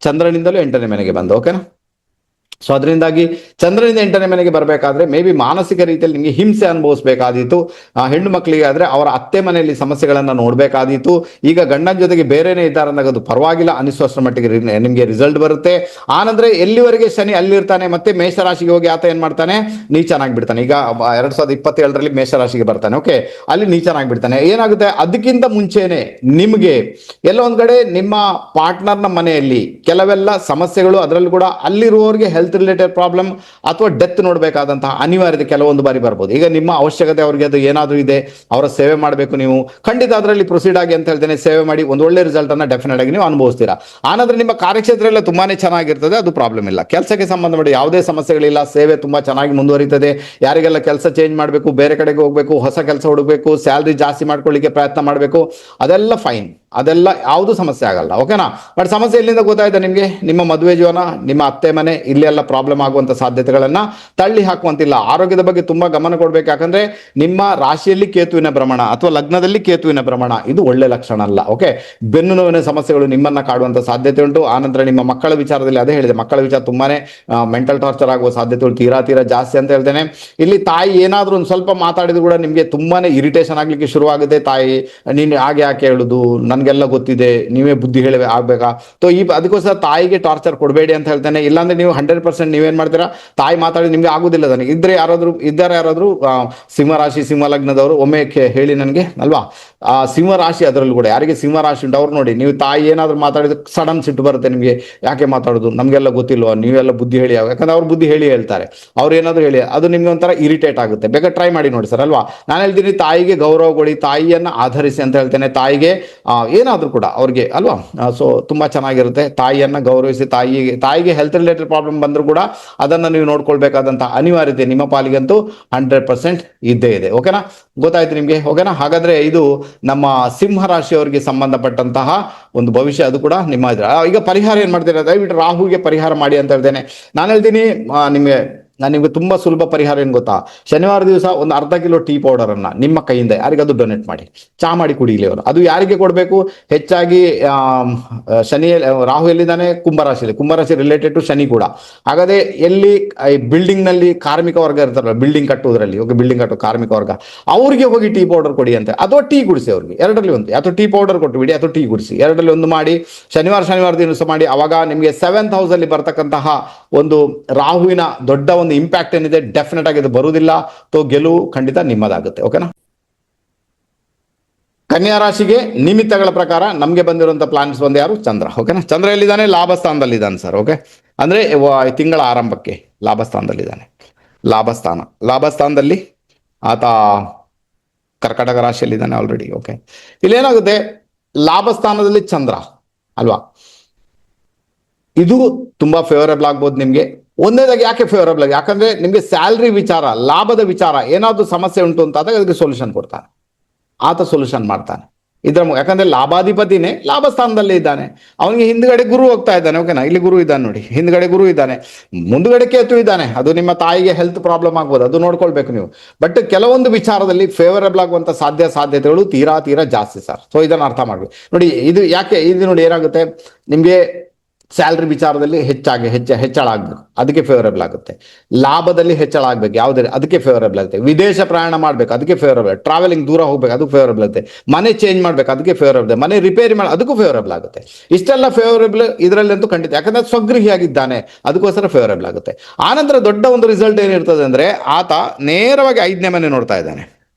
A: ಚಂದ್ರನಿಂದಲೂ 8ನೇ ಮನೆಗೆ ಬಂದ, ಓಕೆನಾ? ಸೊ ಅದರಿಂದಾಗಿ ಚಂದ್ರನಿಂದ 8ನೇ ಮನೆಗೆ ಬರಬೇಕಾದ್ರೆ ಮೇ ಬಿ ಮಾನಸಿಕ ರೀತಿಯಲ್ಲಿ ನಿಮಗೆ ಹಿಂಸೆ ಅನುಭವಿಸಬೇಕಾದೀತು. ಹೆಣ್ಣು ಮಕ್ಕಳಿಗೆ ಆದ್ರೆ ಅವರ ಅತ್ತೆ ಮನೆಯಲ್ಲಿ ಸಮಸ್ಯೆಗಳನ್ನ ನೋಡ್ಬೇಕಾದೀತು. ಈಗ ಗಂಡನ ಜೊತೆಗೆ ಬೇರೆನೇ ಇದ್ದಾರೆ ಅಂದಾಗ ಅದು ಪರವಾಗಿಲ್ಲ ಅನಿಸುವಷ್ಟರ ಮಟ್ಟಿಗೆ ನಿಮಗೆ ರಿಸಲ್ಟ್ ಬರುತ್ತೆ. ಆನಂದ್ರೆ ಎಲ್ಲಿವರೆಗೆ ಶನಿ ಅಲ್ಲಿರ್ತಾನೆ, ಮತ್ತೆ ಮೇಷರಾಶಿಗೆ ಹೋಗಿ ಆತ ಏನ್ ಮಾಡ್ತಾನೆ, ನೀಚನಾಗಿ ಬಿಡ್ತಾನೆ. ಈಗ 2027ರಲ್ಲಿ ಮೇಷರಾಶಿಗೆ ಬರ್ತಾನೆ, ಓಕೆ, ಅಲ್ಲಿ ನೀಚನಾಗಿ ಬಿಡ್ತಾನೆ. ಏನಾಗುತ್ತೆ, ಅದಕ್ಕಿಂತ ಮುಂಚೆನೆ ನಿಮ್ಗೆ ಎಲ್ಲ ಒಂದ್ ಕಡೆ ನಿಮ್ಮ ಪಾರ್ಟ್ನರ್ನ ಮನೆಯಲ್ಲಿ ಕೆಲವೆಲ್ಲ ಸಮಸ್ಯೆಗಳು, ಅದರಲ್ಲೂ ಕೂಡ ಅಲ್ಲಿರುವವರಿಗೆ ಹೆಲ್ತ್ ರಿಲೇಟೆಡ್ ಪ್ರಾಬ್ಲಮ್ ಅಥವಾ ಡೆತ್ ನೋಡಬೇಕಾದಂತಹ ಅನಿವಾರ್ಯತೆ ಕೆಲವೊಂದು ಬಾರಿ ಬರ್ಬೋದು. ಈಗ ನಿಮ್ಮ ಅವಶ್ಯಕತೆ ಅವರಿಗೆ ಅದು ಏನಾದರೂ ಇದೆ, ಅವರ ಸೇವೆ ಮಾಡಬೇಕು, ನೀವು ಖಂಡಿತ ಅದರಲ್ಲಿ ಪ್ರೊಸೀಡ್ ಆಗಿ ಅಂತ ಹೇಳ್ತೇನೆ. ಸೇವೆ ಮಾಡಿ ಒಂದು ಒಳ್ಳೆ ರಿಸಲ್ಟ್ ಅನ್ನ ಡೆಫಿನೆಟ್ ಆಗಿ ನೀವು ಅನುಭವಿಸ್ತೀರಾ. ಆನಂತರ ನಿಮ್ಮ ಕಾರ್ಯಕ್ಷೇತ್ರ ಎಲ್ಲ ತುಂಬಾನೇ ಚೆನ್ನಾಗಿರ್ತದೆ, ಅದು ಪ್ರಾಬ್ಲಮ್ ಇಲ್ಲ. ಕೆಲಸಕ್ಕೆ ಸಂಬಂಧಪಟ್ಟ ಯಾವುದೇ ಸಮಸ್ಯೆಗಳಿಲ್ಲ, ಸೇವೆ ತುಂಬಾ ಚೆನ್ನಾಗಿ ಮುಂದುವರಿತದೆ. ಯಾರಿಗೆಲ್ಲ ಕೆಲಸ ಚೇಂಜ್ ಮಾಡಬೇಕು, ಬೇರೆ ಕಡೆಗೆ ಹೋಗಬೇಕು, ಹೊಸ ಕೆಲಸ ಹುಡುಕಬೇಕು, ಸ್ಯಾಲ್ರಿ ಜಾಸ್ತಿ ಮಾಡ್ಕೊಳ್ಳಿಕ್ಕೆ ಪ್ರಯತ್ನ ಮಾಡಬೇಕು, ಅದೆಲ್ಲ ಫೈನ್, ಅದೆಲ್ಲ ಯಾವುದು ಸಮಸ್ಯೆ ಆಗಲ್ಲ, ಓಕೆನಾ? ಬಟ್ ಸಮಸ್ಯೆ ಎಲ್ಲಿಂದ ಗೊತ್ತಾಯ್ತಾ ನಿಮ್ಗೆ? ನಿಮ್ಮ ಮದುವೆ ಜೀವನ, ನಿಮ್ಮ ಅತ್ತೆ ಮನೆ, ಇಲ್ಲೆಲ್ಲ ಇದೆಲ್ಲ ಪ್ರಾಬ್ಲಮ್ ಆಗುವಂತ ಸಾಧ್ಯತೆಗಳನ್ನ ತಳ್ಳಿ ಹಾಕುವಂತಿಲ್ಲ. ಆರೋಗ್ಯದ ಬಗ್ಗೆ ತುಂಬಾ ಗಮನ ಕೊಡ್ಬೇಕು. ಯಾಕಂದ್ರೆ ನಿಮ್ಮ ರಾಶಿಯಲ್ಲಿ ಕೇತುವಿನ ಭ್ರಮಣ ಅಥವಾ ಲಗ್ನದಲ್ಲಿ ಕೇತುವಿನ ಭ್ರಮಣ ಇದು ಒಳ್ಳೆ ಲಕ್ಷಣ ಅಲ್ಲ. ಓಕೆ, ಬೆನ್ನು ನೋವಿನ ಸಮಸ್ಯೆಗಳು ನಿಮ್ಮನ್ನ ಕಾಡುವಂತ ಸಾಧ್ಯತೆ ಉಂಟು. ಆನಂತರ ನಿಮ್ಮ ಮಕ್ಕಳ ವಿಚಾರದಲ್ಲಿ ಅದೇ ಹೇಳಿದೆ, ಮಕ್ಕಳ ವಿಚಾರ ತುಂಬಾನೇ ಮೆಂಟಲ್ ಟಾರ್ಚರ್ ಆಗುವ ಸಾಧ್ಯತೆಗಳು ತೀರಾ ಜಾಸ್ತಿ ಅಂತ ಹೇಳ್ತೇನೆ. ಇಲ್ಲಿ ತಾಯಿ ಏನಾದ್ರೂ ಒಂದು ಸ್ವಲ್ಪ ಮಾತಾಡಿದ್ರು ಕೂಡ ನಿಮ್ಗೆ ತುಂಬಾನೇ ಇರಿಟೇಷನ್ ಆಗ್ಲಿಕ್ಕೆ ಶುರು ಆಗುತ್ತೆ. ತಾಯಿ ನೀನು ಹಾಗೆ ಯಾಕೆ ಹೇಳುದು, ನನ್ಗೆಲ್ಲ ಗೊತ್ತಿದೆ, ನೀವೇ ಬುದ್ಧಿ ಹೇಳಿ ಆಗ್ಬೇಕಾ. ಅದಕ್ಕೋಸ್ಕರ ತಾಯಿಗೆ ಟಾರ್ಚರ್ ಕೊಡಬೇಡಿ ಅಂತ ಹೇಳ್ತೇನೆ. ಇಲ್ಲಾಂದ್ರೆ ನೀವು 100% ನೀವೇನ್ ಮಾಡ್ತೀರಾ, ತಾಯಿ ಮಾತಾಡಿ ನಿಮ್ಗೆ ಆಗುದಿಲ್ಲ. ನನಗೆ ಇದ್ದಾರೆ ಯಾರಾದ್ರೂ ಸಿಂಹ ರಾಶಿ ಸಿಂಹ ಲಗ್ನದವರು ಒಮ್ಮೆ ಹೇಳಿ ನನಗೆ ಅಲ್ವಾ. ಸಿಂಹ ರಾಶಿ ಅದರಲ್ಲೂ ಕೂಡ ಯಾರಿಗೆ ಸಿಂಹ ರಾಶಿ ಉಂಟು ಅವ್ರು ನೋಡಿ, ನೀವು ತಾಯಿ ಏನಾದ್ರು ಮಾತಾಡಿದ್ರೆ ಸಡನ್ ಸಿಟ್ಟು ಬರುತ್ತೆ ನಿಮಗೆ. ಯಾಕೆ ಮಾತಾಡೋದು, ನಮ್ಗೆಲ್ಲ ಗೊತ್ತಿಲ್ವಾ, ನೀವೆಲ್ಲ ಬುದ್ಧಿ ಹೇಳಿ. ಯಾಕಂದ್ರೆ ಅವ್ರು ಬುದ್ಧಿ ಹೇಳ್ತಾರೆ, ಅವ್ರು ಏನಾದ್ರು ಹೇಳಿ ಅದು ನಿಮ್ಗೆ ಒಂಥರ ಇರಿಟೇಟ್ ಆಗುತ್ತೆ. ಬೇಕಾದ್ರೆ ಟ್ರೈ ಮಾಡಿ ನೋಡಿ ಸರ್ ಅಲ್ವಾ. ನಾನು ಹೇಳ್ತೀನಿ ತಾಯಿಗೆ ಗೌರವ ಕೊಡಿ, ತಾಯಿಯನ್ನ ಆಧರಿಸಿ ಅಂತ ಹೇಳ್ತೇನೆ. ತಾಯಿಗೆ ಏನಾದ್ರೂ ಕೂಡ ಅವ್ರಿಗೆ ಅಲ್ವಾ, ಸೊ ತುಂಬಾ ಚೆನ್ನಾಗಿರುತ್ತೆ. ತಾಯಿಯನ್ನ ಗೌರವಿಸಿ, ತಾಯಿಗೆ ಹೆಲ್ತ್ ರಿಲೇಟೆಡ್ ಪ್ರಾಬ್ಲಮ್ ಬಂದ್ರು ಕೂಡ ಅದನ್ನ ನೀವು ನೋಡ್ಕೊಳ್ಬೇಕಾದಂತ ಅನಿವಾರ್ಯತೆ ನಿಮ್ಮ ಪಾಲಿಗಂತೂ 100% ಇದ್ದೇ ಇದೆ. ಓಕೆನಾ, ಗೊತ್ತಾಯ್ತು ನಿಮ್ಗೆ. ಓಕೆನಾ, ಹಾಗಾದ್ರೆ ಇದು ನಮ್ಮ ಸಿಂಹ ರಾಶಿಯವರಿಗೆ ಸಂಬಂಧಪಟ್ಟಂತಹ ಒಂದು ಭವಿಷ್ಯ. ಅದು ಕೂಡ ನಿಮ್ಮ ಈಗ ಪರಿಹಾರ ಏನ್ ಮಾಡ್ತೀರಾ, ದಯವಿಟ್ಟು ರಾಹುಗೆ ಪರಿಹಾರ ಮಾಡಿ ಅಂತ ಹೇಳ್ತೇನೆ. ನಾನು ಹೇಳ್ತೀನಿ ನಿಮ್ಗೆ ತುಂಬಾ ಸುಲಭ ಪರಿಹಾರ ಏನ್ ಗೊತ್ತಾ, ಶನಿವಾರ ದಿವಸ ಒಂದು ಅರ್ಧ ಕಿಲೋ ಟೀ ಪೌಡರ್ ಅನ್ನ ನಿಮ್ಮ ಕೈಯಿಂದ ಯಾರಿಗಾದ್ರೂ ಡೊನೇಟ್ ಮಾಡಿ, ಚಾ ಮಾಡಿ ಕುಡಿಲಿ ಅವರು. ಅದು ಯಾರಿಗೆ ಕೊಡಬೇಕು, ಹೆಚ್ಚಾಗಿ ರಾಹು ಎಲ್ಲಿದ್ದಾನೆ, ಕುಂಭರಾಶಿ ರಿಲೇಟೆಡ್ ಟು ಶನಿ ಕೂಡ. ಹಾಗಾದ್ರೆ ಎಲ್ಲಿ ಬಿಲ್ಡಿಂಗ್ ನಲ್ಲಿ ಕಾರ್ಮಿಕ ವರ್ಗ ಇರ್ತಾರಲ್ಲ, ಬಿಲ್ಡಿಂಗ್ ಕಟ್ಟುವುದರಲ್ಲಿ, ಬಿಲ್ಡಿಂಗ್ ಕಟ್ಟೋ ಕಾರ್ಮಿಕ ವರ್ಗ, ಅವ್ರಿಗೆ ಹೋಗಿ ಟೀ ಪೌಡರ್ ಕೊಡಿ ಅಂತ, ಅಥವಾ ಟೀ ಕುಡಿಸಿ ಅವ್ರಿಗೆ. ಎರಡರಲ್ಲಿ ಒಂದು, ಅಥವಾ ಟೀ ಪೌಡರ್ ಕೊಟ್ಟು ಬಿಡಿ ಅಥವಾ ಟೀ ಕುಡಿಸಿ, ಎರಡರಲ್ಲಿ ಒಂದು ಮಾಡಿ ಶನಿವಾರ ದಿವಸ ಮಾಡಿ. ಅವಾಗ ನಿಮಗೆ 7th ಹೌಸ್ ಅಲ್ಲಿ ಬರ್ತಕ್ಕಂತಹ ಒಂದು ರಾಹುವಿನ ದೊಡ್ಡ ಒಂದು ಇಂಪ್ಯಾಕ್ಟ್ ಏನಿದೆ ಡೆಫಿನೆಟ್ ಆಗಿ ಇದು ಬರುವುದಿಲ್ಲ. ಗೆಲುವು ಖಂಡಿತ ನಿಮ್ಮದಾಗುತ್ತೆ. ಓಕೆನಾ. ಕನ್ಯಾ ರಾಶಿಗೆ ನಿಮಿತ್ತಗಳ ಪ್ರಕಾರ ನಮಗೆ ಬಂದಿರುವಂತ ಪ್ಲಾನ್ಸ್ ಒಂದು ಯಾರು, ಚಂದ್ರ. ಓಕೆನಾ, ಚಂದ್ರ ಎಲ್ಲಿದ್ದಾನೆ, ಲಾಭಸ್ಥಾನದಲ್ಲಿದ್ದಾನೆ ಸರ್. ಓಕೆ, ಅಂದ್ರೆ ತಿಂಗಳ ಆರಂಭಕ್ಕೆ ಲಾಭಸ್ಥಾನದಲ್ಲಿದ್ದಾನೆ. ಲಾಭಸ್ಥಾನದಲ್ಲಿ ಆತ ಕರ್ಕಟಕ ರಾಶಿಯಲ್ಲಿದ್ದಾನೆ ಆಲ್ರೆಡಿ. ಓಕೆ, ಇಲ್ಲೇನಾಗುತ್ತೆ, ಲಾಭಸ್ಥಾನದಲ್ಲಿ ಚಂದ್ರ ಅಲ್ವಾ, ಇದು ತುಂಬಾ ಫೇವರೇಬಲ್ ಆಗ್ಬೋದು ನಿಮ್ಗೆ. ಒಂದನೇದಾಗಿ ಯಾಕೆ ಫೇವರಬಲ್ ಆಗಿ, ಯಾಕಂದ್ರೆ ನಿಮ್ಗೆ ಸ್ಯಾಲ್ರಿ ವಿಚಾರ, ಲಾಭದ ವಿಚಾರ ಏನಾದ್ರು ಸಮಸ್ಯೆ ಉಂಟು ಅಂತ ಆದಾಗ ಅದಕ್ಕೆ ಸೊಲ್ಯೂಷನ್ ಕೊಡ್ತಾನೆ, ಆತ ಸೊಲ್ಯೂಷನ್ ಮಾಡ್ತಾನೆ. ಯಾಕಂದ್ರೆ ಲಾಭಾಧಿಪತಿನೇ ಲಾಭಸ್ಥಾನದಲ್ಲೇ ಇದ್ದಾನೆ. ಅವನಿಗೆ ಹಿಂದ್ಗಡೆ ಗುರು ಹೋಗ್ತಾ ಇದ್ದಾನೆ. ಓಕೆನಾ, ಇಲ್ಲಿ ಗುರು ಇದ್ದಾನೆ ನೋಡಿ, ಹಿಂದ್ಗಡೆ ಗುರು ಇದ್ದಾನೆ, ಮುಂದ್ಗಡೆ ಕೇತು ಇದ್ದಾನೆ. ಅದು ನಿಮ್ಮ ತಾಯಿಗೆ ಹೆಲ್ತ್ ಪ್ರಾಬ್ಲಮ್ ಆಗ್ಬೋದು, ಅದು ನೋಡ್ಕೊಳ್ಬೇಕು ನೀವು. ಬಟ್ ಕೆಲವೊಂದು ವಿಚಾರದಲ್ಲಿ ಫೇವರಬಲ್ ಆಗುವಂತ ಸಾಧ್ಯತೆಗಳು ತೀರಾ ಜಾಸ್ತಿ ಸರ್. ಸೊ ಇದನ್ನ ಅರ್ಥ ಮಾಡ್ಬೇಕು ನೋಡಿ. ಇದು ನೋಡಿ ಏನಾಗುತ್ತೆ, ನಿಮ್ಗೆ ಸ್ಯಾಲ್ರಿ ವಿಚಾರದಲ್ಲಿ ಹೆಚ್ಚಳ ಆಗ್ಬೇಕು, ಅದಕ್ಕೆ ಫೇವರಬಲ್ ಆಗುತ್ತೆ. ಲಾಭದಲ್ಲಿ ಹೆಚ್ಚಳ ಆಗ್ಬೇಕು, ಯಾವುದೇ ಅದಕ್ಕೆ ಫೇವರಬಲ್ ಆಗುತ್ತೆ. ವಿದೇಶ ಪ್ರಯಾಣ ಮಾಡ್ಬೇಕು, ಅದಕ್ಕೆ ಫೇವರಬಲ್. ಟ್ರಾವೆಲಿಂಗ್ ದೂರ ಹೋಗ್ಬೇಕು, ಅದಕ್ಕೆ ಫೇವರಬಲ್ ಆಗುತ್ತೆ. ಮನೆ ಚೇಂಜ್ ಮಾಡ್ಬೇಕು, ಅದಕ್ಕೆ ಫೇವರಬಲ್. ಮನೆ ರಿಪೇರಿ ಮಾಡಿ, ಅದಕ್ಕೂ ಫೇವರಬಲ್ ಆಗುತ್ತೆ. ಇಷ್ಟೆಲ್ಲ ಫೇವರಬಲ್ ಇದರಲ್ಲಿ ಅಂತೂ ಖಂಡಿತ, ಯಾಕಂದ್ರೆ ಸ್ವಗೃಹಿಯಾಗಿದ್ದಾನೆ, ಅದಕ್ಕೋಸ್ಕರ ಫೇವರಬಲ್ ಆಗುತ್ತೆ. ಆನಂತರ ದೊಡ್ಡ ಒಂದು ರಿಸಲ್ಟ್ ಏನಿರ್ತದೆ ಅಂದ್ರೆ, ಆತ ನೇರವಾಗಿ 5ನೇ ಮನೆ ನೋಡ್ತಾ ಇದ್ದಾನೆ.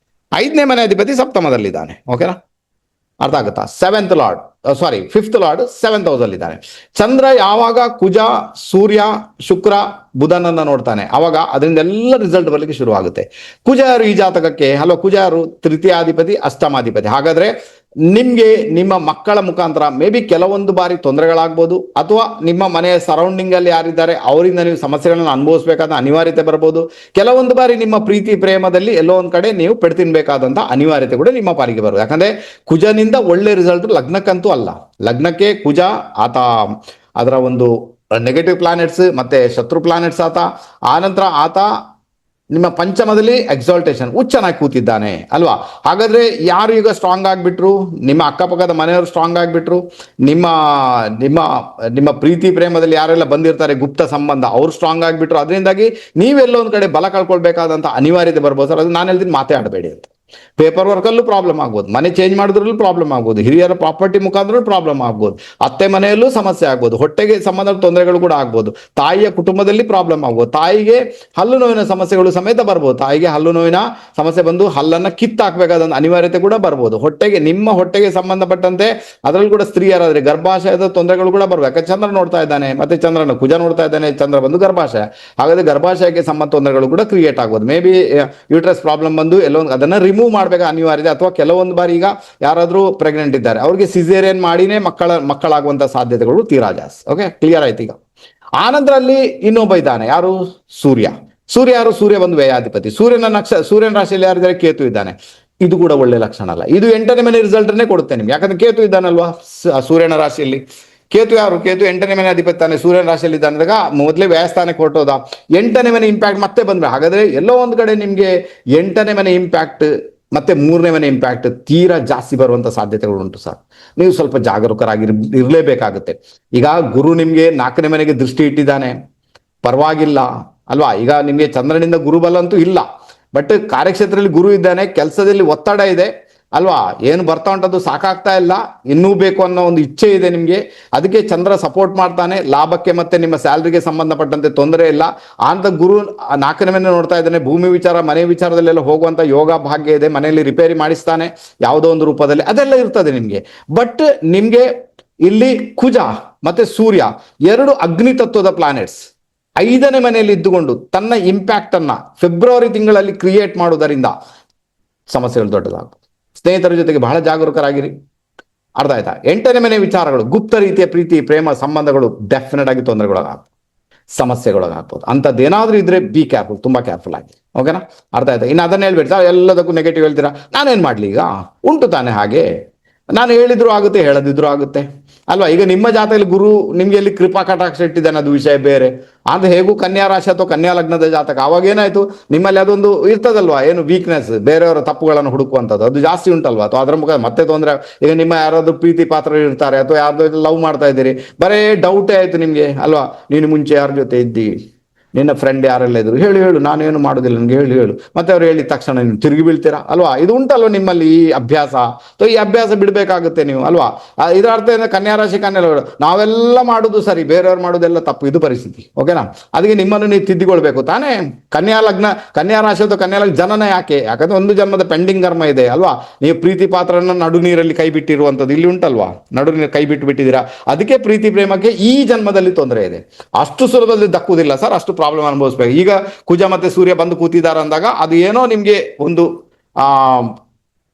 A: 5ನೇ ಮನೆ ಅಧಿಪತಿ ಸಪ್ತಮದಲ್ಲಿದ್ದಾನೆ. ಓಕೆನಾ, ಅರ್ಥ ಆಗುತ್ತಾ. 5th ಲಾರ್ಡ್ 7th ಹೌಸ್ ಅಲ್ಲಿ ಇದ್ದಾನೆ. ಚಂದ್ರ ಯಾವಾಗ ಕುಜ, ಸೂರ್ಯ, ಶುಕ್ರ, ಬುಧನನ್ನ ನೋಡ್ತಾನೆ, ಅವಾಗ ಅದರಿಂದ ಎಲ್ಲ ರಿಸಲ್ಟ್ ಬರ್ಲಿಕ್ಕೆ ಶುರು ಆಗುತ್ತೆ. ಕುಜ ಯಾರು ಈ ಜಾತಕಕ್ಕೆ, ಕುಜ ಯಾರು, ತೃತೀಯಾಧಿಪತಿ, ಅಷ್ಟಮಾಧಿಪತಿ. ಹಾಗಾದ್ರೆ ನಿಮ್ಗೆ ನಿಮ್ಮ ಮಕ್ಕಳ ಮುಖಾಂತರ ಮೇ ಬಿ ಕೆಲವೊಂದು ಬಾರಿ ತೊಂದರೆಗಳಾಗ್ಬೋದು, ಅಥವಾ ನಿಮ್ಮ ಮನೆಯ ಸರೌಂಡಿಂಗ್ ಅಲ್ಲಿ ಯಾರಿದ್ದಾರೆ ಅವರಿಂದ ನೀವು ಸಮಸ್ಯೆಗಳನ್ನು ಅನುಭವಿಸಬೇಕಾದ ಅನಿವಾರ್ಯತೆ ಬರ್ಬೋದು. ಕೆಲವೊಂದು ಬಾರಿ ನಿಮ್ಮ ಪ್ರೀತಿ ಪ್ರೇಮದಲ್ಲಿ ಎಲ್ಲೋ ಒಂದ್ ಕಡೆ ನೀವು ಪೆಡ್ತಿನ್ಬೇಕಾದಂತ ಅನಿವಾರ್ಯತೆ ಕೂಡ ನಿಮ್ಮ ಪಾಲಿಗೆ ಬರುತ್ತೆ. ಯಾಕಂದ್ರೆ ಕುಜನಿಂದ ಒಳ್ಳೆ ರಿಸಲ್ಟ್ ಲಗ್ನಕ್ಕಂತೂ ಅಲ್ಲ. ಲಗ್ನಕ್ಕೆ ಕುಜ ಆತ ಅದರ ಒಂದು ನೆಗೆಟಿವ್ ಪ್ಲಾನೆಟ್ಸ್ ಮತ್ತೆ ಶತ್ರು ಪ್ಲಾನೆಟ್ಸ್ ಆತ. ಆನಂತರ ಆತ ನಿಮ್ಮ ಪಂಚಮದಲ್ಲಿ ಎಕ್ಸಾಲ್ಟೇಷನ್ ಉಚ್ಚನಾಗಿ ಕೂತಿದ್ದಾನೆ ಅಲ್ವಾ. ಹಾಗಾದ್ರೆ ಯಾರು ಈಗ ಸ್ಟ್ರಾಂಗ್ ಆಗ್ಬಿಟ್ರು, ನಿಮ್ಮ ಅಕ್ಕಪಕ್ಕದ ಮನೆಯವರು ಸ್ಟ್ರಾಂಗ್ ಆಗ್ಬಿಟ್ರು, ನಿಮ್ಮ ನಿಮ್ಮ ನಿಮ್ಮ ಪ್ರೀತಿ ಪ್ರೇಮದಲ್ಲಿ ಯಾರೆಲ್ಲ ಬಂದಿರ್ತಾರೆ ಗುಪ್ತ ಸಂಬಂಧ ಅವ್ರು ಸ್ಟ್ರಾಂಗ್ ಆಗ್ಬಿಟ್ರು. ಅದರಿಂದಾಗಿ ನೀವೆಲ್ಲೋ ಒಂದ್ ಕಡೆ ಬಲ ಕಳ್ಕೊಳ್ಬೇಕಾದಂತ ಅನಿವಾರ್ಯತೆ ಬರ್ಬೋದು ಸರ್. ಅದು ನಾನು ಹೇಳ್ತೀನಿ, ಮಾತೇ ಆಡಬೇಡಿ ಅಂತ. ಪೇಪರ್ ವರ್ಕ್ ಅಲ್ಲೂ ಪ್ರಾಬ್ಲಮ್ ಆಗ್ಬೋದು, ಮನೆ ಚೇಂಜ್ ಮಾಡಿದ್ರಲ್ಲೂ ಪ್ರಾಬ್ಲಮ್ ಆಗ್ಬೋದು, ಹಿರಿಯರ ಪ್ರಾಪರ್ಟಿ ಮುಖಾಂತರ ಪ್ರಾಬ್ಲಮ್ ಆಗ್ಬೋದು, ಅತ್ತೆ ಮನೆಯಲ್ಲೂ ಸಮಸ್ಯೆ ಆಗ್ಬೋದು, ಹೊಟ್ಟೆಗೆ ಸಂಬಂಧ ತೊಂದರೆಗಳು ಕೂಡ ಆಗ್ಬೋದು, ತಾಯಿಯ ಕುಟುಂಬದಲ್ಲಿ ಪ್ರಾಬ್ಲಮ್ ಆಗ್ಬೋದು, ತಾಯಿಗೆ ಹಲ್ಲು ನೋವಿನ ಸಮಸ್ಯೆಗಳು ಸಮೇತ ಬರ್ಬೋದು. ತಾಯಿಗೆ ಹಲ್ಲು ನೋವಿನ ಸಮಸ್ಯೆ ಬಂದು ಹಲ್ಲನ್ನ ಕಿತ್ತಾಕ್ಬೇಕಾದ ಅನಿವಾರ್ಯತೆ ಕೂಡ ಬರ್ಬೋದು. ನಿಮ್ಮ ಹೊಟ್ಟೆಗೆ ಸಂಬಂಧಪಟ್ಟಂತೆ ಅದರಲ್ಲಿ ಕೂಡ ಸ್ತ್ರೀಯರಾದ್ರೆ ಗರ್ಭಾಶಯದ ತೊಂದರೆಗಳು ಕೂಡ ಬರ್ಬೇಕು. ಯಾಕಂದ್ರೆ ಚಂದ್ರ ನೋಡ್ತಾ ಇದ್ದಾನೆ, ಮತ್ತೆ ಚಂದ್ರನ ಕುಜ ನೋಡ್ತಾ ಇದ್ದಾನೆ, ಚಂದ್ರ ಬಂದು ಗರ್ಭಾಶಯ. ಹಾಗಾದ್ರೆ ಗರ್ಭಾಶಯಕ್ಕೆ ಸಂಬಂಧ ತೊಂದರೆಗಳು ಕೂಡ ಕ್ರಿಯೇಟ್ ಆಗ್ಬೋದು. ಮೇ ಬಿ ಯೂಟ್ರಸ್ ಪ್ರಾಬ್ಲಮ್ ಬಂದು ಎಲ್ಲೋ ಅದನ್ನ ರಿಮೂವ್ ಮಾಡಬೇಕು ಅನಿವಾರ್ಯತೆ. ಅಥವಾ ಕೆಲವೊಂದು ಬಾರಿ ಈಗ ಯಾರಾದ್ರೂ ಪ್ರೆಗ್ನೆಂಟ್ ಇದ್ದಾರೆ, ಅವ್ರಿಗೆ ಸಿಸೇರಿಯನ್ ಮಾಡಿನೇ ಮಕ್ಕಳಾಗುವಂತ ಸಾಧ್ಯತೆಗಳು ತೀರಾ ಜಾಸ್ತಿ. ಓಕೆ, ಕ್ಲಿಯರ್ ಆಯ್ತು. ಈಗ ಆನಂತರ ಅಲ್ಲಿ ಇನ್ನೊಬ್ಬ ಇದ್ದಾನೆ, ಯಾರು, ಸೂರ್ಯ. ಸೂರ್ಯ ಬಂದು ವ್ಯಯಾಧಿಪತಿ. ಸೂರ್ಯನ ರಾಶಿಯಲ್ಲಿ ಯಾರಿದ್ದಾರೆ, ಕೇತು ಇದ್ದಾನೆ. ಇದು ಕೂಡ ಒಳ್ಳೆ ಲಕ್ಷಣ ಅಲ್ಲ. ಇದು 8ನೇ ಮನೆ ರಿಸಲ್ಟ್ ಅನ್ನೇ ಕೊಡುತ್ತೆ ನಿಮ್ಗೆ. ಯಾಕಂದ್ರೆ ಕೇತು ಇದ್ದಾನಲ್ವಾ ಸೂರ್ಯನ ರಾಶಿಯಲ್ಲಿ. ಕೇತು ಯಾರು? ಕೇತು 8ನೇ ಮನೆ ಅಧಿಪತಿ ತಾನೆ, ಸೂರ್ಯನ ರಾಶಿಯಲ್ಲಿ ಇದ್ದಾಗ ಮೊದಲೇ ವ್ಯಯಸ್ಥಾನಕ್ಕೆ ಹೊರಟೋದ. 8ನೇ ಮನೆ ಇಂಪ್ಯಾಕ್ಟ್ ಮತ್ತೆ ಬಂದ್ರೆ, ಹಾಗಾದ್ರೆ ಎಲ್ಲೋ ಒಂದು ಕಡೆ ನಿಮ್ಗೆ 8ನೇ ಮನೆ ಇಂಪ್ಯಾಕ್ಟ್ ಮತ್ತೆ 3ನೇ ಮನೆ ಇಂಪ್ಯಾಕ್ಟ್ ತೀರಾ ಜಾಸ್ತಿ ಬರುವಂತ ಸಾಧ್ಯತೆಗಳು ಉಂಟು ಸರ್. ನೀವು ಸ್ವಲ್ಪ ಇರಲೇಬೇಕಾಗುತ್ತೆ. ಈಗ ಗುರು ನಿಮ್ಗೆ 4ನೇ ಮನೆಗೆ ದೃಷ್ಟಿ ಇಟ್ಟಿದ್ದಾನೆ, ಪರವಾಗಿಲ್ಲ ಅಲ್ವಾ. ಈಗ ನಿಮ್ಗೆ ಚಂದ್ರನಿಂದ ಗುರುಬಲ ಅಂತೂ ಇಲ್ಲ, ಬಟ್ ಕಾರ್ಯಕ್ಷೇತ್ರದಲ್ಲಿ ಗುರು ಇದ್ದಾನೆ, ಕೆಲಸದಲ್ಲಿ ಒತ್ತಡ ಇದೆ ಅಲ್ವಾ. ಏನು ಬರ್ತಾ ಉಂಟದ್ದು ಸಾಕಾಗ್ತಾ ಇಲ್ಲ, ಇನ್ನೂ ಬೇಕು ಅನ್ನೋ ಒಂದು ಇಚ್ಛೆ ಇದೆ ನಿಮ್ಗೆ. ಅದಕ್ಕೆ ಚಂದ್ರ ಸಪೋರ್ಟ್ ಮಾಡ್ತಾನೆ, ಲಾಭಕ್ಕೆ ಮತ್ತೆ ನಿಮ್ಮ ಸ್ಯಾಲ್ರಿಗೆ ಸಂಬಂಧಪಟ್ಟಂತೆ ತೊಂದರೆ ಇಲ್ಲ ಅಂತ. ಗುರು 4ನೇ ಮನೆ ನೋಡ್ತಾ ಇದ್ದಾನೆ, ಭೂಮಿ ವಿಚಾರ ಮನೆ ವಿಚಾರದಲ್ಲೆಲ್ಲ ಹೋಗುವಂತ ಯೋಗ ಭಾಗ್ಯ ಇದೆ, ಮನೆಯಲ್ಲಿ ರಿಪೇರಿ ಮಾಡಿಸ್ತಾನೆ ಯಾವುದೋ ಒಂದು ರೂಪದಲ್ಲಿ, ಅದೆಲ್ಲ ಇರ್ತದೆ ನಿಮ್ಗೆ. ಬಟ್ ನಿಮ್ಗೆ ಇಲ್ಲಿ ಕುಜ ಮತ್ತೆ ಸೂರ್ಯ 2 ಅಗ್ನಿ ತತ್ವದ ಪ್ಲಾನೆಟ್ಸ್ 5ನೇ ಮನೆಯಲ್ಲಿ ಇದ್ದುಕೊಂಡು ತನ್ನ ಇಂಪ್ಯಾಕ್ಟ್ ಅನ್ನ ಫೆಬ್ರವರಿ ತಿಂಗಳಲ್ಲಿ ಕ್ರಿಯೇಟ್ ಮಾಡುವುದರಿಂದ ಸಮಸ್ಯೆಗಳು ದೊಡ್ಡದಾಗ್ತದೆ. ಸ್ನೇಹಿತರ ಜೊತೆಗೆ ಬಹಳ ಜಾಗರೂಕರಾಗಿರಿ, ಅರ್ಥ ಆಯ್ತಾ. 8ನೇ ಮನೆ ವಿಚಾರಗಳು, ಗುಪ್ತ ರೀತಿಯ ಪ್ರೀತಿ ಪ್ರೇಮ ಸಂಬಂಧಗಳು ಡೆಫಿನೆಟ್ ಆಗಿ ತೊಂದರೆಗೊಳಗಾಗ್ತದೆ, ಸಮಸ್ಯೆಗೊಳಗಾಗ್ಬೋದು. ಅಂಥದ್ದೇನಾದ್ರೂ ಇದ್ರೆ ಬಿ ಕೇರ್ಫುಲ್, ತುಂಬಾ ಕೇರ್ಫುಲ್ ಆಗಿ, ಓಕೆನಾ. ಅರ್ಥ ಆಯ್ತಾ. ಇನ್ನು ಅದನ್ನ ಹೇಳ್ಬಿಡ್ತಾ ಎಲ್ಲದಕ್ಕೂ ನೆಗೆಟಿವ್ ಹೇಳ್ತೀರಾ, ನಾನೇನ್ ಮಾಡ್ಲಿ, ಈಗ ಉಂಟು ತಾನೆ ಹಾಗೆ, ನಾನು ಹೇಳಿದ್ರು ಆಗುತ್ತೆ ಹೇಳದಿದ್ರು ಆಗುತ್ತೆ ಅಲ್ವಾ. ಈಗ ನಿಮ್ಮ ಜಾತಕದಲ್ಲಿ ಗುರು ನಿಮ್ಗೆ ಎಲ್ಲಿ ಕೃಪಾ ಕಟಾಕ್ಷ ಇಟ್ಟಿದ್ದಾನೆ ಅದು ವಿಷಯ ಬೇರೆ. ಆದ್ರೆ ಹೇಗೂ ಕನ್ಯಾ ರಾಶಿ ಅಥವಾ ಕನ್ಯಾ ಲಗ್ನದ ಜಾತಕ, ಅವಾಗ ಏನಾಯ್ತು ನಿಮ್ಮಲ್ಲಿ ಅದೊಂದು ಇರ್ತದಲ್ವಾ, ಏನು ವೀಕ್ನೆಸ್, ಬೇರೆಯವರ ತಪ್ಪುಗಳನ್ನು ಹುಡುಕುವಂಥದ್ದು ಅದು ಜಾಸ್ತಿ ಉಂಟಲ್ವಾ, ಅಥವಾ ಅದರ ಮುಖ ಮತ್ತೆ ತೊಂದರೆ. ಈಗ ನಿಮ್ಮ ಯಾರಾದ್ರೂ ಪ್ರೀತಿ ಪಾತ್ರ ಇರ್ತಾರೆ, ಅಥವಾ ಯಾರ್ದು ಲವ್ ಮಾಡ್ತಾ ಇದ್ದೀರಿ, ಬರೇ ಡೌಟೇ ಆಯ್ತು ನಿಮ್ಗೆ ಅಲ್ವಾ. ನೀನು ಮುಂಚೆ ಯಾರ ಜೊತೆ ಇದ್ದಿ, ನಿನ್ನ ಫ್ರೆಂಡ್ ಯಾರೆಲ್ಲ ಇದ್ರು, ಹೇಳು ನಾನೇನು ಮಾಡೋದಿಲ್ಲ ನನಗೆ ಹೇಳು. ಮತ್ತೆ ಅವ್ರು ಹೇಳಿದ ತಕ್ಷಣ ನೀವು ತಿರುಗಿ ಬೀಳ್ತೀರಾ ಅಲ್ವಾ. ಇದು ಉಂಟಲ್ವ ನಿಮ್ಮಲ್ಲಿ ಈ ಅಭ್ಯಾಸ. ಈ ಅಭ್ಯಾಸ ಬಿಡಬೇಕಾಗುತ್ತೆ ನೀವು ಅಲ್ವಾ. ಇದರ ಅರ್ಥ ಏನು, ಕನ್ಯಾ ರಾಶಿ ನಾವೆಲ್ಲ ಮಾಡೋದು ಸರಿ, ಬೇರೆಯವ್ರು ಮಾಡೋದೆಲ್ಲ ತಪ್ಪು, ಇದು ಪರಿಸ್ಥಿತಿ, ಓಕೆನಾ. ಅದಕ್ಕೆ ನಿಮ್ಮನ್ನು ನೀವು ತಿದ್ದಿಕೊಳ್ಬೇಕು ತಾನೇ. ಕನ್ಯಾ ಲಗ್ನ, ಕನ್ಯಾ ರಾಶಿ ಅಥವಾ ಕನ್ಯಾ ಲಗ್ನ ಜನನ ಯಾಕೆ? ಯಾಕಂದ್ರೆ ಒಂದು ಜನ್ಮದ ಪೆಂಡಿಂಗ್ ಕರ್ಮ ಇದೆ ಅಲ್ವಾ. ನೀವು ಪ್ರೀತಿ ಪಾತ್ರನ ನಡು ನೀರಲ್ಲಿ ಕೈ ಬಿಟ್ಟಿರುವಂಥದ್ದು ಇಲ್ಲಿ ಉಂಟಲ್ವಾ, ನಡು ನೀರು ಕೈ ಬಿಟ್ಟಿದ್ದೀರಾ. ಅದಕ್ಕೆ ಪ್ರೀತಿ ಪ್ರೇಮಕ್ಕೆ ಈ ಜನ್ಮದಲ್ಲಿ ತೊಂದರೆ ಇದೆ, ಅಷ್ಟು ಸುಲಭದಲ್ಲಿ ದಕ್ಕುವುದಿಲ್ಲ ಸರ್, ಅಷ್ಟು ಪ್ರಾಬ್ಲಮ್ ಅನುಭವಿಸ್ಬೇಕು. ಈಗ ಕುಜ ಮತ್ತೆ ಸೂರ್ಯ ಬಂದು ಕೂತಿದ್ದಾರೆ ಅಂದಾಗ ಅದು ಏನೋ ನಿಮ್ಗೆ ಒಂದು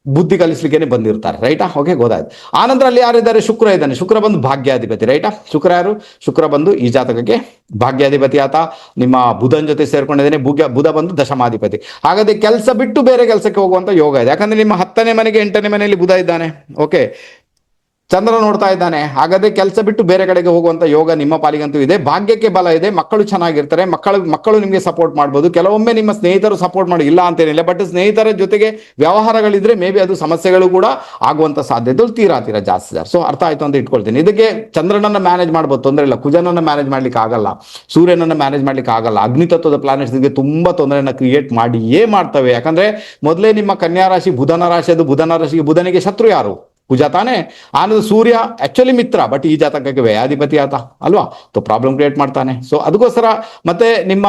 A: ಬುದ್ಧಿ ಕಲಿಸ್ಲಿಕ್ಕೆ ಬಂದಿರ್ತಾರೆ, ರೈಟಾ. ಓಕೆ, ಗೊತ್ತಾಯ್ತು. ಆನಂತರ ಅಲ್ಲಿ ಯಾರಿದ್ದಾರೆ, ಶುಕ್ರ ಇದ್ದಾನೆ. ಶುಕ್ರ ಬಂದು ಭಾಗ್ಯಾಧಿಪತಿ, ರೈಟಾ. ಶುಕ್ರ ಯಾರು? ಶುಕ್ರ ಬಂದು ಈ ಜಾತಕಕ್ಕೆ ಭಾಗ್ಯಾಧಿಪತಿ ಆತ ನಿಮ್ಮ ಬುಧನ ಜೊತೆ ಸೇರ್ಕೊಂಡಿದ್ದೇನೆ. ಬುಧ ಬಂದು ದಶಮಾಧಿಪತಿ. ಹಾಗಾದ್ರೆ ಕೆಲಸ ಬಿಟ್ಟು ಬೇರೆ ಕೆಲಸಕ್ಕೆ ಹೋಗುವಂತ ಯೋಗ ಇದೆ, ಯಾಕಂದ್ರೆ ನಿಮ್ಮ 10ನೇ ಮನೆಗೆ 8ನೇ ಮನೆಯಲ್ಲಿ ಬುಧ ಇದ್ದಾನೆ, ಓಕೆ, ಚಂದ್ರ ನೋಡ್ತಾ ಇದ್ದಾನೆ. ಹಾಗಾದ್ರೆ ಕೆಲಸ ಬಿಟ್ಟು ಬೇರೆ ಕಡೆಗೆ ಹೋಗುವಂತ ಯೋಗ ನಿಮ್ಮ ಪಾಲಿಗಂತೂ ಇದೆ. ಭಾಗ್ಯಕ್ಕೆ ಬಲ ಇದೆ, ಮಕ್ಕಳು ಚೆನ್ನಾಗಿರ್ತಾರೆ, ಮಕ್ಕಳು ನಿಮಗೆ ಸಪೋರ್ಟ್ ಮಾಡ್ಬೋದು. ಕೆಲವೊಮ್ಮೆ ನಿಮ್ಮ ಸ್ನೇಹಿತರು ಸಪೋರ್ಟ್ ಮಾಡಿ, ಇಲ್ಲ ಅಂತೇನಿಲ್ಲ, ಬಟ್ ಸ್ನೇಹಿತರ ಜೊತೆಗೆ ವ್ಯವಹಾರಗಳಿದ್ರೆ ಮೇ ಬಿ ಅದು ಸಮಸ್ಯೆಗಳು ಕೂಡ ಆಗುವಂತ ಸಾಧ್ಯತೆಗಳು ತೀರಾ ಜಾಸ್ತಿ ಸರ್. ಸೊ ಅರ್ಥ ಆಯ್ತು ಅಂತ ಇಟ್ಕೊಳ್ತೀನಿ. ಇದಕ್ಕೆ ಚಂದ್ರನನ್ನ ಮ್ಯಾನೇಜ್ ಮಾಡ್ಬೋದು, ತೊಂದರೆ ಇಲ್ಲ. ಕುಜನನ್ನ ಮ್ಯಾನೇಜ್ ಮಾಡ್ಲಿಕ್ಕೆ ಆಗಲ್ಲ, ಸೂರ್ಯನನ್ನ ಮ್ಯಾನೇಜ್ ಮಾಡ್ಲಿಕ್ಕೆ ಆಗಲ್ಲ. ಅಗ್ನಿತತ್ವದ ಪ್ಲಾನೆಟ್ಸ್ಗೆ ತುಂಬಾ ತೊಂದರೆಯನ್ನ ಕ್ರಿಯೇಟ್ ಮಾಡಿಯೇ ಮಾಡ್ತವೆ. ಯಾಕಂದ್ರೆ ಮೊದಲೇ ನಿಮ್ಮ ಕನ್ಯಾ ರಾಶಿ ಬುಧನ ರಾಶಿ, ಅದು ಬುಧನ ರಾಶಿಗೆ ಬುಧನಿಗೆ ಶತ್ರು ಯಾರು? ಕುಜ ತಾನೆ. ಆನಂದ ಸೂರ್ಯ ಆಕ್ಚುಲಿ ಮಿತ್ರ, ಬಟ್ ಈ ಜಾತಕಕ್ಕೆ ವ್ಯಯಾಧಿಪತಿ ಆತ ಅಲ್ವಾ, ಪ್ರಾಬ್ಲಮ್ ಕ್ರಿಯೇಟ್ ಮಾಡ್ತಾನೆ. ಸೊ ಅದಕ್ಕೋಸ್ಕರ ಮತ್ತೆ ನಿಮ್ಮ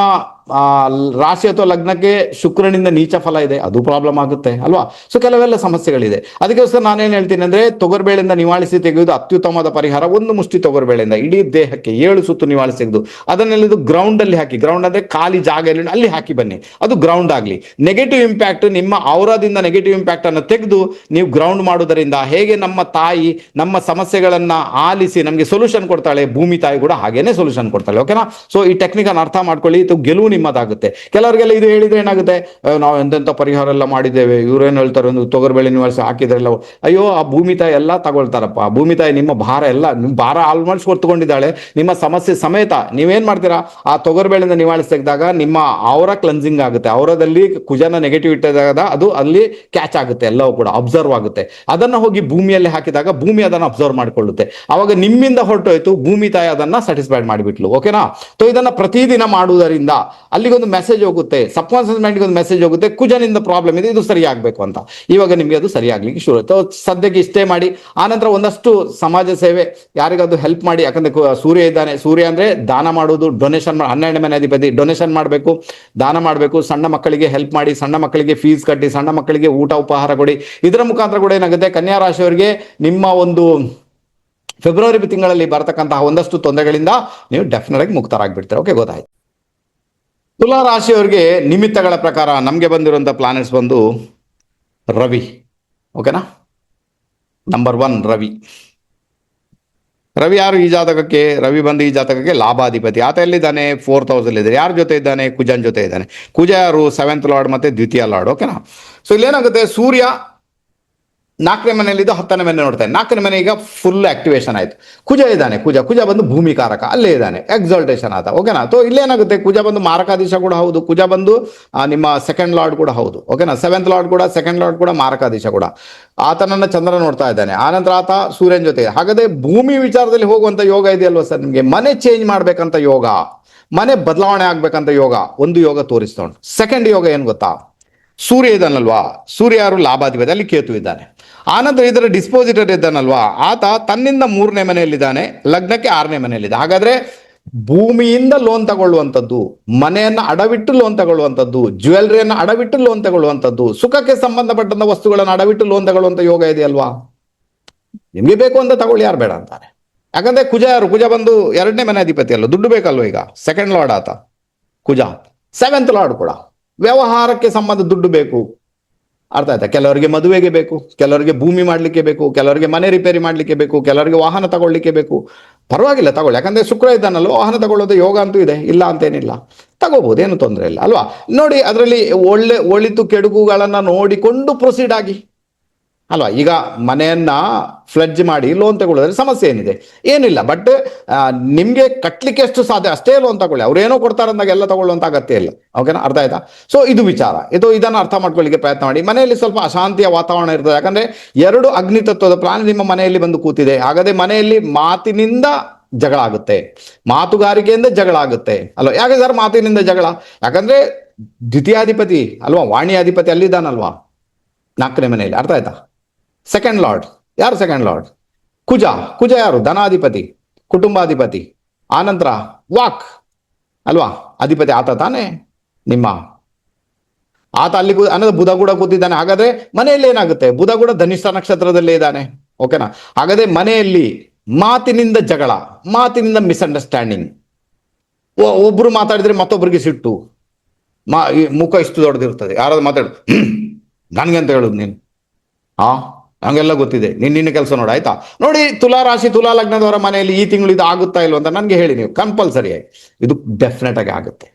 A: ರಾಶಿ ಅಥವಾ ಲಗ್ನಕ್ಕೆ ಶುಕ್ರನಿಂದ ನೀಚ ಫಲ ಇದೆ, ಅದು ಪ್ರಾಬ್ಲಮ್ ಆಗುತ್ತೆ ಅಲ್ವಾ. ಸೊ ಕೆಲವೆಲ್ಲ ಸಮಸ್ಯೆಗಳಿದೆ. ಅದಕ್ಕೋಸ್ಕರ ನಾನೇನು ಹೇಳ್ತೀನಿ ಅಂದ್ರೆ, ತೊಗರ್ಬೇಳೆಯಿಂದ ನಿವಾಳಿಸಿ ತೆಗೆಯುವುದು ಅತ್ಯುತ್ತಮವಾದ ಪರಿಹಾರ. ಒಂದು ಮುಷ್ಟಿ ತೊಗರ್ಬೇಳೆಯಿಂದ ಇಡೀ ದೇಹಕ್ಕೆ 7 ಸುತ್ತು ನಿವಾಳಿಸಿ ತೆಗೆದು ಅದನ್ನೆಲ್ಲ ಗ್ರೌಂಡ್ ಅಲ್ಲಿ ಹಾಕಿ, ಗ್ರೌಂಡ್ ಅಂದ್ರೆ ಖಾಲಿ ಜಾಗ ಅಲ್ಲಿ ಹಾಕಿ ಬನ್ನಿ, ಅದು ಗ್ರೌಂಡ್ ಆಗಲಿ. ನೆಗೆಟಿವ್ ಇಂಪ್ಯಾಕ್ಟ್, ನಿಮ್ಮ ಔರಾದಿಂದ ನೆಗೆಟಿವ್ ಇಂಪ್ಯಾಕ್ಟ್ ಅನ್ನು ತೆಗೆದು ನೀವು ಗ್ರೌಂಡ್ ಮಾಡುವುದರಿಂದ, ಹೇಗೆ ನಮ್ಮ ತಾಯಿ ನಮ್ಮ ಸಮಸ್ಯೆಗಳನ್ನ ಆಲಿಸಿ ನಮಗೆ ಸೊಲ್ಯೂಷನ್ ಕೊಡ್ತಾಳೆ, ಭೂಮಿ ತಾಯಿ ಕೂಡ ಹಾಗೇನೆ ಸೊಲ್ಯೂಷನ್ ಕೊಡ್ತಾಳೆ, ಓಕೆನಾ. ಸೊ ಈ ಟೆಕ್ನಿಕ್ ಅನ್ನು ಅರ್ಥ ಮಾಡ್ಕೊಳ್ಳಿ, ಇದು ಗೆಲುವು ನಿಮ್ಮದಾಗುತ್ತೆ. ಕೆಲವರಿಗೆಲ್ಲ ಇದು ಹೇಳಿದ್ರೆ ಏನಾಗುತ್ತೆ, ನಾವು ಎಂತೆಂಥ ಪರಿಹಾರ ಎಲ್ಲ ಮಾಡಿದ್ದೇವೆ, ಇವ್ರೇನು ಹೇಳ್ತಾರೆ, ಒಂದು ತೊಗರ್ಬೇಳೆ ನಿವಾಳಿಸಿ ಹಾಕಿದ್ರೆಲ್ಲ, ಅಯ್ಯೋ ಆ ಭೂಮಿ ತಾಯಿ ಎಲ್ಲ ತಗೊಳ್ತಾರಪ್ಪ. ಭೂಮಿ ತಾಯಿ ನಿಮ್ಮ ಭಾರ ಎಲ್ಲ, ನಿಮ್ಮ ಭಾರ ಆಲ್ಮೋಸ್ಟ್ ಹೊತ್ತುಕೊಂಡಿದ್ದಾಳೆ, ನಿಮ್ಮ ಸಮಸ್ಯೆ ಸಮೇತ. ನೀವೇನ್ ಮಾಡ್ತೀರಾ, ಆ ತೊಗರ್ಬೇಳೆಯಿಂದ ನಿವಾಳಿಸಿ ತೆಗೆದಾಗ ನಿಮ್ಮ ಔರ ಕ್ಲನ್ಸಿಂಗ್ ಆಗುತ್ತೆ. ಔರದಲ್ಲಿ ಕುಜನ ನೆಗೆಟಿವ್ ಇಟ್ಟಾಗ ಅದು ಅಲ್ಲಿ ಕ್ಯಾಚ್ ಆಗುತ್ತೆ, ಎಲ್ಲವೂ ಕೂಡ ಅಬ್ಸರ್ವ್ ಆಗುತ್ತೆ. ಅದನ್ನ ಹೋಗಿ ಭೂಮಿಯಲ್ಲಿ ಹಾಕಿದಾಗ ಭೂಮಿ ಅದನ್ನು ಅಬ್ಸರ್ವ್ ಮಾಡಿಕೊಳ್ಳುತ್ತೆ. ಅವಾಗ ನಿಮ್ಮಿಂದ ಹೊರಟೋಯ್ತು, ಭೂಮಿ ತಾಯಿ ಅದನ್ನ ಸ್ಯಾಟಿಸ್ಫೈಡ್ ಮಾಡಿಬಿಟ್ಲು, ಓಕೆನಾ. ಸೊ ಇದನ್ನ ಪ್ರತಿದಿನ ಮಾಡುವುದರಿಂದ ಅಲ್ಲಿಗೊಂದು ಮೆಸೇಜ್ ಹೋಗುತ್ತೆ, ಸಬ್ಕಾನ್ಶಿಯಸ್ ಮೈಂಡ್ಗೆ ಒಂದು ಮೆಸೇಜ್ ಹೋಗುತ್ತೆ, ಕುಜನಿಂದ ಪ್ರಾಬ್ಲಮ್ ಇದೆ, ಇದು ಸರಿ ಆಗ್ಬೇಕು ಅಂತ. ಇವಾಗ ನಿಮ್ಗೆ ಅದು ಸರಿ ಆಗ್ಲಿಕ್ಕೆ ಶುರು. ಸದ್ಯಕ್ಕೆ ಇಷ್ಟೇ ಮಾಡಿ. ಆನಂತರ ಒಂದಷ್ಟು ಸಮಾಜ ಸೇವೆ, ಯಾರಿಗಾದ್ರು ಹೆಲ್ಪ್ ಮಾಡಿ. ಯಾಕಂದ್ರೆ ಸೂರ್ಯ ಇದ್ದಾನೆ, ಸೂರ್ಯ ಅಂದ್ರೆ ದಾನ ಮಾಡೋದು, ಡೊನೇಷನ್. 12ನೇ ಮನೆ ಅಧಿಪತಿ, ಡೊನೇಷನ್ ಮಾಡಬೇಕು, ದಾನ ಮಾಡಬೇಕು. ಸಣ್ಣ ಮಕ್ಕಳಿಗೆ ಹೆಲ್ಪ್ ಮಾಡಿ, ಸಣ್ಣ ಮಕ್ಕಳಿಗೆ ಫೀಸ್ ಕಟ್ಟಿ, ಸಣ್ಣ ಮಕ್ಕಳಿಗೆ ಊಟ ಉಪಹಾರ ಕೊಡಿ. ಇದರ ಮುಖಾಂತರ ಕೂಡ ಏನಾಗುತ್ತೆ, ಕನ್ಯಾ ರಾಶಿಯವರಿಗೆ ನಿಮ್ಮ ಒಂದು ಫೆಬ್ರವರಿ ತಿಂಗಳಲ್ಲಿ ಬರತಕ್ಕಂತಹ ಒಂದಷ್ಟು ತೊಂದರೆಗಳಿಂದ ನೀವು ಡೆಫಿನೆಟ್ ಆಗಿ ಮುಕ್ತರಾಗ್ಬಿಡ್ತೀರಾ. ಓಕೆ, ಗೊತ್ತಾಯ್ತು. ತುಲಾ ರಾಶಿಯವರಿಗೆ ನಿಮಿತ್ತಗಳ ಪ್ರಕಾರ ನಮಗೆ ಬಂದಿರುವಂತ ಪ್ಲಾನೆಟ್ಸ್ ಬಂದು ರವಿ, ಓಕೆನಾ. ನಂಬರ್ 1 ರವಿ. ರವಿ ಯಾರು? ಈ ಜಾತಕಕ್ಕೆ ರವಿ ಬಂದು ಈ ಜಾತಕಕ್ಕೆ ಲಾಭಾಧಿಪತಿ. ಆತ ಎಲ್ಲಿದ್ದಾನೆ? 4th ಹೌಸ್ ಅಲ್ಲಿ ಇದ್ದಾನೆ. ಯಾರ ಜೊತೆ ಇದ್ದಾನೆ? ಕುಜನ್ ಜೊತೆ ಇದ್ದಾನೆ. ಕುಜ ಯಾರು? 7th ಲಾರ್ಡ್ ಮತ್ತೆ ದ್ವಿತೀಯ ಲಾರ್ಡ್, ಓಕೆನಾ. ಸೊ ಇಲ್ಲೇನಾಗುತ್ತೆ, ಸೂರ್ಯ 4ನೇ ಮನೆಯಲ್ಲಿದ್ದು 10ನೇ ಮನೆ ನೋಡ್ತಾ ಇದ್ದಾನೆ. 4ನೇ ಮನೆ ಈಗ ಫುಲ್ ಆಕ್ಟಿವೇಶನ್ ಆಯ್ತು. ಕುಜ ಇದ್ದಾನೆ, ಕುಜ ಬಂದು ಭೂಮಿಕಾರಕ, ಅಲ್ಲೇ ಇದ್ದಾನೆ, ಎಕ್ಸಾಲ್ಟೇಷನ್ ಆದ. ಓಕೆನಾ? ಸೊ ಇಲ್ಲೇನಾಗುತ್ತೆ, ಕುಜ ಬಂದು ಮಾರಕಾಧೀಶ ಕೂಡ ಹೌದು, ಕುಜ ಬಂದು ನಿಮ್ಮ ಸೆಕೆಂಡ್ ಲಾರ್ಡ್ ಕೂಡ ಹೌದು. ಓಕೆನಾ? 7th ಲಾರ್ಡ್ ಕೂಡ, ಸೆಕೆಂಡ್ ಲಾರ್ಡ್ ಕೂಡ ಮಾರಕಾಧೀಶ ಕೂಡ. ಆತನನ್ನ ಚಂದ್ರ ನೋಡ್ತಾ ಇದ್ದಾನೆ, ಆನಂತರ ಆತ ಸೂರ್ಯನ ಜೊತೆ. ಹಾಗಾದ್ರೆ ಭೂಮಿ ವಿಚಾರದಲ್ಲಿ ಹೋಗುವಂತ ಯೋಗ ಇದೆಯಲ್ವಾ ಸರ್ ನಿಮ್ಗೆ? ಮನೆ ಚೇಂಜ್ ಮಾಡ್ಬೇಕಂತ ಯೋಗ, ಮನೆ ಬದಲಾವಣೆ ಆಗ್ಬೇಕಂತ ಯೋಗ, ಒಂದು ಯೋಗ ತೋರಿಸ್ತೋಣ. ಸೆಕೆಂಡ್ ಯೋಗ ಏನ್ ಗೊತ್ತಾ? ಸೂರ್ಯ ಇದ್ದಾನಲ್ವಾ, ಸೂರ್ಯ ಯಾರು? ಲಾಭಾಧಿಪತಿ, ಅಲ್ಲಿ ಕೇತು ಇದ್ದಾನೆ. ಆನಂತರ ಇದರ ಡಿಸ್ಪೋಸಿಟರ್ ಇದ್ದಾನಲ್ವಾ, ಆತ ತನ್ನಿಂದ 3ನೇ ಮನೆಯಲ್ಲಿದ್ದಾನೆ, ಲಗ್ನಕ್ಕೆ 6ನೇ ಮನೆಯಲ್ಲಿದೆ. ಹಾಗಾದ್ರೆ ಭೂಮಿಯಿಂದ ಲೋನ್ ತಗೊಳ್ಳುವಂಥದ್ದು, ಮನೆಯನ್ನ ಅಡವಿಟ್ಟು ಲೋನ್ ತಗೊಳ್ಳುವಂಥದ್ದು, ಜ್ಯುವೆಲ್ರಿಯನ್ನು ಅಡವಿಟ್ಟು ಲೋನ್ ತಗೊಳ್ಳುವಂಥದ್ದು, ಸುಖಕ್ಕೆ ಸಂಬಂಧಪಟ್ಟಂತ ವಸ್ತುಗಳನ್ನು ಅಡವಿಟ್ಟು ಲೋನ್ ತಗೊಳ್ಳುವಂತ ಯೋಗ ಇದೆಯಲ್ವಾ? ನಿಮ್ಗೆ ಬೇಕು ಅಂತ ತಗೊಳ್ಳಿ, ಯಾರು ಬೇಡ ಅಂತಾರೆ. ಯಾಕಂದ್ರೆ ಕುಜ ಯಾರು? ಕುಜ ಬಂದು 2ನೇ ಮನೆ ಅಧಿಪತಿ ಅಲ್ಲ, ದುಡ್ಡು ಬೇಕಲ್ವ? ಈಗ ಸೆಕೆಂಡ್ ಲಾರ್ಡ್ ಆತ ಕುಜ, 7th ಲಾರ್ಡ್ ಕೂಡ. ವ್ಯವಹಾರಕ್ಕೆ ಸಂಬಂಧ ದುಡ್ಡು ಬೇಕು, ಅರ್ಥ ಆಯ್ತಾ? ಕೆಲವರಿಗೆ ಮದುವೆಗೆ ಬೇಕು, ಕೆಲವರಿಗೆ ಭೂಮಿ ಮಾಡ್ಲಿಕ್ಕೆ ಬೇಕು, ಕೆಲವರಿಗೆ ಮನೆ ರಿಪೇರಿ ಮಾಡ್ಲಿಕ್ಕೆ ಬೇಕು, ಕೆಲವರಿಗೆ ವಾಹನ ತಗೊಳ್ಳಿಕ್ಕೆ ಬೇಕು. ಪರವಾಗಿಲ್ಲ, ತಗೊಳ್ಳಿ. ಯಾಕಂದ್ರೆ ಶುಕ್ರ ಇದ್ದಾನಲ್ವ, ವಾಹನ ತಗೊಳ್ಳೋದು ಯೋಗ ಅಂತೂ ಇದೆ, ಇಲ್ಲ ಅಂತೇನಿಲ್ಲ, ತಗೋಬಹುದು, ಏನು ತೊಂದರೆ ಇಲ್ಲ ಅಲ್ವಾ? ನೋಡಿ, ಅದರಲ್ಲಿ ಒಳಿತು ಕೆಡುಕುಗಳನ್ನ ನೋಡಿಕೊಂಡು ಪ್ರೊಸೀಡ್ ಆಗಿ ಅಲ್ವಾ? ಈಗ ಮನೆಯನ್ನ ಫ್ಲಡ್ಜ್ ಮಾಡಿ ಲೋನ್ ತಗೊಳ್ಳೋದ್ರೆ ಸಮಸ್ಯೆ ಏನಿದೆ? ಏನಿಲ್ಲ. ಬಟ್ ನಿಮ್ಗೆ ಕಟ್ಲಿಕ್ಕೆ ಎಷ್ಟು ಸಾಧ್ಯ ಅಷ್ಟೇ ಲೋನ್ ತಗೊಳ್ಳಿ. ಅವ್ರೇನೋ ಕೊಡ್ತಾರಂದಾಗ ಎಲ್ಲ ತಗೊಳ್ಳುವಂತ ಅಗತ್ಯ ಇಲ್ಲ. ಓಕೆನಾ? ಅರ್ಥ ಆಯ್ತಾ? ಸೊ ಇದು ವಿಚಾರ, ಇದನ್ನ ಅರ್ಥ ಮಾಡ್ಕೊಳ್ಳಿಕ್ಕೆ ಪ್ರಯತ್ನ ಮಾಡಿ. ಮನೆಯಲ್ಲಿ ಸ್ವಲ್ಪ ಅಶಾಂತಿಯ ವಾತಾವರಣ ಇರ್ತದೆ, ಯಾಕಂದ್ರೆ 2 ಅಗ್ನಿ ತತ್ವದ ಪ್ರಾಣಿ ನಿಮ್ಮ ಮನೆಯಲ್ಲಿ ಬಂದು ಕೂತಿದೆ. ಹಾಗಾದ್ರೆ ಮನೆಯಲ್ಲಿ ಮಾತಿನಿಂದ ಜಗಳ ಆಗುತ್ತೆ, ಮಾತುಗಾರಿಕೆಯಿಂದ ಜಗಳ ಆಗುತ್ತೆ ಅಲ್ವಾ? ಯಾಕೆ ಸರ್ ಮಾತಿನಿಂದ ಜಗಳ? ಯಾಕಂದ್ರೆ ದ್ವಿತೀಯಾಧಿಪತಿ ಅಲ್ವಾ, ವಾಣಿಯಾಧಿಪತಿ ಅಲ್ಲಿದ್ದಾನಲ್ವಾ 4ನೇ ಮನೆಯಲ್ಲಿ. ಅರ್ಥ ಆಯ್ತಾ? ಸೆಕೆಂಡ್ ಲಾರ್ಡ್ ಯಾರು? ಸೆಕೆಂಡ್ ಲಾರ್ಡ್ ಕುಜ ಯಾರು? ಧನಾಧಿಪತಿ, ಕುಟುಂಬಾಧಿಪತಿ, ಆನಂತರ ವಾಕ್ ಅಲ್ವಾ ಅಧಿಪತಿ ಆತ ತಾನೇ ನಿಮ್ಮ. ಆತ ಅಲ್ಲಿ ಅನ್ನೋದು ಬುಧ ಕೂಡ ಕೂತಿದ್ದಾನೆ. ಹಾಗಾದ್ರೆ ಮನೆಯಲ್ಲಿ ಏನಾಗುತ್ತೆ? ಬುಧ ಕೂಡ ಧನಿಷ್ಠ ನಕ್ಷತ್ರದಲ್ಲೇ ಇದ್ದಾನೆ. ಓಕೆನಾ? ಹಾಗಾದ್ರೆ ಮನೆಯಲ್ಲಿ ಮಾತಿನಿಂದ ಜಗಳ, ಮಾತಿನಿಂದ ಮಿಸ್ಅಂಡರ್ಸ್ಟ್ಯಾಂಡಿಂಗ್, ಒಬ್ರು ಮಾತಾಡಿದ್ರೆ ಮತ್ತೊಬ್ಬರಿಗೆ ಸಿಟ್ಟು, ಮುಖ ಇಷ್ಟು ದೊಡ್ಡದಿರ್ತದೆ. ಯಾರಾದ್ರು ಮಾತಾಡು ನನ್ಗೆ ಅಂತ ಹೇಳುದು ನೀನು, ನಂಗೆಲ್ಲ ಗೊತ್ತಿದೆ, ನಿನ್ನ ಕೆಲಸ ನೋಡ ಆಯ್ತಾ? ನೋಡಿ, ತುಲಾ ರಾಶಿ ತುಲಾ ಲಗ್ನದವರ ಮನೆಯಲ್ಲಿ ಈ ತಿಂಗಳು ಇದು ಆಗುತ್ತಾ ಇಲ್ವ ಅಂತ ನನಗೆ ಹೇಳಿ ನೀವು, ಕಂಪಲ್ಸರಿ ಆಗಿ. ಇದು ಡೆಫಿನೆಟ್ ಆಗಿ ಆಗುತ್ತೆ.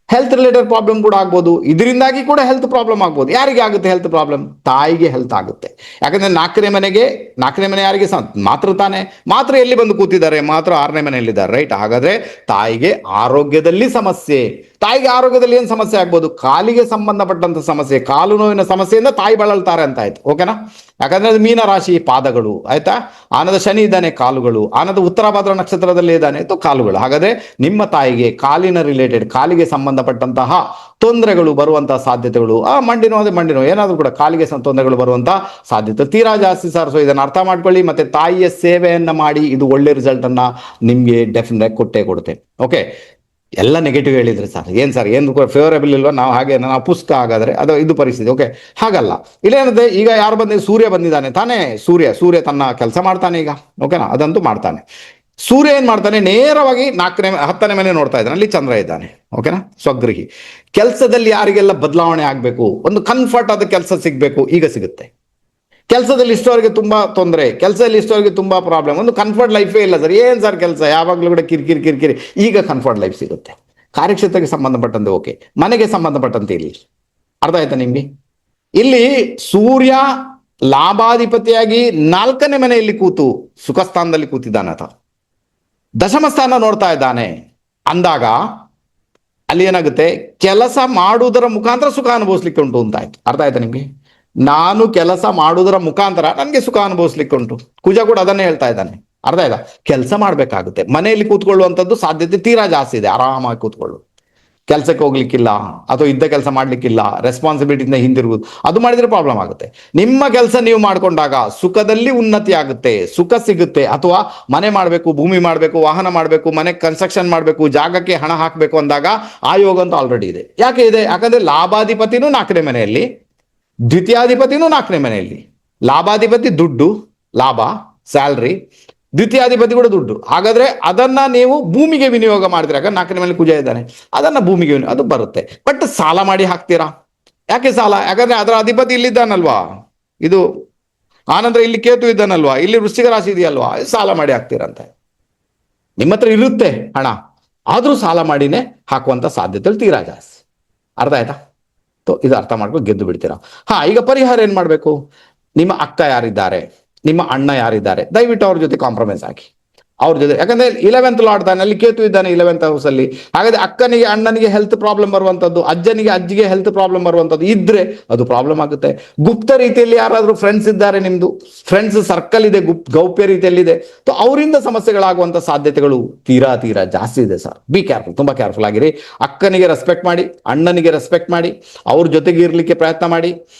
A: ಹೆಲ್ತ್ ರಿಲೇಟೆಡ್ ಪ್ರಾಬ್ಲಮ್ ಕೂಡ ಆಗ್ಬೋದು, ಇದರಿಂದಾಗಿ ಕೂಡ ಹೆಲ್ತ್ ಪ್ರಾಬ್ಲಮ್ ಆಗ್ಬೋದು. ಯಾರಿಗೆ ಆಗುತ್ತೆ ಹೆಲ್ತ್ ಪ್ರಾಬ್ಲಮ್? ತಾಯಿಗೆ ಹೆಲ್ತ್ ಆಗುತ್ತೆ. ಯಾಕಂದ್ರೆ 4ನೇ ಮನೆ ಯಾರಿಗೆ? ಮಾತೃ ತಾನೆ. ಮಾತೃ ಎಲ್ಲಿ ಬಂದು ಕೂತಿದ್ದಾರೆ? ಮಾತೃ 6ನೇ ಮನೆಯಲ್ಲಿದ್ದಾರೆ, ರೈಟ್? ಹಾಗಾದ್ರೆ ತಾಯಿಗೆ ಆರೋಗ್ಯದಲ್ಲಿ ಸಮಸ್ಯೆ. ತಾಯಿಗೆ ಆರೋಗ್ಯದಲ್ಲಿ ಏನ್ ಸಮಸ್ಯೆ ಆಗ್ಬೋದು? ಕಾಲಿಗೆ ಸಂಬಂಧಪಟ್ಟಂತ ಸಮಸ್ಯೆ, ಕಾಲು ನೋವಿನ ಸಮಸ್ಯೆಯಿಂದ ತಾಯಿ ಬಳಲ್ತಾರೆ ಅಂತ ಆಯ್ತು. ಓಕೆನಾ? ಯಾಕಂದ್ರೆ ಅದು ಮೀನ ರಾಶಿ ಪಾದಗಳು, ಆಯ್ತಾ? ಆನಂದ ಶನಿ ಇದ್ದಾನೆ ಕಾಲುಗಳು, ಆನಂದ ಉತ್ತರ ಭಾದ್ರ ನಕ್ಷತ್ರದಲ್ಲಿ ಇದ್ದಾನೆ ಕಾಲುಗಳು. ಹಾಗಾದ್ರೆ ನಿಮ್ಮ ತಾಯಿಗೆ ಕಾಲಿನ ರಿಲೇಟೆಡ್, ಕಾಲಿಗೆ ಸಂಬಂಧಪಟ್ಟಂತಹ ತೊಂದರೆಗಳು ಬರುವಂತಹ ಸಾಧ್ಯತೆಗಳು, ಮಂಡಿನೋ ಏನಾದ್ರೂ ಕೂಡ ಕಾಲಿಗೆ ತೊಂದರೆಗಳು ಬರುವಂತಹ ಸಾಧ್ಯತೆ ತೀರಾ ಜಾಸ್ತಿ ಸರ್. ಸೊ ಇದನ್ನ ಅರ್ಥ ಮಾಡ್ಕೊಳ್ಳಿ, ಮತ್ತೆ ತಾಯಿಯ ಸೇವೆಯನ್ನ ಮಾಡಿ, ಇದು ಒಳ್ಳೆ ರಿಸಲ್ಟ್ ಅನ್ನ ನಿಮ್ಗೆ ಡೆಫಿನೆಟ್ ಕೊಟ್ಟೇ ಕೊಡುತ್ತೆ. ಓಕೆ, ಎಲ್ಲ ನೆಗೆಟಿವ್ ಹೇಳಿದ್ರೆ ಸರ್ ಏನು ಫೇವರೇಬಲ್ ಇಲ್ವಾ? ನಾವು ಪುಸ್ತಕ ಹಾಗಾದ್ರೆ ಅದು ಇದು ಪರಿಸ್ಥಿತಿ. ಓಕೆ, ಹಾಗಲ್ಲ. ಇಲ್ಲೇನದೆ, ಈಗ ಯಾರು ಸೂರ್ಯ ಬಂದಿದ್ದಾನೆ ತಾನೇ. ಸೂರ್ಯ ತನ್ನ ಕೆಲಸ ಮಾಡ್ತಾನೆ ಈಗ. ಓಕೆನಾ? ಅದಂತೂ ಮಾಡ್ತಾನೆ. ಸೂರ್ಯ ಏನ್ ಮಾಡ್ತಾನೆ? ನೇರವಾಗಿ 10ನೇ ಮನೆ ನೋಡ್ತಾ ಇದ್ದಾನೆ, ಅಲ್ಲಿ ಚಂದ್ರ ಇದ್ದಾನೆ. ಓಕೆನಾ? ಸ್ವಗೃಹಿ. ಕೆಲಸದಲ್ಲಿ ಯಾರಿಗೆಲ್ಲ ಬದಲಾವಣೆ ಆಗ್ಬೇಕು, ಒಂದು ಕಂಫರ್ಟ್ ಆದ ಕೆಲಸ ಸಿಗ್ಬೇಕು, ಈಗ ಸಿಗುತ್ತೆ. ಕೆಲಸದಲ್ಲಿ ಇಷ್ಟವರೆಗೆ ತುಂಬಾ ತೊಂದರೆ, ಕೆಲಸದಲ್ಲಿ ಇಷ್ಟವರೆಗೆ ತುಂಬಾ ಪ್ರಾಬ್ಲಮ್, ಒಂದು ಕಂಫರ್ಟ್ ಲೈಫೇ ಇಲ್ಲ ಸರ್. ಏನ್ ಸರ್ ಕೆಲಸ, ಯಾವಾಗಲೂ ಕೂಡ ಕಿರಿಕಿರಿ. ಈಗ ಕಂಫರ್ಟ್ ಲೈಫ್ ಸಿಗುತ್ತೆ. ಕಾರ್ಯಕ್ಷೇತ್ರಕ್ಕೆ ಸಂಬಂಧಪಟ್ಟಂತೆ ಓಕೆ, ಮನೆಗೆ ಸಂಬಂಧಪಟ್ಟಂತೆ ಇಲ್ಲಿ. ಅರ್ಥ ಆಯ್ತಾ ನಿಮ್ಗೆ? ಇಲ್ಲಿ ಸೂರ್ಯ ಲಾಭಾಧಿಪತಿಯಾಗಿ 4ನೇ ಮನೆಯಲ್ಲಿ ಕೂತು ಸುಖ ಸ್ಥಾನದಲ್ಲಿ ಕೂತಿದ್ದಾನೆ, ಆತ ದಶಮ ಸ್ಥಾನ ನೋಡ್ತಾ ಇದ್ದಾನೆ ಅಂದಾಗ ಅಲ್ಲಿ ಏನಾಗುತ್ತೆ? ಕೆಲಸ ಮಾಡುವುದರ ಮುಖಾಂತರ ಸುಖ ಅನುಭವಿಸ್ಲಿಕ್ಕೆ ಉಂಟು ಅಂತ ಆಯ್ತು. ಅರ್ಥ ಆಯ್ತಾ ನಿಮ್ಗೆ? ನಾನು ಕೆಲಸ ಮಾಡುವುದರ ಮುಖಾಂತರ ನನಗೆ ಸುಖ ಅನುಭವಿಸ್ಲಿಕ್ಕೆ ಉಂಟು. ಕುಜ ಕೂಡ ಅದನ್ನೇ ಹೇಳ್ತಾ ಇದ್ದಾನೆ. ಅರ್ಥ ಆಯ್ತಾ? ಕೆಲಸ ಮಾಡ್ಬೇಕಾಗುತ್ತೆ. ಮನೆಯಲ್ಲಿ ಕೂತ್ಕೊಳ್ಳುವಂಥದ್ದು ಸಾಧ್ಯತೆ ತೀರಾ ಜಾಸ್ತಿ ಇದೆ. ಆರಾಮಾಗಿ ಕೂತ್ಕೊಳ್ಳು, ಕೆಲಸಕ್ಕೆ ಹೋಗ್ಲಿಕ್ಕಿಲ್ಲ ಅಥವಾ ಇದ್ದ ಕೆಲಸ ಮಾಡ್ಲಿಕ್ಕಿಲ್ಲ, ರೆಸ್ಪಾನ್ಸಿಬಿಲಿಟಿಯಿಂದ ಹಿಂದಿರುಗುದು, ಅದು ಮಾಡಿದ್ರೆ ಪ್ರಾಬ್ಲಮ್ ಆಗುತ್ತೆ. ನಿಮ್ಮ ಕೆಲಸ ನೀವು ಮಾಡ್ಕೊಂಡಾಗ ಸುಖದಲ್ಲಿ ಉನ್ನತಿ ಆಗುತ್ತೆ, ಸುಖ ಸಿಗುತ್ತೆ. ಅಥವಾ ಮನೆ ಮಾಡಬೇಕು, ಭೂಮಿ ಮಾಡಬೇಕು, ವಾಹನ ಮಾಡಬೇಕು, ಮನೆ ಕನ್ಸ್ಟ್ರಕ್ಷನ್ ಮಾಡಬೇಕು, ಜಾಗಕ್ಕೆ ಹಣ ಹಾಕಬೇಕು ಅಂದಾಗ ಆ ಯೋಗ ಅಂತ ಆಲ್ರೆಡಿ ಇದೆ. ಯಾಕೆ ಇದೆ? ಯಾಕಂದ್ರೆ ಲಾಭಾಧಿಪತಿನೂ 4ನೇ ಮನೆಯಲ್ಲಿ, ದ್ವಿತೀಯಾಧಿಪತಿನೂ 4ನೇ ಮನೆಯಲ್ಲಿ. ಲಾಭಾಧಿಪತಿ ದುಡ್ಡು, ಲಾಭ, ಸ್ಯಾಲ್ರಿ, ದ್ವಿತೀಯಾಧಿಪತಿ ಕೂಡ ದುಡ್ಡು. ಹಾಗಾದ್ರೆ ಅದನ್ನ ನೀವು ಭೂಮಿಗೆ ವಿನಿಯೋಗ ಮಾಡಿದ್ರೆ, 4ನೇ ಮನೆಯಲ್ಲಿ ಕುಜ ಇದ್ದಾನೆ, ಅದನ್ನ ಭೂಮಿಗೆ ಅದು ಬರುತ್ತೆ. ಬಟ್ ಸಾಲ ಮಾಡಿ ಹಾಕ್ತೀರಾ? ಯಾಕೆ ಸಾಲ? ಯಾಕಂದ್ರೆ ಅದರ ಅಧಿಪತಿ ಇಲ್ಲಿದ್ದಾನಲ್ವಾ, ಇದು ಆನಂತರ ಇಲ್ಲಿ ಕೇತು ಇದ್ದಾನಲ್ವಾ, ಇಲ್ಲಿ ವೃಶ್ಚಿಕ ರಾಶಿ ಇದೆಯಲ್ವಾ, ಸಾಲ ಮಾಡಿ ಹಾಕ್ತೀರಂತ. ನಿಮ್ಮ ಹತ್ರ ಇರುತ್ತೆ ಹಣ, ಆದ್ರೂ ಸಾಲ ಮಾಡಿನೇ ಹಾಕುವಂತ ಸಾಧ್ಯತೆ ತೀರಾ ಜಾಸ್ತಿ. ಅರ್ಥ ಆಯ್ತಾ? ಇದು ಅರ್ಥ ಮಾಡ್ಕೊಂಡು ಗೆದ್ದು ಬಿಡ್ತೀರಾ. ಈಗ ಪರಿಹಾರ ಏನ್ ಮಾಡ್ಬೇಕು? ನಿಮ್ಮ ಅಕ್ಕ ಯಾರಿದ್ದಾರೆ, ನಿಮ್ಮ ಅಣ್ಣ ಯಾರಿದ್ದಾರೆ, ದಯವಿಟ್ಟು ಅವ್ರ ಜೊತೆ ಕಾಂಪ್ರಮೈಸ್ ಆಗಿ ಅವ್ರ ಜೊತೆ. ಯಾಕಂದ್ರೆ 11th ಲಾರ್ಡ್ ತಾನೆ, ಅಲ್ಲಿ ಕೇತು ಇದ್ದಾನೆ 11th ಹೌಸ್ ಅಲ್ಲಿ. ಹಾಗಾದ್ರೆ ಅಕ್ಕನಿಗೆ ಅಣ್ಣನಿಗೆ ಹೆಲ್ತ್ ಪ್ರಾಬ್ಲಮ್ ಬರುವಂತದ್ದು, ಅಜ್ಜನಿಗೆ ಅಜ್ಜಿಗೆ ಹೆಲ್ತ್ ಪ್ರಾಬ್ಲಮ್ ಬರುವಂತದ್ದು ಇದ್ರೆ ಅದು ಪ್ರಾಬ್ಲಮ್ ಆಗುತ್ತೆ. ಗುಪ್ತ ರೀತಿಯಲ್ಲಿ ಯಾರಾದ್ರೂ ಫ್ರೆಂಡ್ಸ್ ಇದ್ದಾರೆ, ನಿಮ್ದು ಫ್ರೆಂಡ್ಸ್ ಸರ್ಕಲ್ ಇದೆ, ಗೌಪ್ಯ ರೀತಿಯಲ್ಲಿದೆ, ಅವರಿಂದ ಸಮಸ್ಯೆಗಳಾಗುವಂತ ಸಾಧ್ಯತೆಗಳು ತೀರಾ ತೀರಾ ಜಾಸ್ತಿ ಇದೆ ಸರ್. ಬಿ ಕೇರ್ಫುಲ್, ತುಂಬಾ ಕೇರ್ಫುಲ್ ಆಗಿರಿ. ಅಕ್ಕನಿಗೆ ರೆಸ್ಪೆಕ್ಟ್ ಮಾಡಿ, ಅಣ್ಣನಿಗೆ ರೆಸ್ಪೆಕ್ಟ್ ಮಾಡಿ, ಅವ್ರ ಜೊತೆಗೆ ಇರ್ಲಿಕ್ಕೆ ಪ್ರಯತ್ನ ಮಾಡಿ.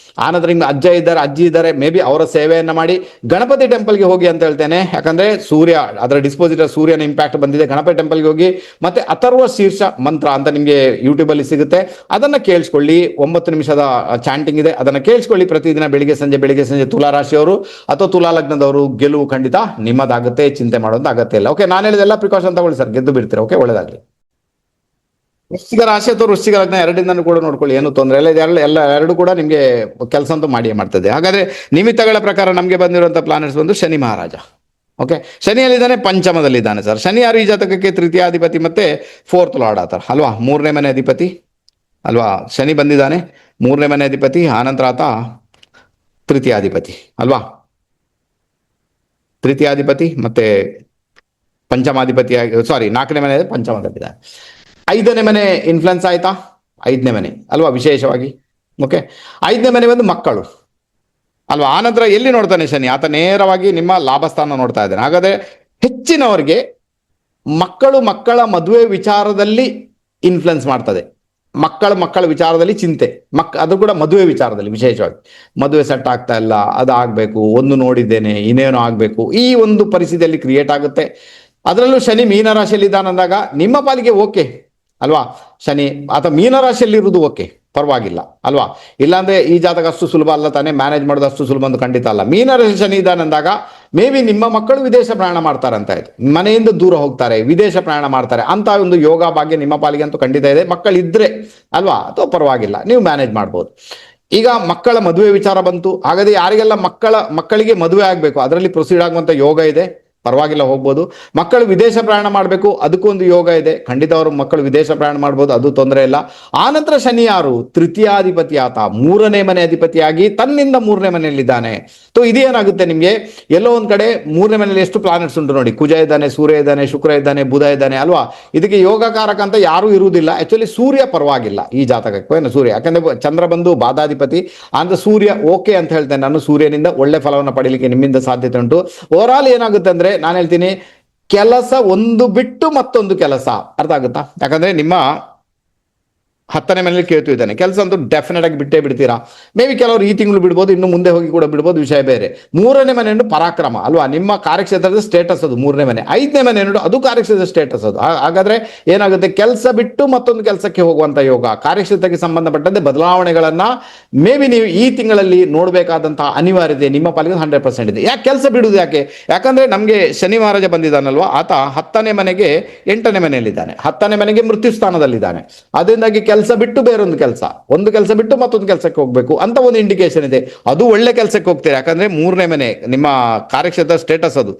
A: ಆನಂತರ ನಿಮ್ಮ ಅಜ್ಜ ಇದ್ದಾರೆ, ಅಜ್ಜಿ ಇದ್ದಾರೆ, ಮೇ ಬಿ ಅವರ ಸೇವೆಯನ್ನ ಮಾಡಿ. ಗಣಪತಿ ಟೆಂಪಲ್ಗೆ ಹೋಗಿ ಅಂತ ಹೇಳ್ತೇನೆ, ಯಾಕಂದ್ರೆ ಸೂರ್ಯ ಅದರ ಡಿಸ್ಪೋಸಿಟರ್ ಸೂರ್ಯನ ಇಂಪ್ಯಾಕ್ಟ್ ಬಂದಿದೆ. ಗಣಪತಿ ಟೆಂಪಲ್ಗೆ ಹೋಗಿ ಮತ್ತೆ ಅಥರ್ವ ಶೀರ್ಷ ಮಂತ್ರ ಅಂತ ನಿಮಗೆ ಯೂಟ್ಯೂಬ್ ಅಲ್ಲಿ ಸಿಗುತ್ತೆ, ಅದನ್ನ ಕೇಳಿಸ್ಕೊಳ್ಳಿ. 9 ನಿಮಿಷದ ಚಾಂಟಿಂಗ್ ಇದೆ, ಅದನ್ನ ಕೇಳಿಸ್ಕೊಳ್ಳಿ ಪ್ರತಿದಿನ ಬೆಳಿಗ್ಗೆ ಸಂಜೆ. ತುಲಾ ರಾಶಿಯವರು ಅಥವಾ ತುಲಾ ಲಗ್ನದವರು ಗೆಲುವು ಖಂಡಿತ ನಿಮ್ಮದಾಗುತ್ತೆ, ಚಿಂತೆ ಮಾಡೋದು ಅಗತ್ಯ ಇಲ್ಲ. ಓಕೆ, ನಾನು ಹೇಳಿದೆಲ್ಲ ಪ್ರಿಕಾಷನ್ ತಗೊಳ್ಳಿ ಸರ್, ಗೆದ್ದು ಬಿಡ್ತೀರಾ. ಓಕೆ, ಒಳ್ಳೇದಾಗ್ಲಿ. ವೃಶ್ಚಿಕ ರಾಶಿ ಅಥವಾ ವೃಶ್ಚಿಕ ಲಗ್ನ ಎರಡಿಂದನೂ ಕೂಡ ನೋಡ್ಕೊಳ್ಳಿ, ಏನು ತೊಂದರೆ ಇಲ್ಲ. ಎರಡು ಕೂಡ ನಿಮಗೆ ಕೆಲಸ ಅಂತೂ ಮಾಡಿಯೇ ಮಾಡ್ತದೆ. ಹಾಗಾದ್ರೆ ನಿಮಿತ್ತಗಳ ಪ್ರಕಾರ ನಮಗೆ ಬಂದಿರುವಂತಹ ಪ್ಲಾನೆಟ್ಸ್ ಬಂದು ಶನಿ ಮಹಾರಾಜ. ಓಕೆ, ಶನಿಯಲ್ಲಿದ್ದಾನೆ, ಪಂಚಮದಲ್ಲಿದ್ದಾನೆ ಸರ್. ಶನಿ ಯಾರು ಈ ಜಾತಕಕ್ಕೆ ತೃತೀಯಾಧಿಪತಿ ಮತ್ತೆ 4th ಲಾರ್ಡ್ ಆತ ಅಲ್ವಾ, 3ನೇ ಮನೆ ಅಧಿಪತಿ ಅಲ್ವಾ. ಶನಿ ಬಂದಿದ್ದಾನೆ 3ನೇ ಮನೆ ಅಧಿಪತಿ, ಆನಂತರ ಆತ ತೃತೀಯಾಧಿಪತಿ ಅಲ್ವಾ. ತೃತೀಯಾಧಿಪತಿ ಮತ್ತೆ ಪಂಚಮಾಧಿಪತಿ, 4ನೇ ಮನೆ ಪಂಚಮದಲ್ಲಿದ್ದಾನೆ. 5ನೇ ಮನೆ ಇನ್ಫ್ಲುಯೆನ್ಸ್ ಆಯ್ತಾ, 5ನೇ ಮನೆ ಅಲ್ವಾ ವಿಶೇಷವಾಗಿ. ಓಕೆ, 5ನೇ ಮನೆ ಒಂದು ಮಕ್ಕಳು ಅಲ್ವಾ. ಆನಂತರ ಎಲ್ಲಿ ನೋಡ್ತಾನೆ ಶನಿ, ಆತ ನೇರವಾಗಿ ನಿಮ್ಮ ಲಾಭಸ್ಥಾನ ನೋಡ್ತಾ ಇದ್ದಾನೆ. ಹಾಗಾದ್ರೆ ಹೆಚ್ಚಿನವರಿಗೆ ಮಕ್ಕಳ ಮದುವೆ ವಿಚಾರದಲ್ಲಿ ಇನ್ಫ್ಲುಯೆನ್ಸ್ ಮಾಡ್ತದೆ. ಮಕ್ಕಳ ವಿಚಾರದಲ್ಲಿ ಚಿಂತೆ, ಅದು ಕೂಡ ಮದುವೆ ವಿಚಾರದಲ್ಲಿ ವಿಶೇಷವಾಗಿ. ಮದುವೆ ಸೆಟ್ ಆಗ್ತಾ ಇಲ್ಲ, ಅದಾಗಬೇಕು, ಒಂದು ನೋಡಿದ್ದೇನೆ ಇನ್ನೇನು ಆಗಬೇಕು, ಈ ಒಂದು ಪರಿಸ್ಥಿತಿಯಲ್ಲಿ ಕ್ರಿಯೇಟ್ ಆಗುತ್ತೆ. ಅದರಲ್ಲೂ ಶನಿ ಮೀನರಾಶಿಯಲ್ಲಿ ಇದ್ದಾನಂದಾಗ ನಿಮ್ಮ ಪಾಲಿಗೆ ಓಕೆ ಅಲ್ವಾ. ಶನಿ ಆತ ಮೀನರಾಶಿಯಲ್ಲಿರುವುದು ಓಕೆ, ಪರವಾಗಿಲ್ಲ ಅಲ್ವಾ. ಇಲ್ಲಾಂದ್ರೆ ಈ ಜಾತಕ ಅಷ್ಟು ಸುಲಭ ಅಲ್ಲ ತಾನೆ, ಮ್ಯಾನೇಜ್ ಮಾಡೋದು ಅಷ್ಟು ಸುಲಭ ಅಂತ ಖಂಡಿತ ಅಲ್ಲ. ಮೀನರಾಶಿ ಶನಿ ಇದ್ದಾನಂದಾಗ ಮೇ ಬಿ ನಿಮ್ಮ ಮಕ್ಕಳು ವಿದೇಶ ಪ್ರಯಾಣ ಮಾಡ್ತಾರೆ ಅಂತ ಆಯ್ತು, ಮನೆಯಿಂದ ದೂರ ಹೋಗ್ತಾರೆ, ವಿದೇಶ ಪ್ರಯಾಣ ಮಾಡ್ತಾರೆ ಅಂತ ಒಂದು ಯೋಗ ಭಾಗ್ಯ ನಿಮ್ಮ ಪಾಲಿಗೆ ಅಂತೂ ಖಂಡಿತ ಇದೆ. ಮಕ್ಕಳಿದ್ರೆ ಅಲ್ವಾ, ಅಥವಾ ಪರವಾಗಿಲ್ಲ, ನೀವು ಮ್ಯಾನೇಜ್ ಮಾಡ್ಬೋದು. ಈಗ ಮಕ್ಕಳ ಮದುವೆ ವಿಚಾರ ಬಂತು. ಹಾಗಾದ್ರೆ ಯಾರಿಗೆಲ್ಲ ಮಕ್ಕಳಿಗೆ ಮದುವೆ ಆಗಬೇಕು ಅದರಲ್ಲಿ ಪ್ರೊಸೀಡ್ ಆಗುವಂತ ಯೋಗ ಇದೆ, ಪರವಾಗಿಲ್ಲ, ಹೋಗ್ಬೋದು. ಮಕ್ಕಳು ವಿದೇಶ ಪ್ರಯಾಣ ಮಾಡಬೇಕು, ಅದಕ್ಕೂ ಒಂದು ಯೋಗ ಇದೆ, ಖಂಡಿತ ಅವರು ಮಕ್ಕಳು ವಿದೇಶ ಪ್ರಯಾಣ ಮಾಡ್ಬೋದು, ಅದು ತೊಂದರೆ ಇಲ್ಲ. ಆನಂತರ ಶನಿ ಯಾರು ತೃತೀಯಾಧಿಪತಿ ಆತ, 3ನೇ ಮನೆ ಅಧಿಪತಿಯಾಗಿ ತನ್ನಿಂದ 3ನೇ ಮನೆಯಲ್ಲಿದ್ದಾನೆ. ಇದೇನಾಗುತ್ತೆ ನಿಮಗೆ, ಎಲ್ಲೋ ಒಂದ್ ಕಡೆ 3ನೇ ಮನೆಯಲ್ಲಿ ಎಷ್ಟು ಪ್ಲಾನೆಟ್ಸ್ ಉಂಟು ನೋಡಿ, ಕುಜ ಇದ್ದಾನೆ, ಸೂರ್ಯ ಇದ್ದಾನೆ, ಶುಕ್ರ ಇದ್ದಾನೆ, ಬುಧ ಇದ್ದಾನೆ ಅಲ್ವಾ. ಇದಕ್ಕೆ ಯೋಗಕಾರಕ ಅಂತ ಯಾರು ಇರುವುದಿಲ್ಲ. ಆಕ್ಚುಲಿ ಸೂರ್ಯ ಪರವಾಗಿಲ್ಲ ಈ ಜಾತಕಕ್ಕೂ, ಏನು ಸೂರ್ಯ, ಯಾಕಂದ್ರೆ ಚಂದ್ರ ಬಂದು ಬಾಧಾಧಿಪತಿ ಅಂದ್ರೆ ಸೂರ್ಯ ಓಕೆ ಅಂತ ಹೇಳ್ತೇನೆ ನಾನು. ಸೂರ್ಯನಿಂದ ಒಳ್ಳೆ ಫಲವನ್ನು ಪಡೀಲಿಕ್ಕೆ ನಿಮ್ಮಿಂದ ಸಾಧ್ಯತೆ ಉಂಟು. ಓವರ್ ಆಲ್ ಏನಾಗುತ್ತೆ ಅಂದ್ರೆ ನಾನು ಹೇಳ್ತೀನಿ, ಕೆಲಸ ಒಂದು ಬಿಟ್ಟು ಮತ್ತೊಂದು ಕೆಲಸ, ಅರ್ಥ ಆಗುತ್ತಾ. ಯಾಕಂದ್ರೆ ನಿಮ್ಮ 10ನೇ ಮನೆಯಲ್ಲಿ ಕೇಳ್ತು ಇದ್ದಾನೆ, ಕೆಲಸ ಅಂತೂ ಡೆಫಿನೆಟ್ ಆಗಿ ಬಿಟ್ಟೇ ಬಿಡ್ತೀರಾ. ಮೇ ಬಿ ಕೆಲವರು ಈ ತಿಂಗಳು ಬಿಡ್ಬೋದು, ಇನ್ನು ಮುಂದೆ ಹೋಗಿ ಕೂಡ ಬಿಡ್ಬೋದು, ವಿಷಯ ಬೇರೆ. 3ನೇ ಮನೆಯನ್ನು ಪರಾಕ್ರಮ ಅಲ್ವಾ, ನಿಮ್ಮ ಕಾರ್ಯಕ್ಷೇತ್ರದ ಸ್ಟೇಟಸ್ ಅದು 3ನೇ ಮನೆ. 5ನೇ ಮನೆ ಅದು ಕಾರ್ಯಕ್ಷೇತ್ರದ ಸ್ಟೇಟಸ್ ಅದು. ಹಾಗಾದ್ರೆ ಏನಾಗುತ್ತೆ, ಕೆಲಸ ಬಿಟ್ಟು ಮತ್ತೊಂದು ಕೆಲಸಕ್ಕೆ ಹೋಗುವಂತ ಯೋಗ, ಕಾರ್ಯಕ್ಷೇತ್ರಕ್ಕೆ ಸಂಬಂಧಪಟ್ಟಂತೆ ಬದಲಾವಣೆಗಳನ್ನ ಮೇ ಬಿ ನೀವು ಈ ತಿಂಗಳಲ್ಲಿ ನೋಡಬೇಕಾದಂತಹ ಅನಿವಾರ್ಯತೆ ನಿಮ್ಮ ಪಾಲಿಗೆ 100% ಇದೆ. ಯಾಕೆ ಕೆಲಸ ಬಿಡುವುದು, ಯಾಕಂದ್ರೆ ನಮಗೆ ಶನಿ ಮಹಾರಾಜ ಬಂದಿದ್ದಾನಲ್ವಾ, ಆತ 10ನೇ ಮನೆಗೆ 8ನೇ ಮನೆಯಲ್ಲಿದ್ದಾನೆ, 10ನೇ ಮನೆಗೆ ಮೃತ್ಯು ಸ್ಥಾನದಲ್ಲಿದ್ದಾನೆ. ಅದರಿಂದಾಗಿ ಕೆಲಸ ಬಿಟ್ಟು ಬೇರೊಂದು ಕೆಲಸ, ಒಂದು ಕೆಲಸ ಬಿಟ್ಟು ಮತ್ತೊಂದು ಕೆಲಸಕ್ಕೆ ಹೋಗ್ಬೇಕು ಅಂತ ಒಂದು ಇಂಡಿಕೇಶನ್ ಇದೆ. ಅದು ಒಳ್ಳೆ ಕೆಲಸಕ್ಕೆ ಹೋಗ್ತೀರಾ, ಯಾಕಂದ್ರೆ 3ನೇ ಮನೆ ನಿಮ್ಮ ಕಾರ್ಯಕ್ಷೇತ್ರ ಸ್ಟೇಟಸ್, ಅದು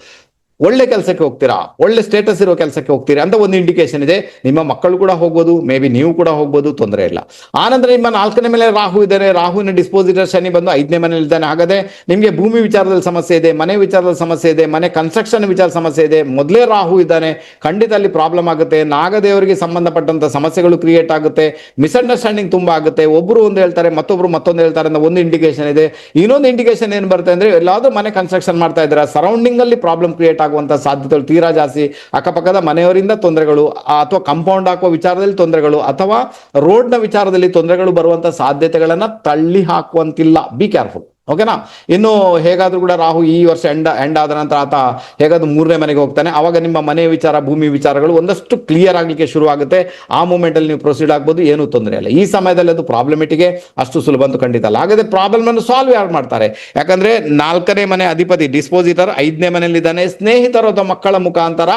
A: ಒಳ್ಳೆ ಕೆಲಸಕ್ಕೆ ಹೋಗ್ತೀರಾ, ಒಳ್ಳೆ ಸ್ಟೇಟಸ್ ಇರೋ ಕೆಲಸಕ್ಕೆ ಹೋಗ್ತೀರಾ ಅಂತ ಒಂದು ಇಂಡಿಕೇಶನ್ ಇದೆ. ನಿಮ್ಮ ಮಕ್ಕಳು ಕೂಡ ಹೋಗ್ಬೋದು, ಮೇ ಬಿ ನೀವು ಕೂಡ ಹೋಗ್ಬೋದು, ತೊಂದರೆ ಇಲ್ಲ. ಆನಂತರ ನಿಮ್ಮ 4ನೇ ಮೇಲೆ ರಾಹು ಇದ್ದಾರೆ, ರಾಹುವಿನ ಡಿಸ್ಪೋಸಿಟರ್ ಶನಿ ಬಂದು 5ನೇ ಮನೆಯಲ್ಲಿ ಇದ್ದಾನೆ. ಹಾಗಾದ್ರೆ ನಿಮಗೆ ಭೂಮಿ ವಿಚಾರದಲ್ಲಿ ಸಮಸ್ಯೆ ಇದೆ, ಮನೆ ವಿಚಾರದಲ್ಲಿ ಸಮಸ್ಯೆ ಇದೆ, ಮನೆ ಕನ್ಸ್ಟ್ರಕ್ಷನ್ ವಿಚಾರ ಸಮಸ್ಯೆ ಇದೆ. ಮೊದಲೇ ರಾಹು ಇದ್ದಾನೆ, ಖಂಡಿತ ಅಲ್ಲಿ ಪ್ರಾಬ್ಲಮ್ ಆಗುತ್ತೆ. ನಾಗದೇವರಿಗೆ ಸಂಬಂಧಪಟ್ಟಂತ ಸಮಸ್ಯೆಗಳು ಕ್ರಿಯೇಟ್ ಆಗುತ್ತೆ, ಮಿಸ್ಅಂಡರ್ಸ್ಟ್ಯಾಂಡಿಂಗ್ ತುಂಬಾ ಆಗುತ್ತೆ. ಒಬ್ರು ಒಂದು ಹೇಳ್ತಾರೆ, ಮತ್ತೊಬ್ರು ಮತ್ತೊಂದು ಹೇಳ್ತಾರೆ ಅಂತ ಒಂದು ಇಂಡಿಕೇಶನ್ ಇದೆ. ಇನ್ನೊಂದು ಇಂಡಿಕೇಶನ್ ಏನು ಬರುತ್ತೆ ಅಂದ್ರೆ, ಎಲ್ಲಾದ್ರೂ ಮನೆ ಕನ್ಸ್ಟ್ರಕ್ಷನ್ ಮಾಡ್ತಾ ಇದ್ದಾರೆ, ಸರೌಂಡಿಂಗ್ ಅಲ್ಲಿ ಪ್ರಾಬ್ಲಮ್ ಕ್ರಿಯೇಟ್ ಆಗುವಂತ ಸಾಧ್ಯತೆಗಳು ತೀರಾ ಜಾಸ್ತಿ. ಅಕ್ಕಪಕ್ಕದ ಮನೆಯವರಿಂದ ತೊಂದರೆಗಳು, ಅಥವಾ ಕಾಂಪೌಂಡ್ ಹಾಕುವ ವಿಚಾರದಲ್ಲಿ ತೊಂದರೆಗಳು, ಅಥವಾ ರೋಡ್ನ ವಿಚಾರದಲ್ಲಿ ತೊಂದರೆಗಳು ಬರುವಂತ ಸಾಧ್ಯತೆಗಳನ್ನ ತಳ್ಳಿ ಹಾಕುವಂತಿಲ್ಲ. ಬಿ ಕೇರ್ಫುಲ್, ಓಕೆನಾ. ಇನ್ನು ಹೇಗಾದ್ರೂ ಕೂಡ ರಾಹು ಈ ವರ್ಷ ಎಂಡ್ ಆದ ನಂತರ ಆತ ಹೇಗಾದ್ರೂ 3ನೇ ಮನೆಗೆ ಹೋಗ್ತಾನೆ. ಅವಾಗ ನಿಮ್ಮ ಮನೆ ವಿಚಾರ, ಭೂಮಿ ವಿಚಾರಗಳು ಒಂದಷ್ಟು ಕ್ಲಿಯರ್ ಆಗ್ಲಿಕ್ಕೆ ಶುರು ಆಗುತ್ತೆ. ಆ ಮೂಮೆಂಟ್ ಅಲ್ಲಿ ನೀವು ಪ್ರೊಸೀಡ್ ಆಗ್ಬೋದು, ಏನೂ ತೊಂದರೆ ಇಲ್ಲ. ಈ ಸಮಯದಲ್ಲಿ ಅದು ಪ್ರಾಬ್ಲಮೆಟಿಗೆ ಅಷ್ಟು ಸುಲಭ ಅಂತೂ ಖಂಡಿತ ಅಲ್ಲ. ಹಾಗಾದ್ರೆ ಪ್ರಾಬ್ಲಮ್ ಅನ್ನು ಸಾಲ್ವ್ ಯಾರು ಮಾಡ್ತಾರೆ, ಯಾಕಂದ್ರೆ 4ನೇ ಮನೆ ಅಧಿಪತಿ ಡಿಸ್ಪೋಸಿಟರ್ 5ನೇ ಮನೆಯಲ್ಲಿದ್ದಾನೆ. ಸ್ನೇಹಿತರು ಅಥವಾ ಮಕ್ಕಳ ಮುಖಾಂತರ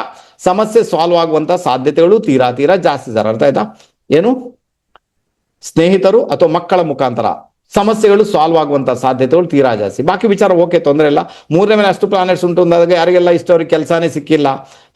A: ಸಮಸ್ಯೆ ಸಾಲ್ವ್ ಆಗುವಂತ ಸಾಧ್ಯತೆಗಳು ತೀರಾ ಜಾಸ್ತಿ ಸರ್. ಅರ್ಥ ಆಯ್ತಾ, ಏನು ಸ್ನೇಹಿತರು ಅಥವಾ ಮಕ್ಕಳ ಮುಖಾಂತರ ಸಮಸ್ಯೆಗಳು ಸಾಲ್ವ್ ಆಗುವಂತ ಸಾಧ್ಯತೆಗಳು ತೀರಾ ಜಾಸ್ತಿ. ಬಾಕಿ ವಿಚಾರ ಓಕೆ, ತೊಂದರೆ ಇಲ್ಲ. ಮೂರನೇ ಮನೆ ಅಷ್ಟು ಪ್ಲಾನೆಟ್ಸ್ ಉಂಟು ಅಂದಾಗ ಯಾರಿಗೆಲ್ಲ ಇಷ್ಟ ಅವ್ರಿಗೆ ಕೆಲಸನೇ ಸಿಕ್ಕಿಲ್ಲ,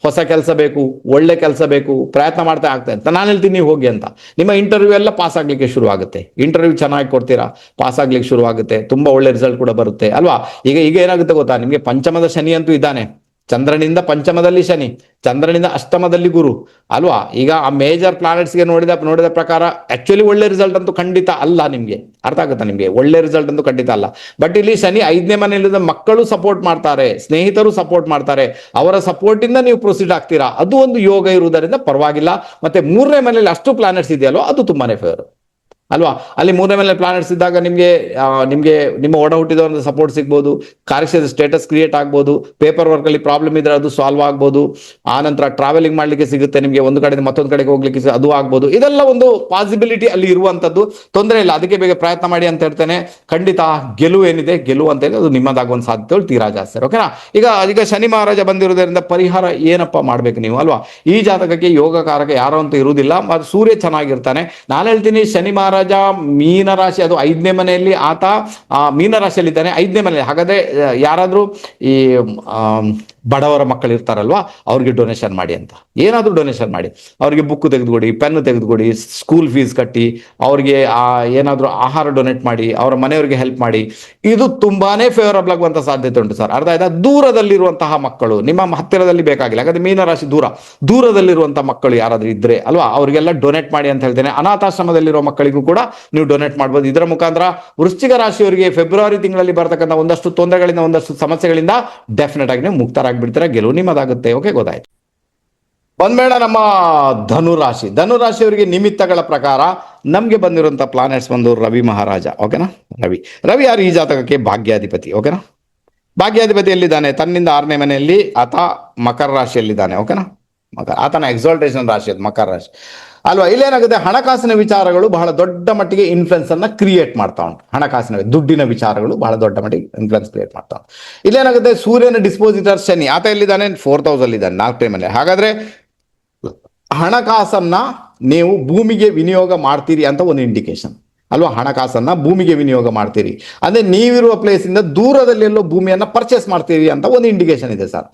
A: ಹೊಸ ಕೆಲಸ ಬೇಕು, ಒಳ್ಳೆ ಕೆಲಸ ಬೇಕು, ಪ್ರಯತ್ನ ಮಾಡ್ತಾ ಆಗ್ತಾ ಅಂತ ನಾನು ಹೇಳ್ತೀನಿ ನೀವು ಹೋಗಿ ಅಂತ. ನಿಮ್ಮ ಇಂಟರ್ವ್ಯೂ ಎಲ್ಲ ಪಾಸ್ ಆಗ್ಲಿಕ್ಕೆ ಶುರು ಆಗುತ್ತೆ. ಇಂಟರ್ವ್ಯೂ ಚೆನ್ನಾಗಿ ಕೊಡ್ತೀರಾ, ಪಾಸ್ ಆಗ್ಲಿಕ್ಕೆ ಶುರು ಆಗುತ್ತೆ, ತುಂಬಾ ಒಳ್ಳೆ ರಿಸಲ್ಟ್ ಕೂಡ ಬರುತ್ತೆ ಅಲ್ವಾ. ಈಗ ಏನಾಗುತ್ತೆ ಗೊತ್ತಾ, ನಿಮಗೆ ಪಂಚಮದ ಶನಿ ಅಂತೂ ಇದ್ದಾನೆ. ಚಂದ್ರನಿಂದ ಪಂಚಮದಲ್ಲಿ ಶನಿ, ಚಂದ್ರನಿಂದ ಅಷ್ಟಮದಲ್ಲಿ ಗುರು ಅಲ್ವಾ. ಈಗ ಆ ಮೇಜರ್ ಪ್ಲಾನೆಟ್ಸ್ಗೆ ನೋಡಿದ ಪ್ರಕಾರ ಆಕ್ಚುಲಿ ಒಳ್ಳೆ ರಿಸಲ್ಟ್ ಅಂತೂ ಖಂಡಿತ ಅಲ್ಲ. ನಿಮ್ಗೆ ಅರ್ಥ ಆಗುತ್ತಾ? ನಿಮ್ಗೆ ಒಳ್ಳೆ ರಿಸಲ್ಟ್ ಅಂತೂ ಖಂಡಿತ ಅಲ್ಲ. ಬಟ್ ಇಲ್ಲಿ ಶನಿ 5ನೇ ಮನೆಯಲ್ಲಿದ್ದ ಮಕ್ಕಳು ಸಪೋರ್ಟ್ ಮಾಡ್ತಾರೆ, ಸ್ನೇಹಿತರು ಸಪೋರ್ಟ್ ಮಾಡ್ತಾರೆ, ಅವರ ಸಪೋರ್ಟ್ ಇಂದ ನೀವು ಪ್ರೊಸೀಡ್ ಆಗ್ತೀರಾ, ಅದು ಒಂದು ಯೋಗ ಇರುವುದರಿಂದ ಪರವಾಗಿಲ್ಲ. ಮತ್ತೆ 3ನೇ ಮನೆಯಲ್ಲಿ ಅಷ್ಟು ಪ್ಲಾನೆಟ್ಸ್ ಇದೆಯಲ್ವ, ಅದು ತುಂಬಾನೇ ಫೇವರ್ ಅಲ್ವಾ. ಅಲ್ಲಿ 3ನೇ ಮನೆ ಪ್ಲಾನೆಟ್ಸ್ ಇದ್ದಾಗ ನಿಮ್ಗೆ ನಿಮ್ಮ ಒಡ ಹುಟ್ಟಿದವರ ಸಪೋರ್ಟ್ ಸಿಗ್ಬೋದು, ಕಾರ್ಯಕ್ಷೇತ್ರದ ಸ್ಟೇಟಸ್ ಕ್ರಿಯೇಟ್ ಆಗ್ಬೋದು, ಪೇಪರ್ ವರ್ಕ್ ಅಲ್ಲಿ ಪ್ರಾಬ್ಲಮ್ ಇದ್ರೆ ಅದು ಸಾಲ್ವ್ ಆಗ್ಬೋದು, ಆ ನಂತರ ಟ್ರಾವೆಲಿಂಗ್ ಮಾಡ್ಲಿಕ್ಕೆ ಸಿಗುತ್ತೆ ನಿಮ್ಗೆ, ಒಂದು ಕಡೆಯಿಂದ ಮತ್ತೊಂದು ಕಡೆಗೆ ಹೋಗ್ಲಿಕ್ಕೆ ಅದು ಆಗ್ಬೋದು. ಇದೆಲ್ಲ ಒಂದು ಪಾಸಿಬಿಲಿಟಿ ಅಲ್ಲಿ ಇರುವಂತದ್ದು, ತೊಂದರೆ ಇಲ್ಲ. ಅದಕ್ಕೆ ಬೇಗ ಪ್ರಯತ್ನ ಮಾಡಿ ಅಂತ ಹೇಳ್ತೇನೆ. ಖಂಡಿತ ಗೆಲುವು ಏನಿದೆ, ಗೆಲುವು ಅಂತ ಹೇಳಿ ಅದು ನಿಮ್ಮದಾಗುವಂತ ಸಾಧ್ಯತೆಗಳು ತೀರಾ ಜಾಸ್ತಿ. ಓಕೆನಾ. ಈಗ ಶನಿ ಮಹಾರಾಜ ಬಂದಿರೋದ್ರಿಂದ ಪರಿಹಾರ ಏನಪ್ಪಾ ಮಾಡ್ಬೇಕು ನೀವು ಅಲ್ವಾ. ಈ ಜಾತಕಕ್ಕೆ ಯೋಗಕಾರಕ ಯಾರು ಅಂತ ಇರುವುದಿಲ್ಲ, ಮತ್ತು ಸೂರ್ಯ ಚೆನ್ನಾಗಿರ್ತಾನೆ. ನಾನು ಹೇಳ್ತೀನಿ ಶನಿ ಮಹಾರಾಜ ಮೀನರಾಶಿ, ಅದು 5ನೇ ಮನೆಯಲ್ಲಿ ಆತ ಮೀನರಾಶಿಯಲ್ಲಿದ್ದಾನೆ, 5ನೇ ಮನೆಯಲ್ಲಿ. ಹಾಗಾದ್ರೆ ಯಾರಾದ್ರೂ ಈ ಬಡವರ ಮಕ್ಕಳು ಇರ್ತಾರಲ್ವಾ, ಅವ್ರಿಗೆ ಡೊನೇಷನ್ ಮಾಡಿ ಅಂತ, ಏನಾದ್ರೂ ಡೊನೇಷನ್ ಮಾಡಿ, ಅವ್ರಿಗೆ ಬುಕ್ ತೆಗೆದುಕೊಡಿ, ಪೆನ್ ತೆಗೆದುಕೊಡಿ, ಸ್ಕೂಲ್ ಫೀಸ್ ಕಟ್ಟಿ, ಅವ್ರಿಗೆ ಏನಾದ್ರೂ ಆಹಾರ ಡೊನೇಟ್ ಮಾಡಿ, ಅವರ ಮನೆಯವರಿಗೆ ಹೆಲ್ಪ್ ಮಾಡಿ. ಇದು ತುಂಬಾನೇ ಫೇವರಬಲ್ ಆಗುವಂತ ಸಾಧ್ಯತೆ ಉಂಟು ಸರ್. ಅರ್ಥ ಆಯ್ತಾ? ದೂರದಲ್ಲಿರುವಂತಹ ಮಕ್ಕಳು, ನಿಮ್ಮ ಹತ್ತಿರದಲ್ಲಿ ಬೇಕಾಗಿಲ್ಲ. ಯಾಕಂದ್ರೆ ಮೀನರಾಶಿ ದೂರದಲ್ಲಿರುವಂತಹ ಮಕ್ಕಳು ಯಾರಾದ್ರೂ ಇದ್ರೆ ಅಲ್ವಾ, ಅವರಿಗೆಲ್ಲ ಡೊನೇಟ್ ಮಾಡಿ ಅಂತ ಹೇಳ್ತೇನೆ. ಅನಾಥಾಶ್ರಮದಲ್ಲಿರುವ ಮಕ್ಕಳಿಗೂ ಕೂಡ ನೀವು ಡೊನೇಟ್ ಮಾಡ್ಬೋದು. ಇದರ ಮುಖಾಂತರ ವೃಶ್ಚಿಕ ರಾಶಿಯವರಿಗೆ ಫೆಬ್ರವರಿ ತಿಂಗಳಲ್ಲಿ ಬರ್ತಕ್ಕಂಥ ಒಂದಷ್ಟು ತೊಂದರೆಗಳಿಂದ, ಒಂದಷ್ಟು ಸಮಸ್ಯೆಗಳಿಂದ ಡೆಫಿನೆಟ್ ಆಗಿ ನೀವು ಮುಕ್ತರಾಗ್ಬಿಡ್ತೀರಾ, ಗೆಲುವು ನಿಮ್ಮದಾಗುತ್ತೆ. ಓಕೆ, ಗೊತ್ತಾಯ್ತು. ಬಂದ್ಬೇಡ ನಮ್ಮ ಧನುರಾಶಿಯವರಿಗೆ ನಿಮಿತ್ತಗಳ ಪ್ರಕಾರ ನಮ್ಗೆ ಬಂದಿರುವಂತ ಪ್ಲಾನೆಟ್ಸ್ ಒಂದು ರವಿ ಮಹಾರಾಜ. ಓಕೆನಾ. ರವಿ ಯಾರು? ಈ ಜಾತಕಕ್ಕೆ ಭಾಗ್ಯಾಧಿಪತಿ. ಓಕೆನಾ. ಭಾಗ್ಯಾಧಿಪತಿ ಎಲ್ಲಿದ್ದಾನೆ? ತನ್ನಿಂದ 6ನೇ ಮನೆಯಲ್ಲಿ ಆತ ಮಕರ ರಾಶಿಯಲ್ಲಿದ್ದಾನೆ. ಓಕೆನಾ. ಆತನ ಎಕ್ಸಾಲ್ಟೇಷನ್ ರಾಶಿ ಅದು ಮಕರ ರಾಶಿ ಅಲ್ವಾ. ಇಲ್ಲೇನಾಗುತ್ತೆ, ಹಣಕಾಸಿನ ವಿಚಾರಗಳು ಬಹಳ ದೊಡ್ಡ ಮಟ್ಟಿಗೆ ಇನ್ಫ್ಲುಯೆನ್ಸ್ ಅನ್ನ ಕ್ರಿಯೇಟ್ ಮಾಡ್ತಾ ಉಂಟು. ದುಡ್ಡಿನ ವಿಚಾರಗಳು ಬಹಳ ದೊಡ್ಡ ಮಟ್ಟಿಗೆ ಇನ್ಫ್ಲುಯೆನ್ಸ್ ಕ್ರಿಯೇಟ್ ಮಾಡ್ತಾ ಉಂಟು. ಇಲ್ಲೇನಾಗುತ್ತೆ, ಸೂರ್ಯನ ಡಿಸ್ಪೋಸಿಟರ್ ಶನಿ, ಆತ ಎಲ್ಲಿದ್ದಾನೆ? 4th house ಅಲ್ಲಿ ಇದ್ದಾನೆ, 4ನೇ ಮನೆ. ಹಾಗಾದ್ರೆ ಹಣಕಾಸನ್ನ ನೀವು ಭೂಮಿಗೆ ವಿನಿಯೋಗ ಮಾಡ್ತೀರಿ ಅಂತ ಒಂದು ಇಂಡಿಕೇಶನ್ ಅಲ್ವಾ. ಹಣಕಾಸನ್ನ ಭೂಮಿಗೆ ವಿನಿಯೋಗ ಮಾಡ್ತೀರಿ ಅಂದ್ರೆ ನೀವಿರುವ ಪ್ಲೇಸ್ ಇಂದ ದೂರದಲ್ಲಿ ಎಲ್ಲೋ ಭೂಮಿಯನ್ನ ಪರ್ಚೇಸ್ ಮಾಡ್ತೀರಿ ಅಂತ ಒಂದು ಇಂಡಿಕೇಶನ್ ಇದೆ ಸರ್.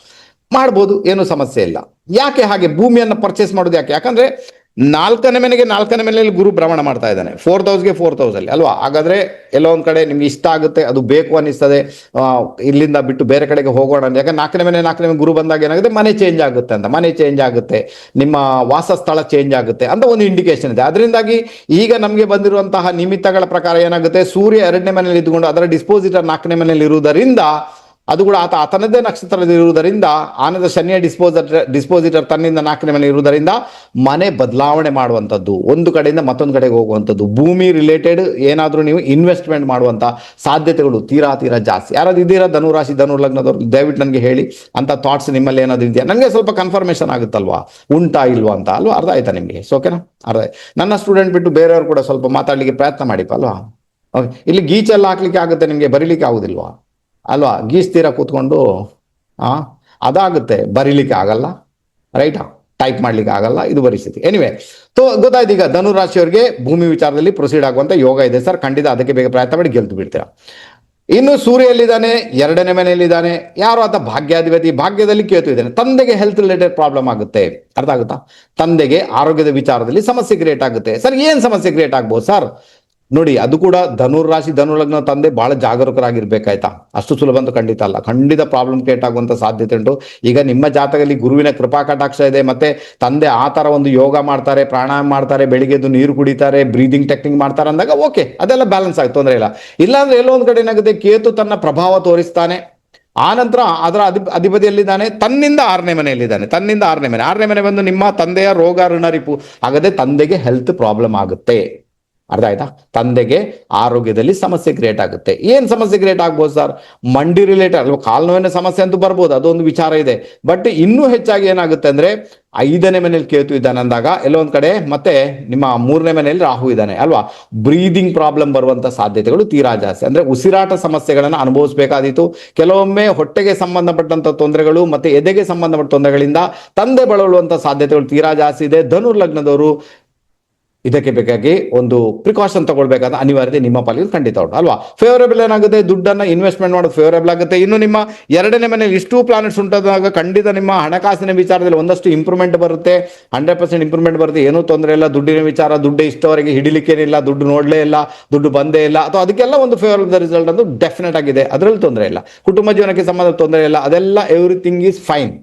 A: ಮಾಡ್ಬೋದು, ಏನು ಸಮಸ್ಯೆ ಇಲ್ಲ. ಯಾಕೆ ಹಾಗೆ ಭೂಮಿಯನ್ನ ಪರ್ಚೇಸ್ ಮಾಡೋದು ಯಾಕೆ? ಯಾಕಂದ್ರೆ 4ನೇ ಮನೆಯಲ್ಲಿ ಗುರು ಭ್ರಮಣ ಮಾಡ್ತಾ ಇದ್ದಾನೆ, 4th house-ಗೆ 4th house ಅಲ್ಲಿ ಅಲ್ವಾ. ಹಾಗಾದ್ರೆ ಎಲ್ಲೋ ಒಂದ್ ಕಡೆ ನಿಮ್ಗೆ ಇಷ್ಟ ಆಗುತ್ತೆ, ಅದು ಬೇಕು ಅನ್ನಿಸ್ತದೆ, ಇಲ್ಲಿಂದ ಬಿಟ್ಟು ಬೇರೆ ಕಡೆಗೆ ಹೋಗೋಣ ಅಂತ. ಯಾಕಂದ್ರೆ 4ನೇ ಮನೆ ಗುರು ಬಂದಾಗ ಏನಾಗುತ್ತೆ, ಮನೆ ಚೇಂಜ್ ಆಗುತ್ತೆ, ನಿಮ್ಮ ವಾಸಸ್ಥಳ ಚೇಂಜ್ ಆಗುತ್ತೆ ಅಂತ ಒಂದು ಇಂಡಿಕೇಶನ್ ಇದೆ. ಅದರಿಂದಾಗಿ ಈಗ ನಮಗೆ ಬಂದಿರುವಂತಹ ನಿಮಿತ್ತಗಳ ಪ್ರಕಾರ ಏನಾಗುತ್ತೆ, ಸೂರ್ಯ 2ನೇ ಮನೆಯಲ್ಲಿ ಇದ್ದುಕೊಂಡು ಅದರ ಡಿಸ್ಪೋಸಿಟರ್ 4ನೇ ಮನೆಯಲ್ಲಿ ಇರುವುದರಿಂದ, ಅದು ಕೂಡ ಆತನದ್ದೇ ನಕ್ಷತ್ರದಲ್ಲಿ ಇರುವುದರಿಂದ, ಆನಂದ ಶನಿಯ ಡಿಸ್ಪೋಸಿಟರ್ ತನ್ನಿಂದ 4ನೇ ಮನೆ ಇರುವುದರಿಂದ ಮನೆ ಬದಲಾವಣೆ ಮಾಡುವಂಥದ್ದು, ಒಂದು ಕಡೆಯಿಂದ ಮತ್ತೊಂದು ಕಡೆಗೆ ಹೋಗುವಂಥದ್ದು, ಭೂಮಿ ರಿಲೇಟೆಡ್ ಏನಾದರೂ ನೀವು ಇನ್ವೆಸ್ಟ್ಮೆಂಟ್ ಮಾಡುವಂಥ ಸಾಧ್ಯತೆಗಳು ತೀರಾ ಜಾಸ್ತಿ. ಯಾರಾದ್ರು ಇದ್ದೀರಾ ಧನುರಾಶಿ ಲಗ್ನದವ್ರು? ದಯವಿಟ್ಟು ನನಗೆ ಹೇಳಿ, ಅಂತ ಥಾಟ್ಸ್ ನಿಮ್ಮಲ್ಲಿ ಏನಾದ್ರು ಇದೆಯಾ? ನನಗೆ ಸ್ವಲ್ಪ ಕನ್ಫರ್ಮೇಷನ್ ಆಗುತ್ತಲ್ವಾ, ಉಂಟಾ ಇಲ್ವಾ ಅಂತ ಅಲ್ವಾ. ಅರ್ಥ ಆಯ್ತಾ ನಿಮಗೆ? ಓಕೆನಾ, ಅರ್ಥ ಆಯ್ತು. ನನ್ನ ಸ್ಟೂಡೆಂಟ್ ಬಿಟ್ಟು ಬೇರೆಯವರು ಕೂಡ ಸ್ವಲ್ಪ ಮಾತಾಡ್ಲಿಕ್ಕೆ ಪ್ರಯತ್ನ ಮಾಡಿಪ್ಪ ಅಲ್ವಾ. ಓಕೆ, ಇಲ್ಲಿ ಗೀಚೆಲ್ಲ ಹಾಕ್ಲಿಕ್ಕೆ ಆಗುತ್ತೆ, ನಿಮಗೆ ಬರೀಲಿಕ್ಕೆ ಆಗುದಿಲ್ವಾ ಅಲ್ವಾ. ಗೀಸ್ತೀರ ಕೂತ್ಕೊಂಡು ಅದಾಗುತ್ತೆ, ಬರೀಲಿಕ್ಕೆ ಆಗಲ್ಲ, ರೈಟಾ, ಟೈಪ್ ಮಾಡ್ಲಿಕ್ಕೆ ಆಗಲ್ಲ, ಇದು ಪರಿಸ್ಥಿತಿ. ಎನಿವೆ, ಗೊತ್ತಾಯ್ತು. ಈಗ ಧನುರಾಶಿಯವರಿಗೆ ಭೂಮಿ ವಿಚಾರದಲ್ಲಿ ಪ್ರೊಸೀಡ್ ಆಗುವಂತ ಯೋಗ ಇದೆ ಸರ್, ಖಂಡಿತ ಅದಕ್ಕೆ ಬೇಗ ಪ್ರಯತ್ನ ಮಾಡಿ ಗೆಲ್ತು ಬಿಡ್ತೀರಾ. ಇನ್ನು ಸೂರ್ಯ ಎಲ್ಲಿದ್ದಾನೆ? 2ನೇ ಮನೆಯಲ್ಲಿದ್ದಾನೆ. ಯಾರು ಆತ? ಭಾಗ್ಯಾಧಿಪತಿ. ಭಾಗ್ಯದಲ್ಲಿ ಕೇತು ಇದ್ದಾನೆ. ತಂದೆಗೆ ಹೆಲ್ತ್ ರಿಲೇಟೆಡ್ ಪ್ರಾಬ್ಲಮ್ ಆಗುತ್ತೆ. ಅರ್ಥ ಆಗುತ್ತಾ? ತಂದೆಗೆ ಆರೋಗ್ಯದ ವಿಚಾರದಲ್ಲಿ ಸಮಸ್ಯೆ ಕ್ರಿಯೇಟ್ ಆಗುತ್ತೆ. ಸರ್, ಏನ್ ಸಮಸ್ಯೆ ಕ್ರಿಯೇಟ್ ಆಗ್ಬೋದು ಸರ್? ನೋಡಿ, ಅದು ಕೂಡ ಧನುರಾಶಿ ಲಗ್ನ ತಂದೆ ಬಹಳ ಜಾಗರೂಕರಾಗಿರ್ಬೇಕಾಯ್ತಾ. ಅಷ್ಟು ಸುಲಭ ಅಂತೂ ಖಂಡಿತ ಅಲ್ಲ, ಖಂಡಿತ ಪ್ರಾಬ್ಲಮ್ ಕ್ರಿಯೇಟ್ ಆಗುವಂತ ಸಾಧ್ಯತೆ ಉಂಟು. ಈಗ ನಿಮ್ಮ ಜಾತಕದಲ್ಲಿ ಗುರುವಿನ ಕೃಪಾ ಕಟಾಕ್ಷ ಇದೆ, ಮತ್ತೆ ತಂದೆ ಆ ತರ ಒಂದು ಯೋಗ ಮಾಡ್ತಾರೆ, ಪ್ರಾಣಾಯಾಮ ಮಾಡ್ತಾರೆ, ಬೆಳಿಗ್ಗೆದ್ದು ನೀರು ಕುಡಿತಾರೆ, ಬ್ರೀದಿಂಗ್ ಟೆಕ್ನಿಕ್ ಮಾಡ್ತಾರೆ ಅಂದಾಗ ಓಕೆ, ಅದೆಲ್ಲ ಬ್ಯಾಲೆನ್ಸ್ ಆಗಿ ತೊಂದರೆ ಇಲ್ಲ. ಇಲ್ಲಾಂದ್ರೆ ಎಲ್ಲೋ ಒಂದ್ ಕಡೆ ಏನಾಗುತ್ತೆ, ಕೇತು ತನ್ನ ಪ್ರಭಾವ ತೋರಿಸ್ತಾನೆ. ಆ ನಂತರ ಅದರ ಅಧಿಪತಿಯಲ್ಲಿದ್ದಾನೆ, ತನ್ನಿಂದ 6ನೇ ಮನೆಯಲ್ಲಿದ್ದಾನೆ. ಆರನೇ ಮನೆ ಬಂದು ನಿಮ್ಮ ತಂದೆಯ ರೋಗ ಋಣರಿಪು. ಹಾಗಾದ್ರೆ ತಂದೆಗೆ ಹೆಲ್ತ್ ಪ್ರಾಬ್ಲಮ್ ಆಗುತ್ತೆ. ಅರ್ಥ ಆಯ್ತಾ? ತಂದೆಗೆ ಆರೋಗ್ಯದಲ್ಲಿ ಸಮಸ್ಯೆ ಕ್ರಿಯೇಟ್ ಆಗುತ್ತೆ. ಏನ್ ಸಮಸ್ಯೆ ಕ್ರಿಯೇಟ್ ಆಗ್ಬೋದು ಸರ್? ಮಂಡಿ ರಿಲೇಟೆಡ್ ಅಲ್ವಾ, ಕಾಲು ನೋವಿನ ಸಮಸ್ಯೆ ಅಂತೂ ಬರ್ಬೋದು, ಅದೊಂದು ವಿಚಾರ ಇದೆ. ಬಟ್ ಇನ್ನೂ ಹೆಚ್ಚಾಗಿ ಏನಾಗುತ್ತೆ ಅಂದ್ರೆ 5ನೇ ಮನೆಯಲ್ಲಿ ಕೇತು ಇದ್ದಾನೆ ಅಂದಾಗ ಎಲ್ಲೋ ಒಂದ್ ಕಡೆ ಮತ್ತೆ ನಿಮ್ಮ 3ನೇ ಮನೆಯಲ್ಲಿ ರಾಹು ಇದ್ದಾನೆ ಅಲ್ವಾ, ಬ್ರೀದಿಂಗ್ ಪ್ರಾಬ್ಲಮ್ ಬರುವಂತ ಸಾಧ್ಯತೆಗಳು ತೀರಾ ಜಾಸ್ತಿ. ಅಂದ್ರೆ ಉಸಿರಾಟ ಸಮಸ್ಯೆಗಳನ್ನ ಅನುಭವಿಸಬೇಕಾದೀತು. ಕೆಲವೊಮ್ಮೆ ಹೊಟ್ಟೆಗೆ ಸಂಬಂಧಪಟ್ಟಂತ ತೊಂದರೆಗಳು ಮತ್ತೆ ಎದೆಗೆ ಸಂಬಂಧಪಟ್ಟ ತೊಂದರೆಗಳಿಂದ ತಂದೆ ಬಳಲುವಂತ ಸಾಧ್ಯತೆಗಳು ತೀರಾ ಜಾಸ್ತಿ ಇದೆ. ಧನುರ್ ಲಗ್ನದವರು ಇದಕ್ಕೆ ಬೇಕಾಗಿ ಒಂದು ಪ್ರಿಕಾಷನ್ ತಗೊಳ್ಬೇಕಾದ ಅನಿವಾರ್ಯತೆ ನಿಮ್ಮ ಪಾಲಿಗೆ ಖಂಡಿತ ಉಂಟು ಅಲ್ವಾ. ಫೇವರೇಬಲ್ ಏನಾಗುತ್ತೆ, ದುಡ್ಡನ್ನ ಇನ್ವೆಸ್ಟ್ಮೆಂಟ್ ಮಾಡೋದು ಫೇವರೇಬಲ್ ಆಗುತ್ತೆ. ಇನ್ನು ನಿಮ್ಮ ಎರಡನೇ ಮನೆಯಲ್ಲಿ ಇಷ್ಟು ಪ್ಲಾನೆಟ್ಸ್ ಉಂಟಾದಾಗ ಖಂಡಿತ ನಿಮ್ಮ ಹಣಕಾಸಿನ ವಿಚಾರದಲ್ಲಿ ಒಂದಷ್ಟು ಇಂಪ್ರೂವ್ಮೆಂಟ್ ಬರುತ್ತೆ, 100% ಇಂಪ್ರೂವ್ಮೆಂಟ್ ಬರುತ್ತೆ. ಏನೂ ತೊಂದರೆ ಇಲ್ಲ. ದುಡ್ಡಿನ ವಿಚಾರ, ದುಡ್ಡು ಇಷ್ಟವರೆಗೆ ಹಿಡಿಲಿಕ್ಕೇನಿಲ್ಲ, ದುಡ್ಡು ನೋಡಲೇ ಇಲ್ಲ, ದುಡ್ಡು ಬಂದೇ ಇಲ್ಲ, ಅಥವಾ ಅದಕ್ಕೆಲ್ಲ ಒಂದು ಫೇವರೇಬಲ್ ರಿಸಲ್ಟ್ ಅಂತ ಡೆಫಿನೆಟ್ ಆಗಿದೆ. ಅದರಲ್ಲಿ ತೊಂದರೆ ಇಲ್ಲ. ಕುಟುಂಬ ಜೀವನಕ್ಕೆ ಸಂಬಂಧ ತೊಂದರೆ ಇಲ್ಲ, ಅದೆಲ್ಲ ಎವ್ರಿಥಿಂಗ್ ಈಸ್ ಫೈನ್.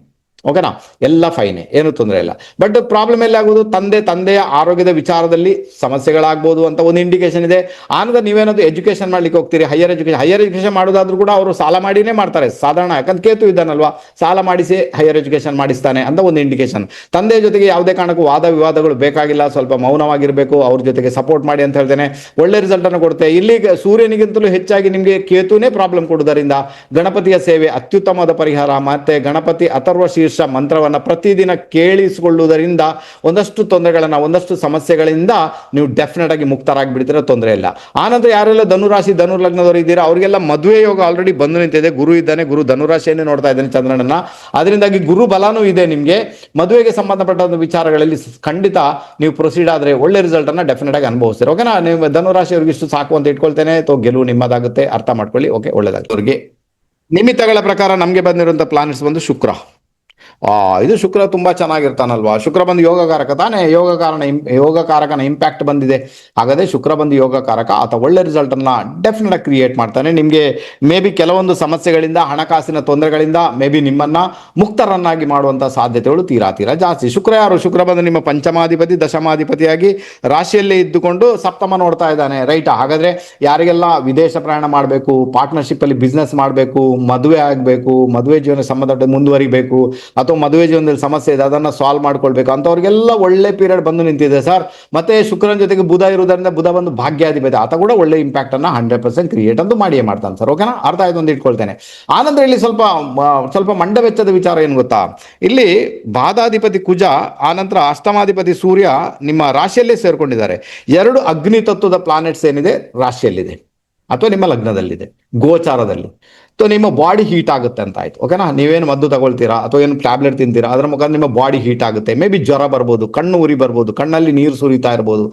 A: ಓಕೆನಾ, ಎಲ್ಲ ಫೈನೆ, ಏನು ತೊಂದರೆ ಇಲ್ಲ. ಬಟ್ ಪ್ರಾಬ್ಲಮ್ ಎಲ್ಲ ಆಗೋದು ತಂದೆಯ ಆರೋಗ್ಯದ ವಿಚಾರದಲ್ಲಿ ಸಮಸ್ಯೆಗಳಾಗ್ಬೋದು ಅಂತ ಒಂದು ಇಂಡಿಕೇಶನ್ ಇದೆ. ಆನಂತರ ನೀವೇನಾದ್ರು ಎಜುಕೇಶನ್ ಮಾಡ್ಲಿಕ್ಕೆ ಹೋಗ್ತೀರಿ, ಹೈಯರ್ ಎಜುಕೇಶನ್ ಮಾಡೋದಾದ್ರೂ ಕೂಡ ಅವರು ಸಾಲ ಮಾಡಿನೇ ಮಾಡ್ತಾರೆ ಸಾಧಾರಣ. ಯಾಕಂದ್ರೆ ಕೇತು ಇದ್ದಾನಲ್ವಾ, ಸಾಲ ಮಾಡಿಸಿ ಹೈಯರ್ ಎಜುಕೇಶನ್ ಮಾಡಿಸ್ತಾನೆ ಅಂತ ಒಂದು ಇಂಡಿಕೇಶನ್. ತಂದೆಯ ಜೊತೆಗೆ ಯಾವುದೇ ಕಾರಣಕ್ಕೂ ವಾದ ವಿವಾದಗಳು ಬೇಕಾಗಿಲ್ಲ, ಸ್ವಲ್ಪ ಮೌನವಾಗಿರಬೇಕು, ಅವ್ರ ಜೊತೆಗೆ ಸಪೋರ್ಟ್ ಮಾಡಿ ಅಂತ ಹೇಳ್ತೇನೆ. ಒಳ್ಳೆ ರಿಸಲ್ಟ್ ಅನ್ನು ಕೊಡುತ್ತೆ. ಇಲ್ಲಿ ಸೂರ್ಯನಿಗಿಂತಲೂ ಹೆಚ್ಚಾಗಿ ನಿಮಗೆ ಕೇತುನೇ ಪ್ರಾಬ್ಲಮ್ ಕೊಡುವುದರಿಂದ ಗಣಪತಿಯ ಸೇವೆ ಅತ್ಯುತ್ತಮವಾದ ಪರಿಹಾರ. ಮತ್ತೆ ಗಣಪತಿ ಅಥರ್ವ ಶೀರ್ಷ ಮಂತ್ರವನ್ನ ಪ್ರತಿದಿನ ಕೇಳಿಸಿಕೊಳ್ಳುವುದರಿಂದ ಒಂದಷ್ಟು ತೊಂದರೆಗಳನ್ನ, ಒಂದಷ್ಟು ಸಮಸ್ಯೆಗಳಿಂದ ನೀವು ಡೆಫಿನೆಟ್ ಆಗಿ ಮುಕ್ತರಾಗಿಬಿಡ್ತೀರ, ತೊಂದರೆ ಇಲ್ಲ. ಆನಂತರ ಯಾರೆಲ್ಲ ಧನುರಾಶಿ ಧನು ಲಗ್ನದವರು ಇದ್ದೀರಾ ಅವರಿಗೆಲ್ಲ ಮದುವೆ ಯೋಗ ಆಲ್ರೆಡಿ ಬಂದು ನಿಂತಿದೆ. ಗುರು ಇದ್ದಾನೆ, ಗುರು ಧನುರಾಶಿಯನ್ನೇ ನೋಡ್ತಾ ಇದ್ದಾನೆ ಚಂದ್ರನನ್ನ. ಅದರಿಂದಾಗಿ ಗುರು ಬಲನೂ ಇದೆ ನಿಮಗೆ. ಮದುವೆಗೆ ಸಂಬಂಧಪಟ್ಟ ವಿಚಾರಗಳಲ್ಲಿ ಖಂಡಿತ ನೀವು ಪ್ರೊಸೀಡ್ ಆದ್ರೆ ಒಳ್ಳೆ ರಿಸಲ್ಟ್ ಅನ್ನ ಡೆಫಿನೆಟ್ ಆಗಿ ಅನುಭವಿಸ್ತೀರ. ಓಕೆನಾ, ನೀವು ಧನುರಾಶಿಯವರಿಗೆ ಇಷ್ಟು ಸಾಕು ಅಂತ ಇಟ್ಕೊಳ್ತೇನೆ. ಗೆಲುವು ನಿಮ್ಮದಾಗುತ್ತೆ, ಅರ್ಥ ಮಾಡ್ಕೊಳ್ಳಿ. ಓಕೆ, ಒಳ್ಳೆದಾಗುತ್ತೆ. ಅವ್ರಿಗೆ ನಿಮಿತ್ತಗಳ ಪ್ರಕಾರ ನಮಗೆ ಬಂದಿರುವಂತ ಪ್ಲಾನೆಟ್ಸ್ ಬಂದು ಶುಕ್ರ. ಇದು ಶುಕ್ರ ತುಂಬಾ ಚೆನ್ನಾಗಿರ್ತಾನಲ್ವಾ. ಶುಕ್ರ ಬಂದು ಯೋಗಕಾರಕ ತಾನೇ, ಯೋಗಕಾರಕನ ಇಂಪ್ಯಾಕ್ಟ್ ಬಂದಿದೆ. ಹಾಗಾದ್ರೆ ಶುಕ್ರ ಬಂದು ಯೋಗಕಾರಕ, ಆತ ಒಳ್ಳೆ ರಿಸಲ್ಟ್ ಅನ್ನ ಡೆಫಿನೆಟ್ ಆಗಿ ಕ್ರಿಯೇಟ್ ಮಾಡ್ತಾನೆ. ನಿಮ್ಗೆ ಮೇ ಬಿ ಕೆಲವೊಂದು ಸಮಸ್ಯೆಗಳಿಂದ, ಹಣಕಾಸಿನ ತೊಂದರೆಗಳಿಂದ ಮೇ ಬಿ ನಿಮ್ಮನ್ನ ಮುಕ್ತರನ್ನಾಗಿ ಮಾಡುವಂತ ಸಾಧ್ಯತೆಗಳು ತೀರಾ ಜಾಸ್ತಿ. ಶುಕ್ರ ಯಾರು? ಶುಕ್ರ ಬಂದು ನಿಮ್ಮ ಪಂಚಮಾಧಿಪತಿ, ದಶಮಾಧಿಪತಿಯಾಗಿ ರಾಶಿಯಲ್ಲೇ ಇದ್ದುಕೊಂಡು ಸಪ್ತಮ ನೋಡ್ತಾ ಇದ್ದಾನೆ, ರೈಟ್. ಹಾಗಾದ್ರೆ ಯಾರಿಗೆಲ್ಲ ವಿದೇಶ ಪ್ರಯಾಣ ಮಾಡಬೇಕು, ಪಾರ್ಟ್ನರ್ಶಿಪ್ ಅಲ್ಲಿ ಬಿಸ್ನೆಸ್ ಮಾಡಬೇಕು, ಮದುವೆ ಆಗಬೇಕು, ಮದುವೆ ಜೀವನ ಸಂಬಂಧ ಮುಂದುವರಿಬೇಕು, ಅಥವಾ ಮದುವೆ ಜೀವನದಲ್ಲಿ ಸಮಸ್ಯೆ ಇದೆ ಅದನ್ನ ಸಾಲ್ವ್ ಮಾಡ್ಕೊಳ್ಬೇಕು ಅಂತವ್ರಿಗೆಲ್ಲ ಒಳ್ಳೆ ಪೀರಿಯಡ್ ಬಂದು ನಿಂತಿದೆ ಸರ್. ಮತ್ತೆ ಶುಕ್ರನ ಜೊತೆಗೆ ಬುಧ ಇರುವುದರಿಂದ, ಬುಧ ಬಂದು ಭಾಗ್ಯಾಧಿಪತಿ, ಆತ ಕೂಡ ಒಳ್ಳೆ ಇಂಪ್ಯಾಕ್ಟ್ ಅನ್ನ 100% ಕ್ರಿಯೇಟ್ ಅಂತೂ ಮಾಡಿಯೇ ಮಾಡ್ತಾನೆ ಸರ್. ಓಕೆನಾ, ಅರ್ಥ ಆಯ್ತು ಅಂತ ಇಟ್ಕೊಳ್ತೇನೆ. ಆನಂತರ ಇಲ್ಲಿ ಸ್ವಲ್ಪ ಮಂಡ ವೆಚ್ಚದ ವಿಚಾರ ಏನು ಗೊತ್ತಾ, ಇಲ್ಲಿ ಬಾಧಾಧಿಪತಿ ಕುಜ, ಆನಂತರ ಅಷ್ಟಮಾಧಿಪತಿ ಸೂರ್ಯ ನಿಮ್ಮ ರಾಶಿಯಲ್ಲೇ ಸೇರ್ಕೊಂಡಿದ್ದಾರೆ. ಎರಡು ಅಗ್ನಿ ತತ್ವದ ಪ್ಲಾನೆಟ್ಸ್ ಏನಿದೆ ರಾಶಿಯಲ್ಲಿದೆ ಅಥವಾ ನಿಮ್ಮ ಲಗ್ನದಲ್ಲಿದೆ, ಗೋಚಾರದಲ್ಲಿ. ನಿಮ್ಮ ಬಾಡಿ ಹೀಟ್ ಆಗುತ್ತೆ ಅಂತ ಆಯ್ತು. ಓಕೆನಾ, ನೀವೇನು ಮದ್ದು ತಗೊಳ್ತೀರಾ ಅಥವಾ ಏನು ಟ್ಯಾಬ್ಲೆಟ್ ತಿಂತೀರಾ ಅದರ ಮುಖಾಂತರ ನಿಮ್ಮ ಬಾಡಿ ಹೀಟ್ ಆಗುತ್ತೆ. ಮೇ ಬಿ ಜ್ವರ ಬರ್ಬೋದು, ಕಣ್ಣು ಉರಿ ಬರ್ಬೋದು, ಕಣ್ಣಲ್ಲಿ ನೀರು ಸುರಿತಾ ಇರ್ಬೋದು.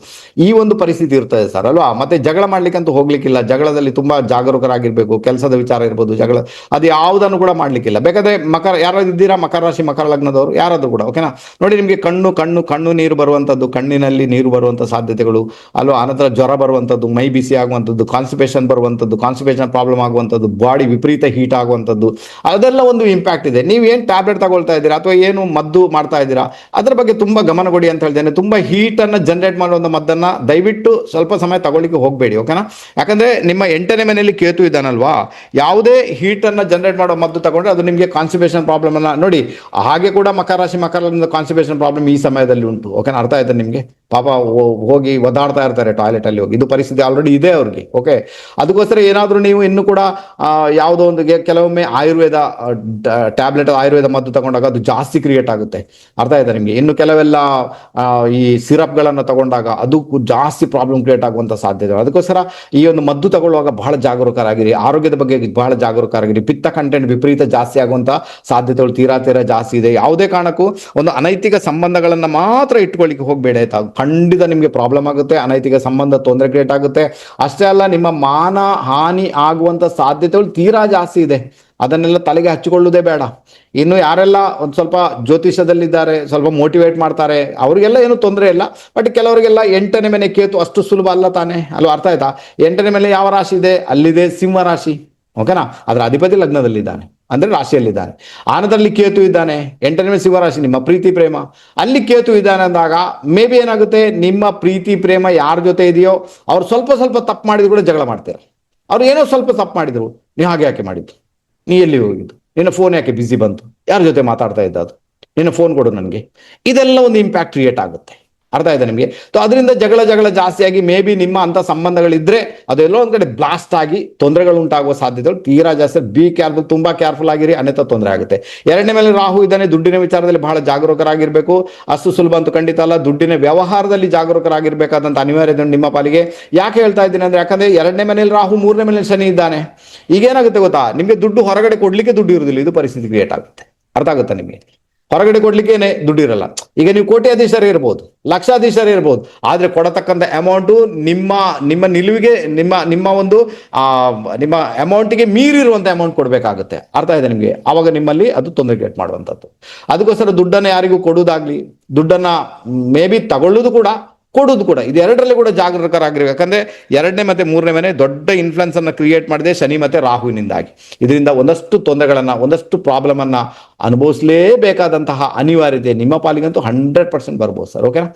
A: ಈ ಒಂದು ಪರಿಸ್ಥಿತಿ ಇರ್ತದೆ ಸರ್ ಅಲ್ವಾ. ಮತ್ತೆ ಜಗಳ ಮಾಡ್ಲಿಕ್ಕಂತೂ ಹೋಗ್ಲಿಕ್ಕಿಲ್ಲ. ಜಗಳದಲ್ಲಿ ತುಂಬಾ ಜಾಗರೂಕರಾಗಿರ್ಬೇಕು. ಕೆಲಸದ ವಿಚಾರ ಇರ್ಬೋದು, ಜಗಳ ಅದು ಯಾವುದನ್ನು ಕೂಡ ಮಾಡ್ಲಿಕ್ಕಿಲ್ಲ. ಬೇಕಾದ್ರೆ ಯಾರಾದ್ರು ಇದ್ದೀರಾ ಮಕರ ರಾಶಿ, ಮಕರ ಲಗ್ನದವರು ಯಾರಾದ್ರೂ ಕೂಡ, ಓಕೆನಾ, ನೋಡಿ ನಿಮಗೆ ಕಣ್ಣು ನೀರು ಬರುವಂತದ್ದು, ಕಣ್ಣಿನಲ್ಲಿ ನೀರು ಬರುವಂತ ಸಾಧ್ಯತೆಗಳು ಅಲ್ವಾ. ಆನಂತರ ಜ್ವರ ಬರುವಂತದ್ದು, ಮೈ ಬಿಸಿ ಆಗುವಂಥದ್ದು, ಕಾನ್ಸ್ಟಿಪೇಷನ್ ಬರುವಂಥದ್ದು, ಕಾನ್ಸ್ಟಿಪೇಷನ್ ಪ್ರಾಬ್ಲಮ್ ಆಗುವಂಥದ್ದು, ಬಾಡಿ ವಿಪರೀತ ಹೀಟ್ ಆಗುವಂಥದ್ದು, ಅದೆಲ್ಲ ಒಂದು ಇಂಪ್ಯಾಕ್ಟ್ ಇದೆ. ನೀವು ಏನು ಟ್ಯಾಬ್ಲೆಟ್ ತಗೊಳ್ತಾ ಇದ್ದೀರಾ ಅಥವಾ ಏನು ಮದ್ದು ಮಾಡ್ತಾ ಇದ್ದೀರಾ ಅದ್ರ ಬಗ್ಗೆ ತುಂಬಾ ಗಮನ ಕೊಡಿ ಅಂತ ಹೇಳ್ತೇನೆ. ತುಂಬಾ ಹೀಟ್ ಅನ್ನ ಜನರೇಟ್ ಮಾಡುವಂತ ಮದ್ದನ್ನ ದಯವಿಟ್ಟು ಸ್ವಲ್ಪ ಸಮಯ ತಗೊಳ್ಳಿಕ್ಕೆ ಹೋಗಬೇಡಿ. ಓಕೆನಾ, ಯಾಕಂದ್ರೆ ನಿಮ್ಮ 8ನೇ ಮನೆಯಲ್ಲಿ ಕೇತು ಇದ್ದಾನಲ್ವಾ, ಯಾವುದೇ ಹೀಟ್ ಅನ್ನ ಜನರೇಟ್ ಮಾಡೋ ಮದ್ದು ತಗೊಂಡ್ರೆ ಅದು ನಿಮಗೆ ಕಾನ್ಸ್ಟಿಪೇಷನ್ ಪ್ರಾಬ್ಲಮ್ ಅನ್ನ ನೋಡಿ. ಹಾಗೆ ಕೂಡ ಮಕರ ರಾಶಿ, ಮಕರ ಕಾನ್ಸ್ಟಿಪೇಷನ್ ಪ್ರಾಬ್ಲಮ್ ಈ ಸಮಯದಲ್ಲಿ ಉಂಟು. ಓಕೆನಾ, ಅರ್ಥ ಆಯ್ತಾ ನಿಮಗೆ? ಪಾಪ ಹೋಗಿ ಒದಾಡ್ತಾ ಇರ್ತಾರೆ ಟಾಯ್ಲೆಟ್ ಅಲ್ಲಿ ಹೋಗಿ. ಇದು ಪರಿಸ್ಥಿತಿ ಆಲ್ರೆಡಿ ಇದೆ ಅವ್ರಿಗೆ. ಓಕೆ, ಅದಕ್ಕೋಸ್ಕರ ಏನಾದ್ರೂ ನೀವು ಇನ್ನು ಕೂಡ ಯಾವುದೋ ಒಂದು ಕೆಲವೊಮ್ಮೆ ಆಯುರ್ವೇದ ಟ್ಯಾಬ್ಲೆಟ್, ಆಯುರ್ವೇದ ಮದ್ದು ತಗೊಂಡಾಗ ಅದು ಜಾಸ್ತಿ ಕ್ರಿಯೇಟ್ ಆಗುತ್ತೆ. ಅರ್ಥ ಆಯ್ತಾ ನಿಮಗೆ? ಇನ್ನು ಕೆಲವೆಲ್ಲ ಈ ಸಿರಪ್ಗಳನ್ನು ತಗೊಂಡಾಗ ಅದು ಜಾಸ್ತಿ ಪ್ರಾಬ್ಲಮ್ ಕ್ರಿಯೇಟ್ ಆಗುವಂತ ಸಾಧ್ಯತೆ. ಅದಕ್ಕೋಸ್ಕರ ಈ ಒಂದು ಮದ್ದು ತಗೊಳ್ಳುವಾಗ ಬಹಳ ಜಾಗರೂಕರಾಗಿರಿ. ಆರೋಗ್ಯದ ಬಗ್ಗೆ ಬಹಳ ಜಾಗರೂಕರಾಗಿರಿ. ಪಿತ್ತ ಕಂಟೆಂಟ್ ವಿಪರೀತ ಜಾಸ್ತಿ ಆಗುವಂತ ಸಾಧ್ಯತೆಗಳು ತೀರಾ ಜಾಸ್ತಿ ಇದೆ. ಯಾವುದೇ ಕಾರಣಕ್ಕೂ ಒಂದು ಅನೈತಿಕ ಸಂಬಂಧಗಳನ್ನ ಮಾತ್ರ ಇಟ್ಕೊಳ್ಳಿಕ್ಕೆ ಹೋಗ್ಬೇಡ ಆಯ್ತಾ. ಖಂಡಿತ ನಿಮಗೆ ಪ್ರಾಬ್ಲಮ್ ಆಗುತ್ತೆ. ಅನೈತಿಕ ಸಂಬಂಧ ತೊಂದರೆ ಕ್ರಿಯೇಟ್ ಆಗುತ್ತೆ. ಅಷ್ಟೇ ಅಲ್ಲ, ನಿಮ್ಮ ಮಾನ ಹಾನಿ ಆಗುವಂತ ಸಾಧ್ಯತೆಗಳು ತೀರಾ ಜಾಸ್ತಿ ಇದೆ. ಅದನ್ನೆಲ್ಲ ತಲೆಗೆ ಹಚ್ಚಿಕೊಳ್ಳುವುದೇ ಬೇಡ. ಇನ್ನು ಯಾರೆಲ್ಲ ಒಂದು ಸ್ವಲ್ಪ ಜ್ಯೋತಿಷದಲ್ಲಿದ್ದಾರೆ, ಸ್ವಲ್ಪ ಮೋಟಿವೇಟ್ ಮಾಡ್ತಾರೆ, ಅವರಿಗೆಲ್ಲ ಏನು ತೊಂದರೆ ಇಲ್ಲ. ಬಟ್ ಕೆಲವರಿಗೆಲ್ಲ 8ನೇ ಮನೆ ಕೇತು ಅಷ್ಟು ಸುಲಭ ಅಲ್ಲ ತಾನೆ ಅಲ್ವಾ. ಅರ್ಥ ಆಯ್ತಾ? 8ನೇ ಮನೆ ಯಾವ ರಾಶಿ ಇದೆ? ಅಲ್ಲಿದೆ ಸಿಂಹ ರಾಶಿ. ಓಕೆನಾ, ಅದರ ಅಧಿಪತಿ ಲಗ್ನದಲ್ಲಿದ್ದಾನೆ, ಅಂದ್ರೆ ರಾಶಿಯಲ್ಲಿದ್ದಾನೆ. ಆನಂದರಲ್ಲಿ ಕೇತು ಇದ್ದಾನೆ. 8ನೇ ಮನೆ ಸಿಂಹ ರಾಶಿ, ನಿಮ್ಮ ಪ್ರೀತಿ ಪ್ರೇಮ. ಅಲ್ಲಿ ಕೇತು ಇದ್ದಾನೆ ಅಂದಾಗ ಮೇ ಬಿ ಏನಾಗುತ್ತೆ, ನಿಮ್ಮ ಪ್ರೀತಿ ಪ್ರೇಮ ಯಾರ ಜೊತೆ ಇದೆಯೋ ಅವ್ರು ಸ್ವಲ್ಪ ತಪ್ಪು ಮಾಡಿದ್ರು ಕೂಡ ಜಗಳ ಮಾಡ್ತಾರೆ. ಅವ್ರು ಏನೋ ಸ್ವಲ್ಪ ತಪ್ಪು ಮಾಡಿದ್ರು, ನೀವು ಹಾಗೆ ಯಾಕೆ ಮಾಡಿದ್ದು, ನೀ ಎಲ್ಲಿ ಹೋಗಿದ್ದು, ನಿನ್ನ ಫೋನ್ ಯಾಕೆ ಬಿಸಿ ಬಂತು, ಯಾರ ಜೊತೆ ಮಾತಾಡ್ತಾ ಇದ್ದ ಅದು, ನಿನ್ನ ಫೋನ್ ಕೊಡು ನನಗೆ. ಇದೆಲ್ಲ ಒಂದು ಇಂಪ್ಯಾಕ್ಟ್ ಕ್ರಿಯೇಟ್ ಆಗುತ್ತೆ. ಅರ್ಥ ಆಯ್ತಾ ನಿಮಗೆ? ಅದರಿಂದ ಜಗಳ ಜಾಸ್ತಿಯಾಗಿ ಮೇ ಬಿ ನಿಮ್ಮ ಅಂತ ಸಂಬಂಧಗಳಿದ್ರೆ ಅದೆಲ್ಲೋ ಒಂದ್ ಕಡೆ ಬ್ಲಾಸ್ಟ್ ಆಗಿ ತೊಂದರೆಗಳು ಉಂಟಾಗುವ ಸಾಧ್ಯತೆಗಳು ತೀರಾ ಜಾಸ್ತಿ. ಬಿ ಕೇರ್ಫುಲ್, ತುಂಬಾ ಕೇರ್ಫುಲ್ ಆಗಿರಿ, ಅನ್ಯಥಾ ತೊಂದರೆ ಆಗುತ್ತೆ. 2ನೇ ಮೇಲೆ ರಾಹು ಇದ್ದಾನೆ. ದುಡ್ಡಿನ ವಿಚಾರದಲ್ಲಿ ಬಹಳ ಜಾಗರೂಕರಾಗಿರ್ಬೇಕು. ಅಷ್ಟು ಸುಲಭ ಅಂತೂ ಖಂಡಿತ ಅಲ್ಲ. ದುಡ್ಡಿನ ವ್ಯವಹಾರದಲ್ಲಿ ಜಾಗರೂಕರಾಗಿರ್ಬೇಕಾದಂತ ಅನಿವಾರ್ಯತೆ ನಿಮ್ಮ ಪಾಲಿಗೆ. ಯಾಕೆ ಹೇಳ್ತಾ ಇದ್ದೀನಿ ಅಂದ್ರೆ, ಯಾಕಂದ್ರೆ 2ನೇ ಮನೆಯಲ್ಲಿ ರಾಹು, 3ನೇ ಮನೆಯಲ್ಲಿ ಶನಿ ಇದ್ದಾನೆ. ಈಗೇನಾಗುತ್ತೆ ಗೊತ್ತಾ, ನಿಮಗೆ ದುಡ್ಡು ಹೊರಗಡೆ ಕೊಡ್ಲಿಕ್ಕೆ ದುಡ್ಡು ಇರುವುದಿಲ್ಲ. ಇದು ಪರಿಸ್ಥಿತಿ ಕ್ರಿಯೇಟ್ ಆಗುತ್ತೆ. ಅರ್ಥ ಆಗುತ್ತಾ ನಿಮಗೆ? ಹೊರಗಡೆ ಕೊಡ್ಲಿಕ್ಕೇನೆ ದುಡ್ಡಿರಲ್ಲ. ಈಗ ನೀವು ಕೋಟ್ಯಾಧೀಶರೇ ಇರ್ಬೋದು, ಲಕ್ಷಾಧೀಶರೇ ಇರ್ಬೋದು, ಆದ್ರೆ ಕೊಡತಕ್ಕಂಥ ಅಮೌಂಟು ನಿಮ್ಮ ನಿಮ್ಮ ನಿಲುವಿಗೆ ನಿಮ್ಮ ಒಂದು ನಿಮ್ಮ ಅಮೌಂಟಿಗೆ ಮೀರಿರುವಂತ ಅಮೌಂಟ್ ಕೊಡಬೇಕಾಗುತ್ತೆ. ಅರ್ಥ ಇದೆ ನಿಮಗೆ? ಆವಾಗ ನಿಮ್ಮಲ್ಲಿ ಅದು ತೊಂದರೆ ಕ್ರಿಯೇಟ್ ಮಾಡುವಂಥದ್ದು. ಅದಕ್ಕೋಸ್ಕರ ದುಡ್ಡನ್ನು ಯಾರಿಗೂ ಕೊಡುವುದಾಗ್ಲಿ, ದುಡ್ಡನ್ನ ಮೇ ಬಿ ತಗೊಳ್ಳೋದು ಕೂಡ ಕೊಡೋದು ಕೂಡ, ಇದೆರಡರಲ್ಲಿ ಕೂಡ ಜಾಗರೂಕರಾಗಿರ್ಬೇಕು. ಯಾಕಂದ್ರೆ 2ನೇ ಮತ್ತೆ 3ನೇ ಮನೆ ದೊಡ್ಡ ಇನ್ಫ್ಲುಯೆನ್ಸ್ ಅನ್ನ ಕ್ರಿಯೇಟ್ ಮಾಡಿದೆ ಶನಿ ಮತ್ತೆ ರಾಹುವಿನಿಂದಾಗಿ. ಇದರಿಂದ ಒಂದಷ್ಟು ತೊಂದರೆಗಳನ್ನ, ಒಂದಷ್ಟು ಪ್ರಾಬ್ಲಮ್ ಅನ್ನ ಅನುಭವಿಸಲೇಬೇಕಾದಂತಹ ಅನಿವಾರ್ಯತೆ ನಿಮ್ಮ ಪಾಲಿಗಂತೂ 100% ಬರ್ಬೋದು ಸರ್. ಓಕೆನಾ?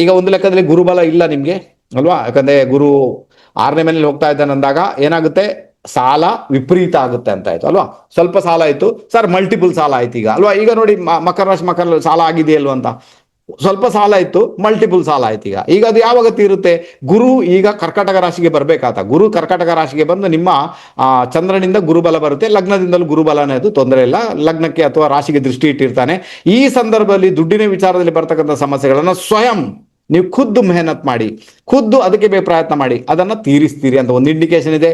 A: ಈಗ ಒಂದು ಲೆಕ್ಕದಲ್ಲಿ ಗುರುಬಲ ಇಲ್ಲ ನಿಮ್ಗೆ ಅಲ್ವಾ? ಯಾಕಂದ್ರೆ ಗುರು 6ನೇ ಮನೇಲಿ ಹೋಗ್ತಾ ಇದ್ದಾನೆ ಅಂದಾಗ ಏನಾಗುತ್ತೆ, ಸಾಲ ವಿಪರೀತ ಆಗುತ್ತೆ ಅಂತ ಆಯ್ತು ಅಲ್ವಾ? ಸ್ವಲ್ಪ ಸಾಲ ಆಯ್ತು ಸರ್, ಮಲ್ಟಿಪಲ್ ಸಾಲ ಆಯ್ತು ಈಗ ಅಲ್ವಾ? ಈಗ ನೋಡಿ ಮಕರ ರಾಶಿ, ಮಕರ ಸಾಲ ಆಗಿದೆಯಲ್ವ ಅಂತ, ಸ್ವಲ್ಪ ಸಾಲ ಇತ್ತು, ಮಲ್ಟಿಪಲ್ ಸಾಲ ಆಯ್ತು ಈಗ ಅದು ಯಾವಾಗ ತೀರುತ್ತೆ? ಗುರು ಈಗ ಕರ್ಕಾಟಕ ರಾಶಿಗೆ ಬರ್ಬೇಕಾತ. ಗುರು ಕರ್ಕಾಟಕ ರಾಶಿಗೆ ಬಂದು ನಿಮ್ಮ ಚಂದ್ರನಿಂದ ಗುರುಬಲ ಬರುತ್ತೆ, ಲಗ್ನದಿಂದಲೂ ಗುರುಬಲ ಅನ್ನೋದು ತೊಂದರೆ ಇಲ್ಲ, ಲಗ್ನಕ್ಕೆ ಅಥವಾ ರಾಶಿಗೆ ದೃಷ್ಟಿ ಇಟ್ಟಿರ್ತಾನೆ. ಈ ಸಂದರ್ಭದಲ್ಲಿ ದುಡ್ಡಿನ ವಿಚಾರದಲ್ಲಿ ಬರ್ತಕ್ಕಂಥ ಸಮಸ್ಯೆಗಳನ್ನ ಸ್ವಯಂ ನೀವು ಖುದ್ದು ಮೆಹನತ್ ಮಾಡಿ, ಖುದ್ದು ಅದಕ್ಕೆ ಪ್ರಯತ್ನ ಮಾಡಿ, ಅದನ್ನ ತೀರಿಸ್ತೀರಿ ಅಂತ ಒಂದು ಇಂಡಿಕೇಶನ್ ಇದೆ.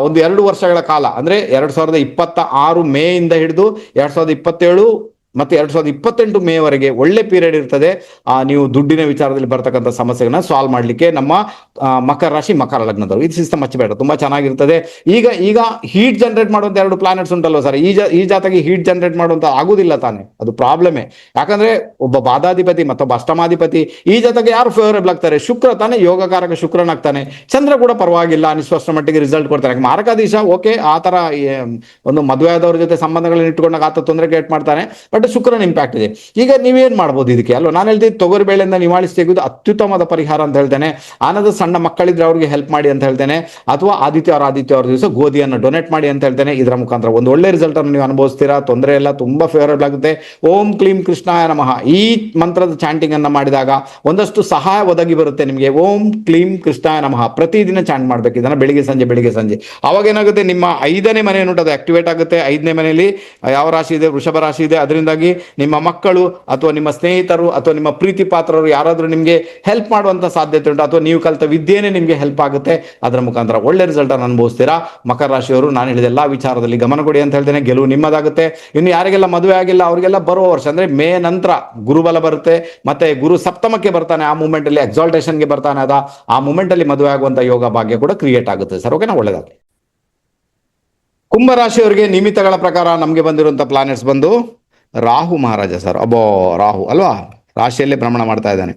A: ಒಂದು 2 ವರ್ಷಗಳ ಕಾಲ ಅಂದ್ರೆ 2026 ಮೇ ಇಂದ ಹಿಡಿದು 2027 ಮತ್ತೆ 2028 ಮೇವರೆಗೆ ಒಳ್ಳೆ ಪೀರಿಯಡ್ ಇರ್ತದೆ. ನೀವು ದುಡ್ಡಿನ ವಿಚಾರದಲ್ಲಿ ಬರ್ತಕ್ಕಂಥ ಸಮಸ್ಯೆಗಳನ್ನ ಸಾಲ್ವ್ ಮಾಡ್ಲಿಕ್ಕೆ ನಮ್ಮ ಮಕರ ರಾಶಿ, ಮಕರ ಲಗ್ನದವರು ಇದು ಸಿಸ್ಟಮ್ ಹಚ್ಚಬೇಡ, ತುಂಬಾ ಚೆನ್ನಾಗಿರ್ತದೆ. ಈಗ ಹೀಟ್ ಜನರೇಟ್ ಮಾಡುವಂತ 2 ಪ್ಲಾನೆಟ್ಸ್ ಉಂಟಲ್ವ ಸರ್, ಈ ಜಾತಕ್ಕೆ ಹೀಟ್ ಜನರೇಟ್ ಮಾಡುವಂತ ಆಗುದಿಲ್ಲ ತಾನೆ, ಅದು ಪ್ರಾಬ್ಲಮೇ. ಯಾಕಂದ್ರೆ ಒಬ್ಬ ಬಾಧಾಧಿಪತಿ ಮತ್ತೊಬ್ಬ ಅಷ್ಟಮಾಧಿಪತಿ, ಈ ಜಾತಕ್ಕೆ ಯಾರು ಫೇವರೇಬಲ್ ಆಗ್ತಾರೆ? ಶುಕ್ರ ತಾನೆ, ಯೋಗಕಾರಕ ಶುಕ್ರನಾಗ್ತಾನೆ. ಚಂದ್ರ ಕೂಡ ಪರವಾಗಿಲ್ಲ, ಅನಿಸ್ವಷ್ಟ ಮಟ್ಟಿಗೆ ರಿಸಲ್ಟ್ ಕೊಡ್ತಾನೆ. ಮಾರಕಾಧೀಶ ಓಕೆ, ಆ ತರ ಒಂದು ಮದುವೆ ಆದವ್ರ ಜೊತೆ ಸಂಬಂಧಗಳನ್ನ ಇಟ್ಕೊಂಡಾಗ ಆತ ತೊಂದರೆ ಕ್ರಿಯೇಟ್ ಮಾಡ್ತಾನೆ, ಬಟ್ ಶುಕ್ರನ ಇಂಪ್ಯಾಕ್ಟ್ ಇದೆ. ಈಗ ನೀವೇನ್ ಮಾಡ್ಬೋದು ಇದಕ್ಕೆ ಅಲ್ವಾ? ನಾನು ಹೇಳ್ತೀನಿ, ತೊಗರಿ ಬೇಳೆಯಿಂದ ನಿವಾಳಿಸಿ ತೆಗೆದು ಅತ್ಯುತ್ತಮವಾದ ಪರಿಹಾರ ಅಂತ ಹೇಳ್ತೇನೆ. ಆನಂದ ಸಣ್ಣ ಮಕ್ಕಳಿದ್ರೆ ಅವ್ರಿಗೆ ಹೆಲ್ಪ್ ಮಾಡಿ ಅಂತ ಹೇಳ್ತೇನೆ, ಅಥವಾ ಆದಿತ್ಯವಾರ ದಿವಸ ಗೋಧಿಯನ್ನು ಡೊನೇಟ್ ಮಾಡಿ ಅಂತ ಹೇಳ್ತೇನೆ. ಇದರ ಮುಖಾಂತರ ಒಂದು ಒಳ್ಳೆ ರಿಸಲ್ಟ್ ಅನ್ನು ನೀವು ಅನುಭವಿಸ್ತೀರಾ, ತೊಂದರೆ ಎಲ್ಲ ತುಂಬಾ ಫೇವರೇಬಲ್ ಆಗುತ್ತೆ. ಓಂ ಕ್ಲೀಂ ಕೃಷ್ಣಾಯ ನಮಃ ಈ ಮಂತ್ರದ ಚಾಂಟಿಂಗ್ ಅನ್ನ ಮಾಡಿದಾಗ ಒಂದಷ್ಟು ಸಹಾಯ ಒದಗಿ ಬರುತ್ತೆ ನಿಮಗೆ. ಓಂ ಕ್ಲೀಂ ಕೃಷ್ಣಾಯ ನಮಃ ಪ್ರತಿದಿನ ಚಾಂಟ್ ಮಾಡ್ಬೇಕು ಇದನ್ನ, ಬೆಳಿಗ್ಗೆ ಸಂಜೆ. ಅವಾಗ ಏನಾಗುತ್ತೆ, ನಿಮ್ಮ 5ನೇ ಮನೆ ಏನುಂಟು ಅದು ಆಕ್ಟಿವೇಟ್ ಆಗುತ್ತೆ. 5ನೇ ಮನೆಯಲ್ಲಿ ಯಾವ ರಾಶಿ ಇದೆ? ವೃಷಭ ರಾಶಿ ಇದೆ. ಅದರಿಂದಾಗಿ ನಿಮ್ಮ ಮಕ್ಕಳು ಅಥವಾ ನಿಮ್ಮ ಸ್ನೇಹಿತರು ಅಥವಾ ನಿಮ್ಮ ಪ್ರೀತಿ ಪಾತ್ರರು ಯಾರಾದ್ರೂ ನಿಮ್ಗೆ ಹೆಲ್ಪ್ ಮಾಡುವಂತ ಸಾಧ್ಯತೆ ಉಂಟು, ಅಥವಾ ನೀವು ಕಲಿತ ವಿದ್ಯೆನೇ ನಿಮ್ಗೆ ಹೆಲ್ಪ್ ಆಗುತ್ತೆ. ಅದರ ಮುಖಾಂತರ ಒಳ್ಳೆ ರಿಸಲ್ಟ್ ಅನ್ನು ಅನುಭವಿಸ್ತೀರಾ. ಮಕರ ರಾಶಿಯವರು ನಾನು ಹೇಳಿದ ಎಲ್ಲಾ ವಿಚಾರದಲ್ಲಿ ಗಮನ ಕೊಡಿ ಅಂತ ಹೇಳ್ತೇನೆ, ಗೆಲುವು ನಿಮ್ಮದಾಗುತ್ತೆ. ಇನ್ನು ಯಾರಿಗೆಲ್ಲ ಮದುವೆ ಆಗಿಲ್ಲ ಅವರಿಗೆಲ್ಲ ಬರುವ ವರ್ಷ ಅಂದ್ರೆ ಮೇ ನಂತರ ಗುರುಬಲ ಬರುತ್ತೆ, ಮತ್ತೆ ಗುರು ಸಪ್ತಮಕ್ಕೆ ಬರ್ತಾನೆ, ಆ ಮೂಮೆಂಟ್ ಅಲ್ಲಿ ಎಕ್ಸಾಲ್ಟೇಷನ್ಗೆ ಬರ್ತಾನೆ, ಆ ಮೂಮೆಂಟ್ ಅಲ್ಲಿ ಮದುವೆ ಆಗುವಂತ ಯೋಗ ಭಾಗ್ಯ ಕೂಡ ಕ್ರಿಯೇಟ್ ಆಗುತ್ತೆ ಸರ್. ಓಕೆನಾ? ಒಳ್ಳೆದಾಗಲಿ. ಕುಂಭರಾಶಿಯವರಿಗೆ ನಿಮಿತ್ತಗಳ ಪ್ರಕಾರ ನಮಗೆ ಬಂದಿರುವಂತ ಪ್ಲಾನೆಟ್ಸ್ ಬಂದು ರಾಹು ಮಹಾರಾಜ ಸರ್. ರಾಹು ಅಲ್ವಾ, ರಾಶಿಯಲ್ಲೇ ಭ್ರಮಣ ಮಾಡ್ತಾ ಇದ್ದಾನೆ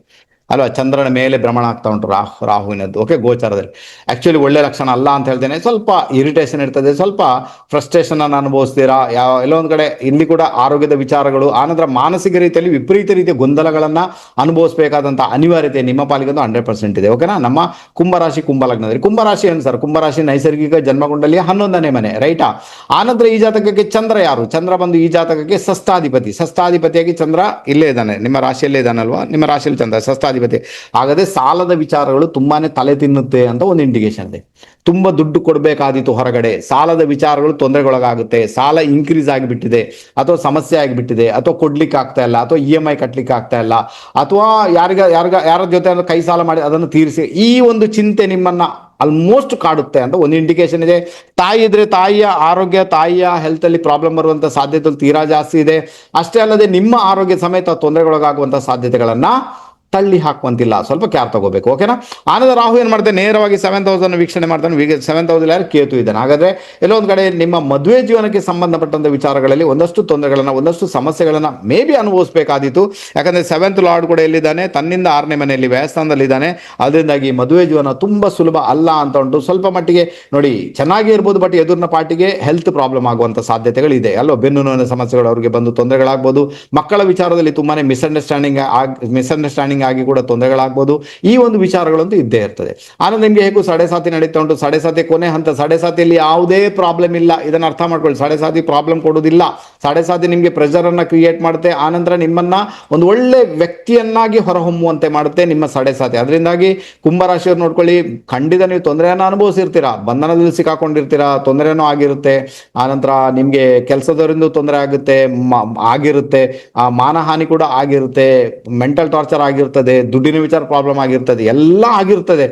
A: ಅಲ್ವಾ, ಚಂದ್ರನ ಮೇಲೆ ಭ್ರಮಣ ಆಗ್ತಾ ಉಂಟು ರಾಹುವಿನದ್ದು. ಓಕೆ, ಗೋಚಾರದಲ್ಲಿ ಆಕ್ಚುಲಿ ಒಳ್ಳೆ ಲಕ್ಷಣ ಅಲ್ಲ ಅಂತ ಹೇಳ್ತೇನೆ. ಸ್ವಲ್ಪ ಇರಿಟೇಷನ್ ಇರ್ತದೆ, ಸ್ವಲ್ಪ ಫ್ರಸ್ಟ್ರೇಷನ್ ಅನ್ನು ಅನುಭವಿಸ್ತೀರಾ. ಎಲ್ಲೋ ಒಂದ್ ಕಡೆ ಇಲ್ಲಿ ಕೂಡ ಆರೋಗ್ಯದ ವಿಚಾರಗಳು, ಆನಂತರ ಮಾನಸಿಕ ರೀತಿಯಲ್ಲಿ ವಿಪರೀತ ರೀತಿಯ ಗೊಂದಲಗಳನ್ನ ಅನುಭವಿಸಬೇಕಾದಂತ ಅನಿವಾರ್ಯತೆ ನಿಮ್ಮ ಪಾಲಿಗಂದು 100% ಇದೆ. ಓಕೆನಾ? ನಮ್ಮ ಕುಂಭರಾಶಿ, ಕುಂಭ ಲಗ್ನದಲ್ಲಿ. ಕುಂಭರಾಶಿ ಏನು ಸರ್? ಕುಂಭರಾಶಿ ನೈಸರ್ಗಿಕ ಜನ್ಮಗುಂಡಲಿಯ 11ನೇ ಮನೆ, ರೈಟಾ? ಆನಂತರ ಈ ಜಾತಕಕ್ಕೆ ಚಂದ್ರ ಯಾರು? ಚಂದ್ರ ಬಂದು ಈ ಜಾತಕಕ್ಕೆ ಷಷ್ಠಾಧಿಪತಿಯಾಗಿ ಚಂದ್ರ ಇಲ್ಲೇ ಇದ್ದಾನೆ, ನಿಮ್ಮ ರಾಶಿಯಲ್ಲೇ ಇದ್ದಾನಲ್ವಾ, ನಿಮ್ಮ ರಾಶಿಯಲ್ಲಿ ಚಂದ್ರ ಷಷ್ಠಾಧಿಪತಿ. ಹಾಗಾದ್ರೆ ಸಾಲದ ವಿಚಾರಗಳು ತುಂಬಾನೇ ತಲೆ ತಿನ್ನುತ್ತೆ ಅಂತ ಒಂದು ಇಂಡಿಕೇಶನ್ ಇದೆ. ತುಂಬಾ ದುಡ್ಡು ಕೊಡಬೇಕಾದಿತ್ತು ಹೊರಗಡೆ, ಸಾಲದ ವಿಚಾರಗಳು ತೊಂದರೆಗೊಳಗಾಗುತ್ತೆ, ಸಾಲ ಇನ್ಕ್ರೀಸ್ ಆಗಿಬಿಟ್ಟಿದೆ, ಅಥವಾ ಸಮಸ್ಯೆ ಆಗಿಬಿಟ್ಟಿದೆ, ಅಥವಾ ಕೊಡ್ಲಿಕ್ಕೆ ಆಗ್ತಾ ಇಲ್ಲ, ಅಥವಾ EMI ಕಟ್ಲಿಕ್ಕೆ ಆಗ್ತಾ ಇಲ್ಲ, ಅಥವಾ ಯಾರ ಜೊತೆ ಕೈ ಸಾಲ ಮಾಡಿ ಅದನ್ನು ತೀರಿಸಿ, ಈ ಒಂದು ಚಿಂತೆ ನಿಮ್ಮನ್ನ ಆಲ್ಮೋಸ್ಟ್ ಕಾಡುತ್ತೆ ಅಂತ ಒಂದು ಇಂಡಿಕೇಶನ್ ಇದೆ. ತಾಯಿ ಇದ್ರೆ ತಾಯಿಯ ಆರೋಗ್ಯ, ತಾಯಿಯ ಹೆಲ್ತ್ ಅಲ್ಲಿ ಪ್ರಾಬ್ಲಮ್ ಬರುವಂತ ಸಾಧ್ಯತೆ ತೀರಾ ಜಾಸ್ತಿ ಇದೆ. ಅಷ್ಟೇ ಅಲ್ಲದೆ ನಿಮ್ಮ ಆರೋಗ್ಯ ಸಮೇತ ತೊಂದರೆಗೊಳಗಾಗುವಂತ ಸಾಧ್ಯತೆಗಳನ್ನ ತಳ್ಳಿ ಹಾಕುವಂತಿಲ್ಲ, ಸ್ವಲ್ಪ ಕ್ಯಾರ್ ತಗೋಬೇಕು. ಓಕೆನಾ? ಆನಂದ ರಾಹು ಏನ್ ಮಾಡ್ತಾನೆ, ನೇರವಾಗಿ 7th ಹೌಸ್ ಅನ್ನು ವೀಕ್ಷಣೆ ಮಾಡ್ತಾನೆ. 7th ಹೌಸ್ ಯಾರು? ಕೇತು ಇದ್ದಾನೆ. ಹಾಗಾದ್ರೆ ಎಲ್ಲೋ ಒಂದ್ ಕಡೆ ನಿಮ್ಮ ಮದುವೆ ಜೀವನಕ್ಕೆ ಸಂಬಂಧಪಟ್ಟಂತ ವಿಚಾರಗಳಲ್ಲಿ ಒಂದಷ್ಟು ತೊಂದರೆಗಳನ್ನ, ಒಂದಷ್ಟು ಸಮಸ್ಯೆಗಳನ್ನ ಮೇ ಬಿ ಅನುಭವಿಸಬೇಕಾದಿತ್ತು. ಯಾಕಂದ್ರೆ 7th ಲಾರ್ಡ್ ಕೂಡ ಎಲ್ಲಿದ್ದಾನೆ? ತನ್ನಿಂದ 6ನೇ ಮನೆಯಲ್ಲಿ ವ್ಯಯಸ್ಥಾನದಲ್ಲಿ ಇದ್ದಾನೆ. ಅದರಿಂದಾಗಿ ಮದುವೆ ಜೀವನ ತುಂಬಾ ಸುಲಭ ಅಲ್ಲ ಅಂತ ಉಂಟು. ಸ್ವಲ್ಪ ಮಟ್ಟಿಗೆ ನೋಡಿ ಚೆನ್ನಾಗಿ ಇರ್ಬೋದು, ಬಟ್ ಎದುರಿನ ಪಾರ್ಟಿಗೆ ಹೆಲ್ತ್ ಪ್ರಾಬ್ಲಮ್ ಆಗುವಂತ ಸಾಧ್ಯತೆಗಳಿದೆ ಅಲ್ವಾ. ಬೆನ್ನು ನೋವಿನ ಸಮಸ್ಯೆಗಳು ಅವರಿಗೆ ಬಂದು ತೊಂದರೆಗಳಾಗಬಹುದು. ಮಕ್ಕಳ ವಿಚಾರದಲ್ಲಿ ತುಂಬಾನೇ ಮಿಸ್ಅಂಡರ್ಸ್ಟ್ಯಾಂಡಿಂಗ್ ಆಗಿ ಕೂಡ ತೊಂದರೆಗಳಾಗಬಹುದು. ಈ ಒಂದು ವಿಚಾರಗಳಂತೂ ಇದ್ದೇ ಇರ್ತದೆ. ಆನಂತರ ನಿಮ್ಗೆ ಹೇಗೂ ಸಾಡೆ ನಡೀತಾ ಉಂಟು. ಸಾಡೆ ಕೊನೆ ಹಂತ. ಸಾಡೆಯಲ್ಲಿ ಯಾವುದೇ ಪ್ರಾಬ್ಲಮ್ ಇಲ್ಲ, ಇದನ್ನ ಅರ್ಥ ಮಾಡ್ಕೊಳ್ಳಿ. ಸಾಡೆ ಪ್ರಾಬ್ಲಮ್ ಕೊಡುವುದಿಲ್ಲ. ಸಾಡೆ ನಿಮ್ಗೆ ಪ್ರೆಷರ್ ಅನ್ನ ಕ್ರಿಯೇಟ್ ಮಾಡುತ್ತೆ. ಆನಂತರ ನಿಮ್ಮನ್ನ ಒಂದು ಒಳ್ಳೆ ವ್ಯಕ್ತಿಯನ್ನಾಗಿ ಹೊರಹೊಮ್ಮುವಂತೆ ಮಾಡುತ್ತೆ ನಿಮ್ಮ ಸಾಡೆ. ಅದರಿಂದಾಗಿ ಕುಂಭರಾಶಿಯವ್ರು ನೋಡ್ಕೊಳ್ಳಿ, ಖಂಡಿತ ನೀವು ತೊಂದರೆಯನ್ನ ಅನುಭವಿಸಿರ್ತೀರಾ, ಬಂಧನದಲ್ಲಿ ಸಿಕ್ಕಾಕೊಂಡಿರ್ತೀರಾ, ತೊಂದರೆನೂ ಆಗಿರುತ್ತೆ. ಆನಂತರ ನಿಮ್ಗೆ ಕೆಲಸದವರಿಂದ ತೊಂದರೆ ಆಗಿರುತ್ತೆ, ಮಾನಹಾನಿ ಕೂಡ ಆಗಿರುತ್ತೆ, ಮೆಂಟಲ್ ಟಾರ್ಚರ್ ಆಗಿರುತ್ತೆ, ದುಡ್ಡಿನ ವಿಚಾರ ಪ್ರಾಬ್ಲಮ್ ಆಗಿರ್ತದೆ, ಎಲ್ಲ ಆಗಿರ್ತದೆ.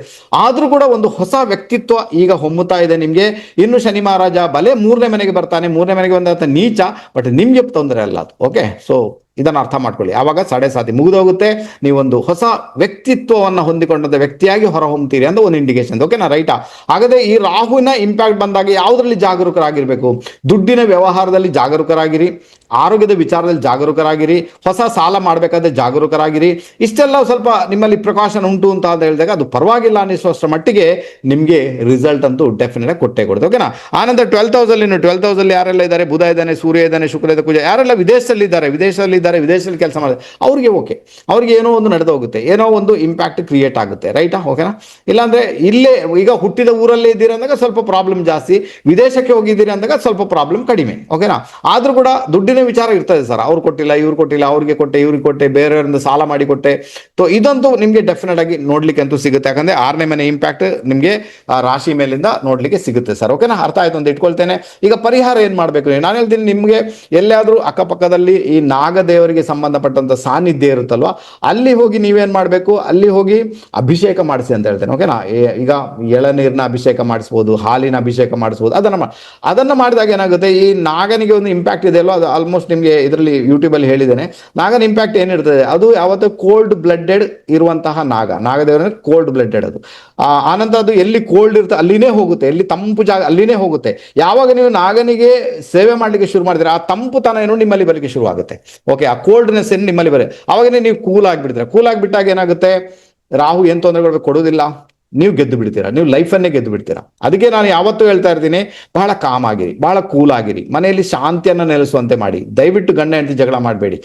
A: ಆದ್ರೂ ಕೂಡ ಒಂದು ಹೊಸ ವ್ಯಕ್ತಿತ್ವ ಈಗ ಹೊಮ್ಮುತ್ತಾ ಇದೆ ನಿಮ್ಗೆ. ಇನ್ನು ಶನಿ ಮಹಾರಾಜ ಬಲೆ 3ನೇ ಮನೆಗೆ ಬರ್ತಾನೆ. 3ನೇ ಮನೆಗೆ ಬಂದಂತ ನೀಚ, ಬಟ್ ನಿಮ್ಗೆ ತೊಂದರೆ ಅಲ್ಲ ಅದು. ಓಕೆ, ಸೊ ಇದನ್ನು ಅರ್ಥ ಮಾಡ್ಕೊಳ್ಳಿ. ಆವಾಗ ಸಾಡೆ ಸಾತಿ ಮುಗಿದೋಗುತ್ತೆ, ನೀವೊಂದು ಹೊಸ ವ್ಯಕ್ತಿತ್ವವನ್ನು ಹೊಂದಿಕೊಂಡಂತ ವ್ಯಕ್ತಿಯಾಗಿ ಹೊರಹೊಮ್ತೀರಿ ಅಂತ ಒಂದು ಇಂಡಿಕೇಶನ್. ಓಕೆನಾ, ರೈಟಾ? ಹಾಗಾದ್ರೆ ಈ ರಾಹುವಿನ ಇಂಪ್ಯಾಕ್ಟ್ ಬಂದಾಗ ಯಾವುದರಲ್ಲಿ ಜಾಗರೂಕರಾಗಿರ್ಬೇಕು? ದುಡ್ಡಿನ ವ್ಯವಹಾರದಲ್ಲಿ ಜಾಗರೂಕರಾಗಿರಿ, ಆರೋಗ್ಯದ ವಿಚಾರದಲ್ಲಿ ಜಾಗರೂಕರಾಗಿರಿ, ಹೊಸ ಸಾಲ ಮಾಡಬೇಕಾದ್ರೆ ಜಾಗರೂಕರಾಗಿರಿ. ಇಷ್ಟೆಲ್ಲ ಸ್ವಲ್ಪ ನಿಮ್ಮಲ್ಲಿ ಪ್ರಿಕಾಷನ್ ಉಂಟು ಅಂತ ಹೇಳಿದಾಗ ಅದು ಪರವಾಗಿಲ್ಲ ಅನ್ನಿಸುವಷ್ಟರ ಮಟ್ಟಿಗೆ ನಿಮಗೆ ರಿಸಲ್ಟ್ ಅಂತೂ ಡೆಫಿನೆಟ್ ಆಗಿ ಕೊಟ್ಟೇ ಕೊಡುತ್ತೆ. ಓಕೆನಾ? ಆನಂತರ 12,000 ಯಾರೆಲ್ಲ ಇದ್ದಾರೆ? ಬುಧ ಇದ್ದಾನೆ, ಸೂರ್ಯ ಇದ್ದಾನೆ, ಶುಕ್ರ ಇದೆ, ಕುಜ. ಯಾರೆಲ್ಲ ವಿದೇಶದಲ್ಲಿದ್ದಾರೆ ವಿದೇಶದಲ್ಲಿ ಕೆಲಸ ಮಾಡಿದ್ರೆ ಅವ್ರಿಗೆ ಓಕೆ, ಅವ್ರಿಗೆ ಏನೋ ಒಂದು ನಡೆದು ಹೋಗುತ್ತೆ, ಏನೋ ಒಂದು ಇಂಪ್ಯಾಕ್ಟ್ ಕ್ರಿಯೇಟ್ ಆಗುತ್ತೆ. ರೈಟಾ? ಓಕೆನಾ? ಇಲ್ಲಾಂದ್ರೆ ಇಲ್ಲೇ ಈಗ ಹುಟ್ಟಿದ ಊರಲ್ಲೇ ಇದ್ದೀರಿ ಅಂದಾಗ ಸ್ವಲ್ಪ ಪ್ರಾಬ್ಲಮ್ ಜಾಸ್ತಿ, ವಿದೇಶಕ್ಕೆ ಹೋಗಿದ್ದೀರಿ ಅಂದಾಗ ಸ್ವಲ್ಪ ಪ್ರಾಬ್ಲಮ್ ಕಡಿಮೆ. ಓಕೆನಾ? ಆದ್ರೂ ಕೂಡ ದುಡ್ಡಿನ ವಿಚಾರ ಇರ್ತದೆ ಸರ್. ಅವ್ರು ಕೊಟ್ಟಿಲ್ಲ, ಇವ್ರು ಕೊಟ್ಟಿಲ್ಲ, ಅವ್ರಿಗೆ ಕೊಟ್ಟೆ, ಇವ್ರಿಗೆ ಕೊಟ್ಟೆ, ಬೇರೆಯವರಿಂದ ಸಾಲ ಮಾಡಿ ಕೊಟ್ಟೆ. ಇದಂತೂ ನಿಮ್ಗೆ ಡೆಫಿನೆಟ್ ಆಗಿ ನೋಡ್ಲಿಕ್ಕೆ ಅಂತೂ ಸಿಗುತ್ತೆ. ಯಾಕಂದ್ರೆ 6ನೇ ಮನೆ ಇಂಪ್ಯಾಕ್ಟ್ ನಿಮ್ಗೆ ರಾಶಿ ಮೇಲಿಂದ ನೋಡ್ಲಿಕ್ಕೆ ಸಿಗುತ್ತೆ ಸರ್. ಓಕೆನಾ? ಅರ್ಥ ಆಯ್ತು ಅಂತ ಇಟ್ಕೊಳ್ತೇನೆ. ಈಗ ಪರಿಹಾರ ಏನ್ ಮಾಡ್ಬೇಕು? ನಾನು ಹೇಳ್ತೀನಿ, ನಿಮ್ಗೆ ಎಲ್ಲಾದ್ರೂ ಅಕ್ಕಪಕ್ಕದಲ್ಲಿ ಈ ನಾಗದೇವರಿಗೆ ಸಂಬಂಧಪಟ್ಟಂತ ಸಾನ್ನಿಧ್ಯ ಇರುತ್ತಲ್ವಾ, ಅಲ್ಲಿ ಹೋಗಿ ನೀವೇನ್ ಮಾಡ್ಬೇಕು? ಅಲ್ಲಿ ಹೋಗಿ ಅಭಿಷೇಕ ಮಾಡಿಸಿ ಅಂತ ಹೇಳ್ತೇನೆ. ಓಕೆನಾ? ಈಗ ಎಳನೀರಿನ ಅಭಿಷೇಕ ಮಾಡಿಸ್ಬೋದು, ಹಾಲಿನ ಅಭಿಷೇಕ ಮಾಡಿಸ್ಬೋದು. ಅದನ್ನ ಮಾಡಿದಾಗ ಏನಾಗುತ್ತೆ, ಈ ನಾಗನಿಗೆ ಒಂದು ಇಂಪ್ಯಾಕ್ಟ್ ಇದೆ ಅಲ್ವಾ, ಅದು ಆಲ್ಮೋಸ್ಟ್ ನಿಮ್ಗೆ ಇದರಲ್ಲಿ ಯೂಟ್ಯೂಬ್ ಅಲ್ಲಿ ಹೇಳಿದ್ದೇನೆ. ನಾಗನ ಇಂಪ್ಯಾಕ್ಟ್ ಏನಿರ್ತದೆ, ಅದು ಯಾವತ್ತೂ ಕೋಲ್ಡ್ ಬ್ಲಡೆಡ್ ಇರುವಂತಹ ನಾಗದೇವರ ಕೋಲ್ಡ್ ಬ್ಲಡೆಡ್ ಅದು. ಆನಂತರ ಅದು ಎಲ್ಲಿ ಕೋಲ್ಡ್ ಇರುತ್ತೆ ಅಲ್ಲಿನೇ ಹೋಗುತ್ತೆ, ಎಲ್ಲಿ ತಂಪು ಜಾಗ ಅಲ್ಲಿನೇ ಹೋಗುತ್ತೆ. ಯಾವಾಗ ನೀವು ನಾಗನಿಗೆ ಸೇವೆ ಮಾಡ್ಲಿಕ್ಕೆ ಶುರು ಮಾಡಿದ್ರೆ ಆ ತಂಪುತನ ಏನು ನಿಮ್ಮಲ್ಲಿ ಬರಲಿಕ್ಕೆ ಶುರು ಆಗುತ್ತೆ. ಓಕೆ, ಆ ಕೋಲ್ಡ್ನೆಸ್ ಏನು ನಿಮ್ಮಲ್ಲಿ ಬರುತ್ತೆ. ಅವಾಗ ನೀವು ಕೂಲ್ ಆಗಿಬಿಡ್ತೀರಾ. ಕೂಲ್ ಆಗಿಬಿಟ್ಟಾಗ ಏನಾಗುತ್ತೆ, ರಾಹು ಏನು ತೊಂದರೆಗಳು ಕೊಡೋದಿಲ್ಲ, ನೀವು ಗೆದ್ದು ಬಿಡ್ತೀರಾ, ನೀವು ಲೈಫನ್ನೇ ಗೆದ್ದು ಬಿಡ್ತೀರಾ. ಅದಕ್ಕೆ ನಾನು ಯಾವತ್ತೂ ಹೇಳ್ತಾ ಇರ್ತೀನಿ, ಬಹಳ ಕಾಮ್ ಆಗಿರಿ, ಬಹಳ ಕೂಲ್ ಆಗಿರಿ, ಮನೆಯಲ್ಲಿ ಶಾಂತಿಯನ್ನು ನೆಲೆಸುವಂತೆ ಮಾಡಿ. ದಯವಿಟ್ಟು ಗಂಡ ಹೆಂಡತಿ ಜಗಳ ಮಾಡಬೇಡಿ.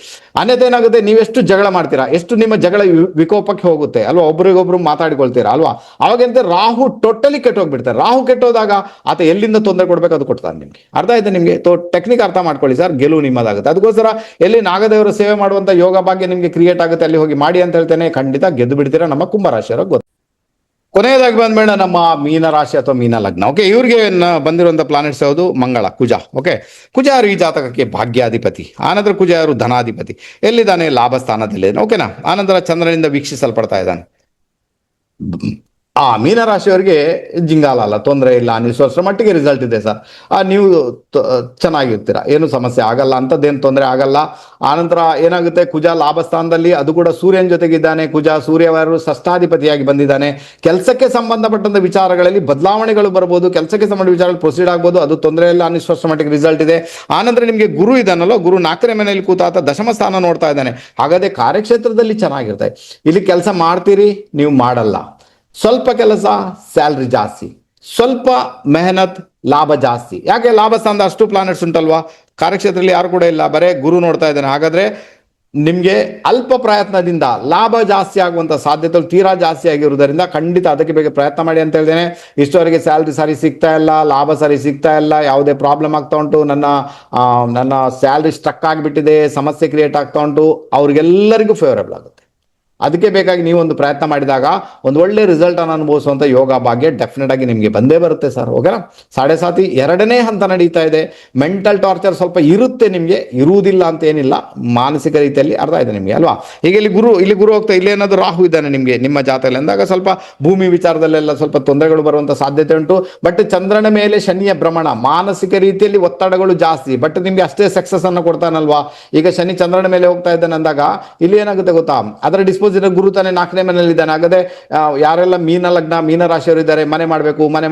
A: ಅನ್ಯತೆ ಏನಾಗುತ್ತೆ, ನೀವೆಷ್ಟು ಜಗಳ ಮಾಡ್ತೀರಾ, ಎಷ್ಟು ನಿಮ್ಮ ಜಗಳ ವಿಕೋಪಕ್ಕೆ ಹೋಗುತ್ತೆ ಅಲ್ವಾ, ಒಬ್ರಿಗೊಬ್ರು ಮಾತಾಡಿಕೊಳ್ತೀರಾ ಅಲ್ವಾ. ಅವಾಗಂತ ರಾಹು ಟೋಟಲಿ ಕೆಟ್ಟೋಗ್ಬಿಡ್ತಾರೆ. ರಾಹು ಕೆಟ್ಟೋದಾಗ ಆತ ಎಲ್ಲಿಂದ ತೊಂದರೆ ಕೊಡ್ಬೇಕು ಅದು ಕೊಡ್ತಾನೆ ನಿಮ್ಗೆ. ಅರ್ಥ ಆಯ್ತಾ ನಿಮ್ಗೆ? ಟೆಕ್ನಿಕ್ ಅರ್ಥ ಮಾಡ್ಕೊಳ್ಳಿ ಸರ್, ಗೆಲುವು ನಿಮ್ಮದಾಗುತ್ತೆ. ಅದಕ್ಕೋಸ್ಕರ ಎಲ್ಲಿ ನಾಗದೇವರು ಸೇವೆ ಮಾಡುವಂತ ಯೋಗ ಭಾಗ್ಯ ನಿಮ್ಗೆ ಕ್ರಿಯೇಟ್ ಆಗುತ್ತೆ, ಅಲ್ಲಿ ಹೋಗಿ ಮಾಡಿ ಅಂತ ಹೇಳ್ತೇನೆ. ಖಂಡಿತ ಗೆದ್ದು ಬಿಡ್ತೀರಾ. ನಮ್ಮ ಕುಂಭರಾಶಿಯವರ ಗೊತ್ತು. ಕೊನೆಯದಾಗಿ ಬಂದ್ಬೇಡ ನಮ್ಮ ಮೀನ ರಾಶಿ ಅಥವಾ ಮೀನ ಲಗ್ನ. ಓಕೆ, ಇವ್ರಿಗೆ ಬಂದಿರುವಂತ ಪ್ಲಾನೆಟ್ಸ್ ಯಾವುದು? ಮಂಗಳ, ಕುಜ. ಓಕೆ, ಕುಜ ಯಾರು? ಈ ಜಾತಕಕ್ಕೆ ಭಾಗ್ಯಾಧಿಪತಿ. ಆನಂತರ ಕುಜ ಯಾರು? ಧನಾಧಿಪತಿ. ಎಲ್ಲಿದ್ದಾನೆ? ಲಾಭ ಸ್ಥಾನದಲ್ಲಿದ್ದಾನೆ. ಓಕೆನಾ? ಆನಂತರ ಚಂದ್ರನಿಂದ ವೀಕ್ಷಿಸಲ್ಪಡ್ತಾ ಇದ್ದಾನೆ. ಮೀನರಾಶಿಯವರಿಗೆ ಜಿಂಗಾಲ ಅಲ್ಲ, ತೊಂದರೆ ಇಲ್ಲ ಅನ್ನಿಸುವಷ್ಟರ ಮಟ್ಟಿಗೆ ರಿಸಲ್ಟ್ ಇದೆ ಸರ್. ನೀವು ಚೆನ್ನಾಗಿರ್ತೀರಾ, ಏನು ಸಮಸ್ಯೆ ಆಗಲ್ಲ, ಅಂಥದ್ದೇನು ತೊಂದರೆ ಆಗಲ್ಲ. ಆನಂತರ ಏನಾಗುತ್ತೆ, ಕುಜ ಲಾಭ ಸ್ಥಾನದಲ್ಲಿ, ಅದು ಕೂಡ ಸೂರ್ಯನ ಜೊತೆಗಿದ್ದಾನೆ. ಕುಜ ಸೂರ್ಯವಾರು ಷಷ್ಠಾಧಿಪತಿಯಾಗಿ ಬಂದಿದ್ದಾನೆ. ಕೆಲಸಕ್ಕೆ ಸಂಬಂಧಪಟ್ಟಂತ ವಿಚಾರಗಳಲ್ಲಿ ಬದಲಾವಣೆಗಳು ಬರ್ಬೋದು, ಕೆಲಸಕ್ಕೆ ಸಂಬಂಧ ವಿಚಾರಗಳು ಪ್ರೊಸೀಡ್ ಆಗ್ಬೋದು, ಅದು ತೊಂದರೆ ಇಲ್ಲ ಅನ್ನಿಸುವಷ್ಟರ ಮಟ್ಟಿಗೆ ರಿಸಲ್ಟ್ ಇದೆ. ಆನಂತರ ನಿಮಗೆ ಗುರು ಇದ್ದಾನಲ್ಲೋ, ಗುರು 4ನೇ ಮನೆಯಲ್ಲಿ ಕೂತಾತ ದಶಮ ಸ್ಥಾನ ನೋಡ್ತಾ ಇದ್ದಾನೆ. ಹಾಗಾದ್ರೆ ಕಾರ್ಯಕ್ಷೇತ್ರದಲ್ಲಿ ಚೆನ್ನಾಗಿರ್ತಾರೆ. ಇಲ್ಲಿ ಕೆಲಸ ಮಾಡ್ತೀರಿ, ನೀವು ಮಾಡಲ್ಲ, ಸ್ವಲ್ಪ ಕೆಲಸ ಸ್ಯಾಲ್ರಿ ಜಾಸ್ತಿ, ಸ್ವಲ್ಪ ಮೆಹನತ್ ಲಾಭ ಜಾಸ್ತಿ. ಯಾಕೆ? ಲಾಭ ಸ್ಥಾನದ ಅಷ್ಟು ಪ್ಲಾನೆಟ್ಸ್ ಉಂಟಲ್ವಾ, ಕಾರ್ಯಕ್ಷೇತ್ರದಲ್ಲಿ ಯಾರು ಕೂಡ ಇಲ್ಲ, ಬರೇ ಗುರು ನೋಡ್ತಾ ಇದ್ದಾನೆ. ಹಾಗಾದ್ರೆ ನಿಮ್ಗೆ ಅಲ್ಪ ಪ್ರಯತ್ನದಿಂದ ಲಾಭ ಜಾಸ್ತಿ ಆಗುವಂತ ಸಾಧ್ಯತೆಗಳು ತೀರಾ ಜಾಸ್ತಿ ಆಗಿರುವುದರಿಂದ ಖಂಡಿತ ಅದಕ್ಕೆ ಬೇಗ ಪ್ರಯತ್ನ ಮಾಡಿ ಅಂತ ಹೇಳ್ತೇನೆ. ಇಷ್ಟವರೆಗೆ ಸ್ಯಾಲ್ರಿ ಸರಿ ಸಿಗ್ತಾ ಇಲ್ಲ, ಲಾಭ ಸರಿ ಸಿಗ್ತಾ ಇಲ್ಲ, ಯಾವುದೇ ಪ್ರಾಬ್ಲಮ್ ಆಗ್ತಾ ಉಂಟು, ನನ್ನ ಸ್ಯಾಲ್ರಿ ಸ್ಟ್ರಕ್ ಆಗಿಬಿಟ್ಟಿದೆ, ಸಮಸ್ಯೆ ಕ್ರಿಯೇಟ್ ಆಗ್ತಾ ಉಂಟು, ಅವ್ರಿಗೆಲ್ಲರಿಗೂ ಫೇವರಬಲ್ ಆಗುತ್ತೆ. ಅದಕ್ಕೆ ಬೇಕಾಗಿ ನೀವೊಂದು ಪ್ರಯತ್ನ ಮಾಡಿದಾಗ ಒಂದು ಒಳ್ಳೆ ರಿಸಲ್ಟ್ ಅನ್ನು ಅನುಭವಿಸುವಂತ ಯೋಗ ಭಾಗ್ಯ ಡೆಫಿನೆಟ್ ಆಗಿ ನಿಮಗೆ ಬಂದೇ ಬರುತ್ತೆ ಸರ್. ಓಕೆನಾ? ಸಾಡೆ ಸಾತಿ 2ನೇ ಹಂತ ನಡೀತಾ ಇದೆ. ಮೆಂಟಲ್ ಟಾರ್ಚರ್ ಸ್ವಲ್ಪ ಇರುತ್ತೆ ನಿಮಗೆ, ಇರುವುದಿಲ್ಲ ಅಂತ ಏನಿಲ್ಲ, ಮಾನಸಿಕ ರೀತಿಯಲ್ಲಿ. ಅರ್ಥ ಆಯ್ತು ನಿಮಗೆ ಅಲ್ವಾ? ಈಗ ಇಲ್ಲಿ ಗುರು ಹೋಗ್ತಾ, ಇಲ್ಲೇನಾದ್ರು ರಾಹು ಇದ್ದಾನೆ ನಿಮಗೆ ನಿಮ್ಮ ಜಾತಕದಲ್ಲಿ ಅಂದಾಗ ಸ್ವಲ್ಪ ಭೂಮಿ ವಿಚಾರದಲ್ಲೆಲ್ಲ ಸ್ವಲ್ಪ ತೊಂದರೆಗಳು ಬರುವಂತ ಸಾಧ್ಯತೆ ಉಂಟು. ಬಟ್ ಚಂದ್ರನ ಮೇಲೆ ಶನಿಯ ಭ್ರಮಣ, ಮಾನಸಿಕ ರೀತಿಯಲ್ಲಿ ಒತ್ತಡಗಳು ಜಾಸ್ತಿ, ಬಟ್ ನಿಮ್ಗೆ ಅಷ್ಟೇ ಸಕ್ಸಸ್ ಅನ್ನು ಕೊಡ್ತಾನಲ್ವಾ. ಈಗ ಶನಿ ಚಂದ್ರನ ಮೇಲೆ ಹೋಗ್ತಾ ಇದ್ದಾನೆ ಅಂದಾಗ ಇಲ್ಲಿ ಏನಾಗುತ್ತೆ ಗೊತ್ತಾ, ಅದರ ಡಿಸ್ಪೋಸ್ ಗುರು ತಾನೆ 4ನೇ ಮನೆಯಲ್ಲಿ ಇದ್ದಾನೆ. ಹಾಗಾದ್ರೆ ಯಾರೆಲ್ಲ ಮೀನ ಲಗ್ನ, ಮೀನ ರಾಶಿಯವರು ಇದ್ದಾರೆ, ಮನೆ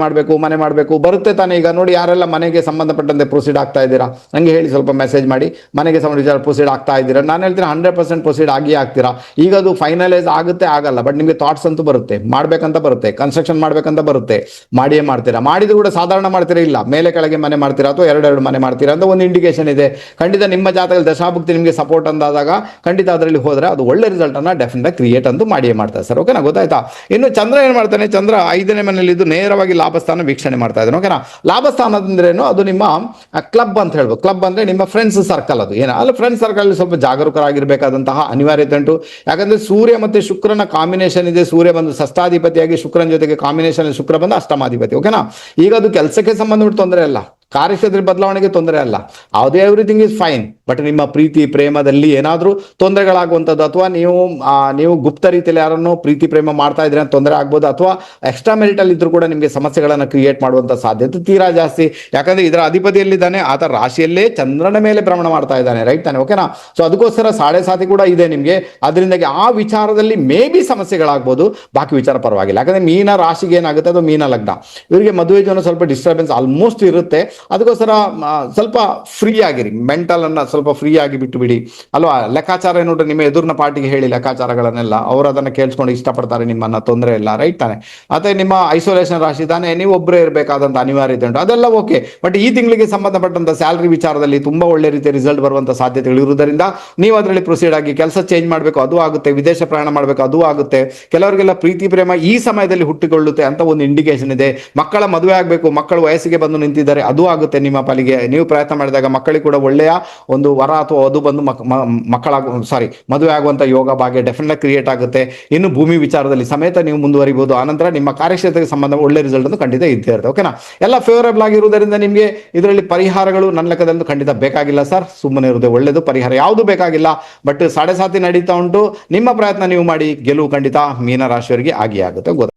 A: ಮಾಡಬೇಕು ಬರುತ್ತೆ ತಾನೆ. ಈಗ ನೋಡಿ, ಯಾರೆಲ್ಲ ಮನೆಗೆ ಸಂಬಂಧಪಟ್ಟಂತೆ ಪ್ರೊಸೀಡ್ ಆಗ್ತಾ ಇದ್ದೀರಾ ನಂಗೆ ಹೇಳಿ, ಸ್ವಲ್ಪ ಮೆಸೇಜ್ ಮಾಡಿ. ಮನೆಗೆ ಸಂಬಂಧ ಪ್ರೊಸೀಡ್ ಆಗ್ತಾ ಇದ್ದೀರಾ? ನಾನು ಹೇಳ್ತೀನಿ 100% ಪ್ರೊಸೀಡ್ ಆಗಿ ಆಗ್ತೀರಾ. ಈಗ ಅದು ಫೈನಲೈಸ್ ಆಗುತ್ತೆ ಆಗಲ್ಲ, ಬಟ್ ನಿಮಗೆ ಥಾಟ್ಸ್ ಅಂತೂ ಬರುತ್ತೆ, ಮಾಡ್ಬೇಕಂತ ಬರುತ್ತೆ, ಕನ್ಸ್ಟ್ರಕ್ಷನ್ ಮಾಡ್ಬೇಕಂತ ಬರುತ್ತೆ, ಮಾಡಿಯೇ ಮಾಡ್ತೀರಾ. ಮಾಡಿದ್ರು ಕೂಡ ಸಾಧಾರಣ ಮಾಡ್ತೀರಾ, ಇಲ್ಲ ಮೇಲೆ ಕೆಳಗೆ ಮನೆ ಮಾಡ್ತೀರಾ ಅಥವಾ 2 ಮನೆ ಮಾಡ್ತೀರಾ ಅಂತ ಒಂದು ಇಂಡಿಕೇಶನ್ ಇದೆ. ಖಂಡಿತ ನಿಮ್ಮ ಜಾತಕದಲ್ಲಿ ದಶಾಭುಕ್ತಿ ನಿಮಗೆ ಸಪೋರ್ಟ್ ಅಂದಾದಾಗ ಖಂಡಿತ ಅದರಲ್ಲಿ ಹೋದ್ರೆ ಅದು ಒಳ್ಳೆ ರಿಸಲ್ಟ್ ಅನ್ನ ಡೆಫಿನೆಟ್ ಕ್ರಿಯೇಟ್ ಅಂತೂ ಮಾಡಿಯೇ ಮಾಡ್ತಾರೆ ಸರ್. ಓಕೆನಾ? ಗೊತ್ತಾಯ್ತಾ? ಇನ್ನು ಚಂದ್ರ ಏನ್ ಮಾಡ್ತಾನೆ, ಚಂದ್ರ 5ನೇ ಮನೆಯಲ್ಲಿ ಇದ್ದು ನೇರವಾಗಿ ಲಾಭಸ್ಥಾನ ವೀಕ್ಷಣೆ ಮಾಡ್ತಾ ಇದ್ದಾನೆ. ಓಕೆನಾ? ಲಾಭಸ್ಥಾನ ಅಂದ್ರೇನು, ಅದು ನಿಮ್ಮ ಕ್ಲಬ್ ಅಂತ ಹೇಳ್ಬೋದು. ಕ್ಲಬ್ ಅಂದ್ರೆ ನಿಮ್ಮ ಫ್ರೆಂಡ್ಸ್ ಸರ್ಕಲ್. ಅದು ಏನೋ ಅಲ್ಲಿ ಫ್ರೆಂಡ್ಸ್ ಸರ್ಕಲ್ ಸ್ವಲ್ಪ ಜಾಗರೂಕರಾಗಿರ್ಬೇಕಾದಂತಹ ಅನಿವಾರ್ಯತೆ ಉಂಟು. ಯಾಕಂದ್ರೆ ಸೂರ್ಯ ಮತ್ತೆ ಶುಕ್ರನ ಕಾಂಬಿನೇಷನ್ ಇದೆ. ಸೂರ್ಯ ಬಂದು ಷಷ್ಠಾಧಿಪತಿಯಾಗಿ, ಶುಕ್ರನ ಜೊತೆಗೆ ಕಾಂಬಿನೇಷನ್, ಶುಕ್ರ ಬಂದು ಅಷ್ಟಮಾಧಿಪತಿ. ಓಕೆನಾ? ಈಗ ಅದು ಕೆಲಸಕ್ಕೆ ಸಂಬಂಧಪಟ್ಟ ತೊಂದರೆ ಅಲ್ಲ, ಕಾರ್ಯಕ್ಷೇತ್ರ ಬದಲಾವಣೆಗೆ ತೊಂದರೆ ಅಲ್ಲ, ಅದು ಎವ್ರಿಥಿಂಗ್ ಇಸ್ ಫೈನ್. ಬಟ್ ನಿಮ್ಮ ಪ್ರೀತಿ ಪ್ರೇಮದಲ್ಲಿ ಏನಾದರೂ ತೊಂದರೆಗಳಾಗುವಂಥದ್ದು, ಅಥವಾ ನೀವು ಗುಪ್ತ ರೀತಿಯಲ್ಲಿ ಯಾರನ್ನು ಪ್ರೀತಿ ಪ್ರೇಮ ಮಾಡ್ತಾ ಇದ್ರೆ ಅಂತ ತೊಂದರೆ ಆಗ್ಬೋದು, ಅಥವಾ ಎಕ್ಸ್ಟ್ರಾ ಮೆರಿಟಲ್ ಇದ್ರೂ ಕೂಡ ನಿಮಗೆ ಸಮಸ್ಯೆಗಳನ್ನು ಕ್ರಿಯೇಟ್ ಮಾಡುವಂಥ ಸಾಧ್ಯತೆ ತೀರಾ ಜಾಸ್ತಿ. ಯಾಕಂದ್ರೆ ಇದರ ಅಧಿಪತಿಯಲ್ಲಿದ್ದಾನೆ, ಆತ ರಾಶಿಯಲ್ಲೇ ಚಂದ್ರನ ಮೇಲೆ ಭ್ರಮಣ ಮಾಡ್ತಾ ಇದ್ದಾನೆ, ರೈಟ್ ತಾನೆ, ಓಕೆನಾ. ಸೊ ಅದಕ್ಕೋಸ್ಕರ 7.5 ಕೂಡ ಇದೆ ನಿಮಗೆ. ಅದರಿಂದಾಗಿ ಆ ವಿಚಾರದಲ್ಲಿ ಮೇ ಬಿ ಸಮಸ್ಯೆಗಳಾಗ್ಬೋದು, ಬಾಕಿ ವಿಚಾರ ಪರವಾಗಿಲ್ಲ. ಯಾಕಂದ್ರೆ ಮೀನ ರಾಶಿಗೆ ಏನಾಗುತ್ತೆ, ಅದು ಮೀನ ಲಗ್ನ, ಇವರಿಗೆ ಮದುವೆ ಜೀವನ ಸ್ವಲ್ಪ ಡಿಸ್ಟರ್ಬೆನ್ಸ್ ಆಲ್ಮೋಸ್ಟ್ ಇರುತ್ತೆ. ಅದಕ್ಕೋಸ್ಕರ ಸ್ವಲ್ಪ ಫ್ರೀ ಆಗಿರಿ, ಮೆಂಟಲ್ ಅನ್ನ ಸ್ವಲ್ಪ ಫ್ರೀ ಆಗಿ ಬಿಟ್ಟು ಬಿಡಿ ಅಲ್ವಾ. ಲೆಕ್ಕಾಚಾರ ನೋಡ್ರಿ, ನಿಮ್ಮ ಎದುರಿನ ಪಾರ್ಟಿಗೆ ಹೇಳಿ ಲೆಕ್ಕಾಚಾರಗಳನ್ನೆಲ್ಲ, ಅವರು ಅದನ್ನ ಕೇಳಿಸ್ಕೊಂಡು ಇಷ್ಟಪಡ್ತಾರೆ ನಿಮ್ಮನ್ನ, ತೊಂದರೆ ಇಲ್ಲ, ರೈಟ್ ತಾನೆ. ಮತ್ತೆ ನಿಮ್ಮ ಐಸೋಲೇಷನ್ ರಾಶಿ ತಾನೆ, ನೀವು ಒಬ್ಬರೇ ಇರಬೇಕಾದಂತ ಅನಿವಾರ್ಯತೆ ಉಂಟು, ಅದೆಲ್ಲ ಓಕೆ. ಬಟ್ ಈ ತಿಂಗಳಿಗೆ ಸಂಬಂಧಪಟ್ಟಂತ ಸ್ಯಾಲರಿ ವಿಚಾರದಲ್ಲಿ ತುಂಬಾ ಒಳ್ಳೆ ರೀತಿಯ ರಿಸಲ್ಟ್ ಬರುವಂತ ಸಾಧ್ಯತೆಗಳು ಇರುವುದರಿಂದ ನೀವು ಅದರಲ್ಲಿ ಪ್ರೊಸೀಡ್ ಆಗಿ ಕೆಲಸ ಚೇಂಜ್ ಮಾಡಬೇಕು, ಅದು ಆಗುತ್ತೆ. ವಿದೇಶ ಪ್ರಯಾಣ ಮಾಡಬೇಕು, ಅದು ಆಗುತ್ತೆ. ಕೆಲವರಿಗೆಲ್ಲ ಪ್ರೀತಿ ಪ್ರೇಮ ಈ ಸಮಯದಲ್ಲಿ ಹುಟ್ಟಿಕೊಳ್ಳುತ್ತೆ ಅಂತ ಒಂದು ಇಂಡಿಕೇಶನ್ ಇದೆ. ಮಕ್ಕಳ ಮದುವೆ ಆಗಬೇಕು, ಮಕ್ಕಳು ವಯಸ್ಸಿಗೆ ಬಂದು ನಿಂತಿದ್ದಾರೆ, ಅದು ಆಗುತ್ತೆ ನಿಮ್ಮ ಪಾಲಿಗೆ. ನೀವು ಪ್ರಯತ್ನ ಮಾಡಿದಾಗ ಮಕ್ಕಳಿಗೆ ಕೂಡ ಒಳ್ಳೆಯ ಒಂದು ವರ ಅಥವಾ ವಧು ಬಂದು ಮದುವೆ ಆಗುವಂತ ಯೋಗ ಭಾಗ್ಯ ಡೆಫಿನೆಟ್ ಕ್ರಿಯೇಟ್ ಆಗುತ್ತೆ. ಇನ್ನು ಭೂಮಿ ವಿಚಾರದಲ್ಲಿ ಸಮೇತ ನೀವು ಮುಂದುವರಿಬಹುದು. ಆನಂತರ ನಿಮ್ಮ ಕಾರ್ಯಕ್ಷೇತ್ರಕ್ಕೆ ಸಂಬಂಧ ಒಳ್ಳೆ ರಿಸಲ್ಟ್ ಅನ್ನು ಖಂಡಿತ ಇದ್ದೇ ಇರುತ್ತೆ, ಓಕೆನಾ. ಎಲ್ಲ ಫೇವರಬಲ್ ಆಗಿರುವುದರಿಂದ ನಿಮಗೆ ಇದರಲ್ಲಿ ಪರಿಹಾರಗಳು ನನ್ನ ಲೆಕ್ಕದಲ್ಲಿ ಖಂಡಿತ ಬೇಕಾಗಿಲ್ಲ ಸರ್, ಸುಮ್ಮನೆ ಇರುವುದೇ ಒಳ್ಳೆಯದು. ಪರಿಹಾರ ಯಾವುದು ಬೇಕಾಗಿಲ್ಲ. ಬಟ್ 7.5 ನಡೀತಾ ಉಂಟು, ನಿಮ್ಮ ಪ್ರಯತ್ನ ನೀವು ಮಾಡಿ, ಗೆಲುವು ಖಂಡಿತ ಮೀನ ರಾಶಿಯವರಿಗೆ ಆಗಿ ಆಗುತ್ತೆ.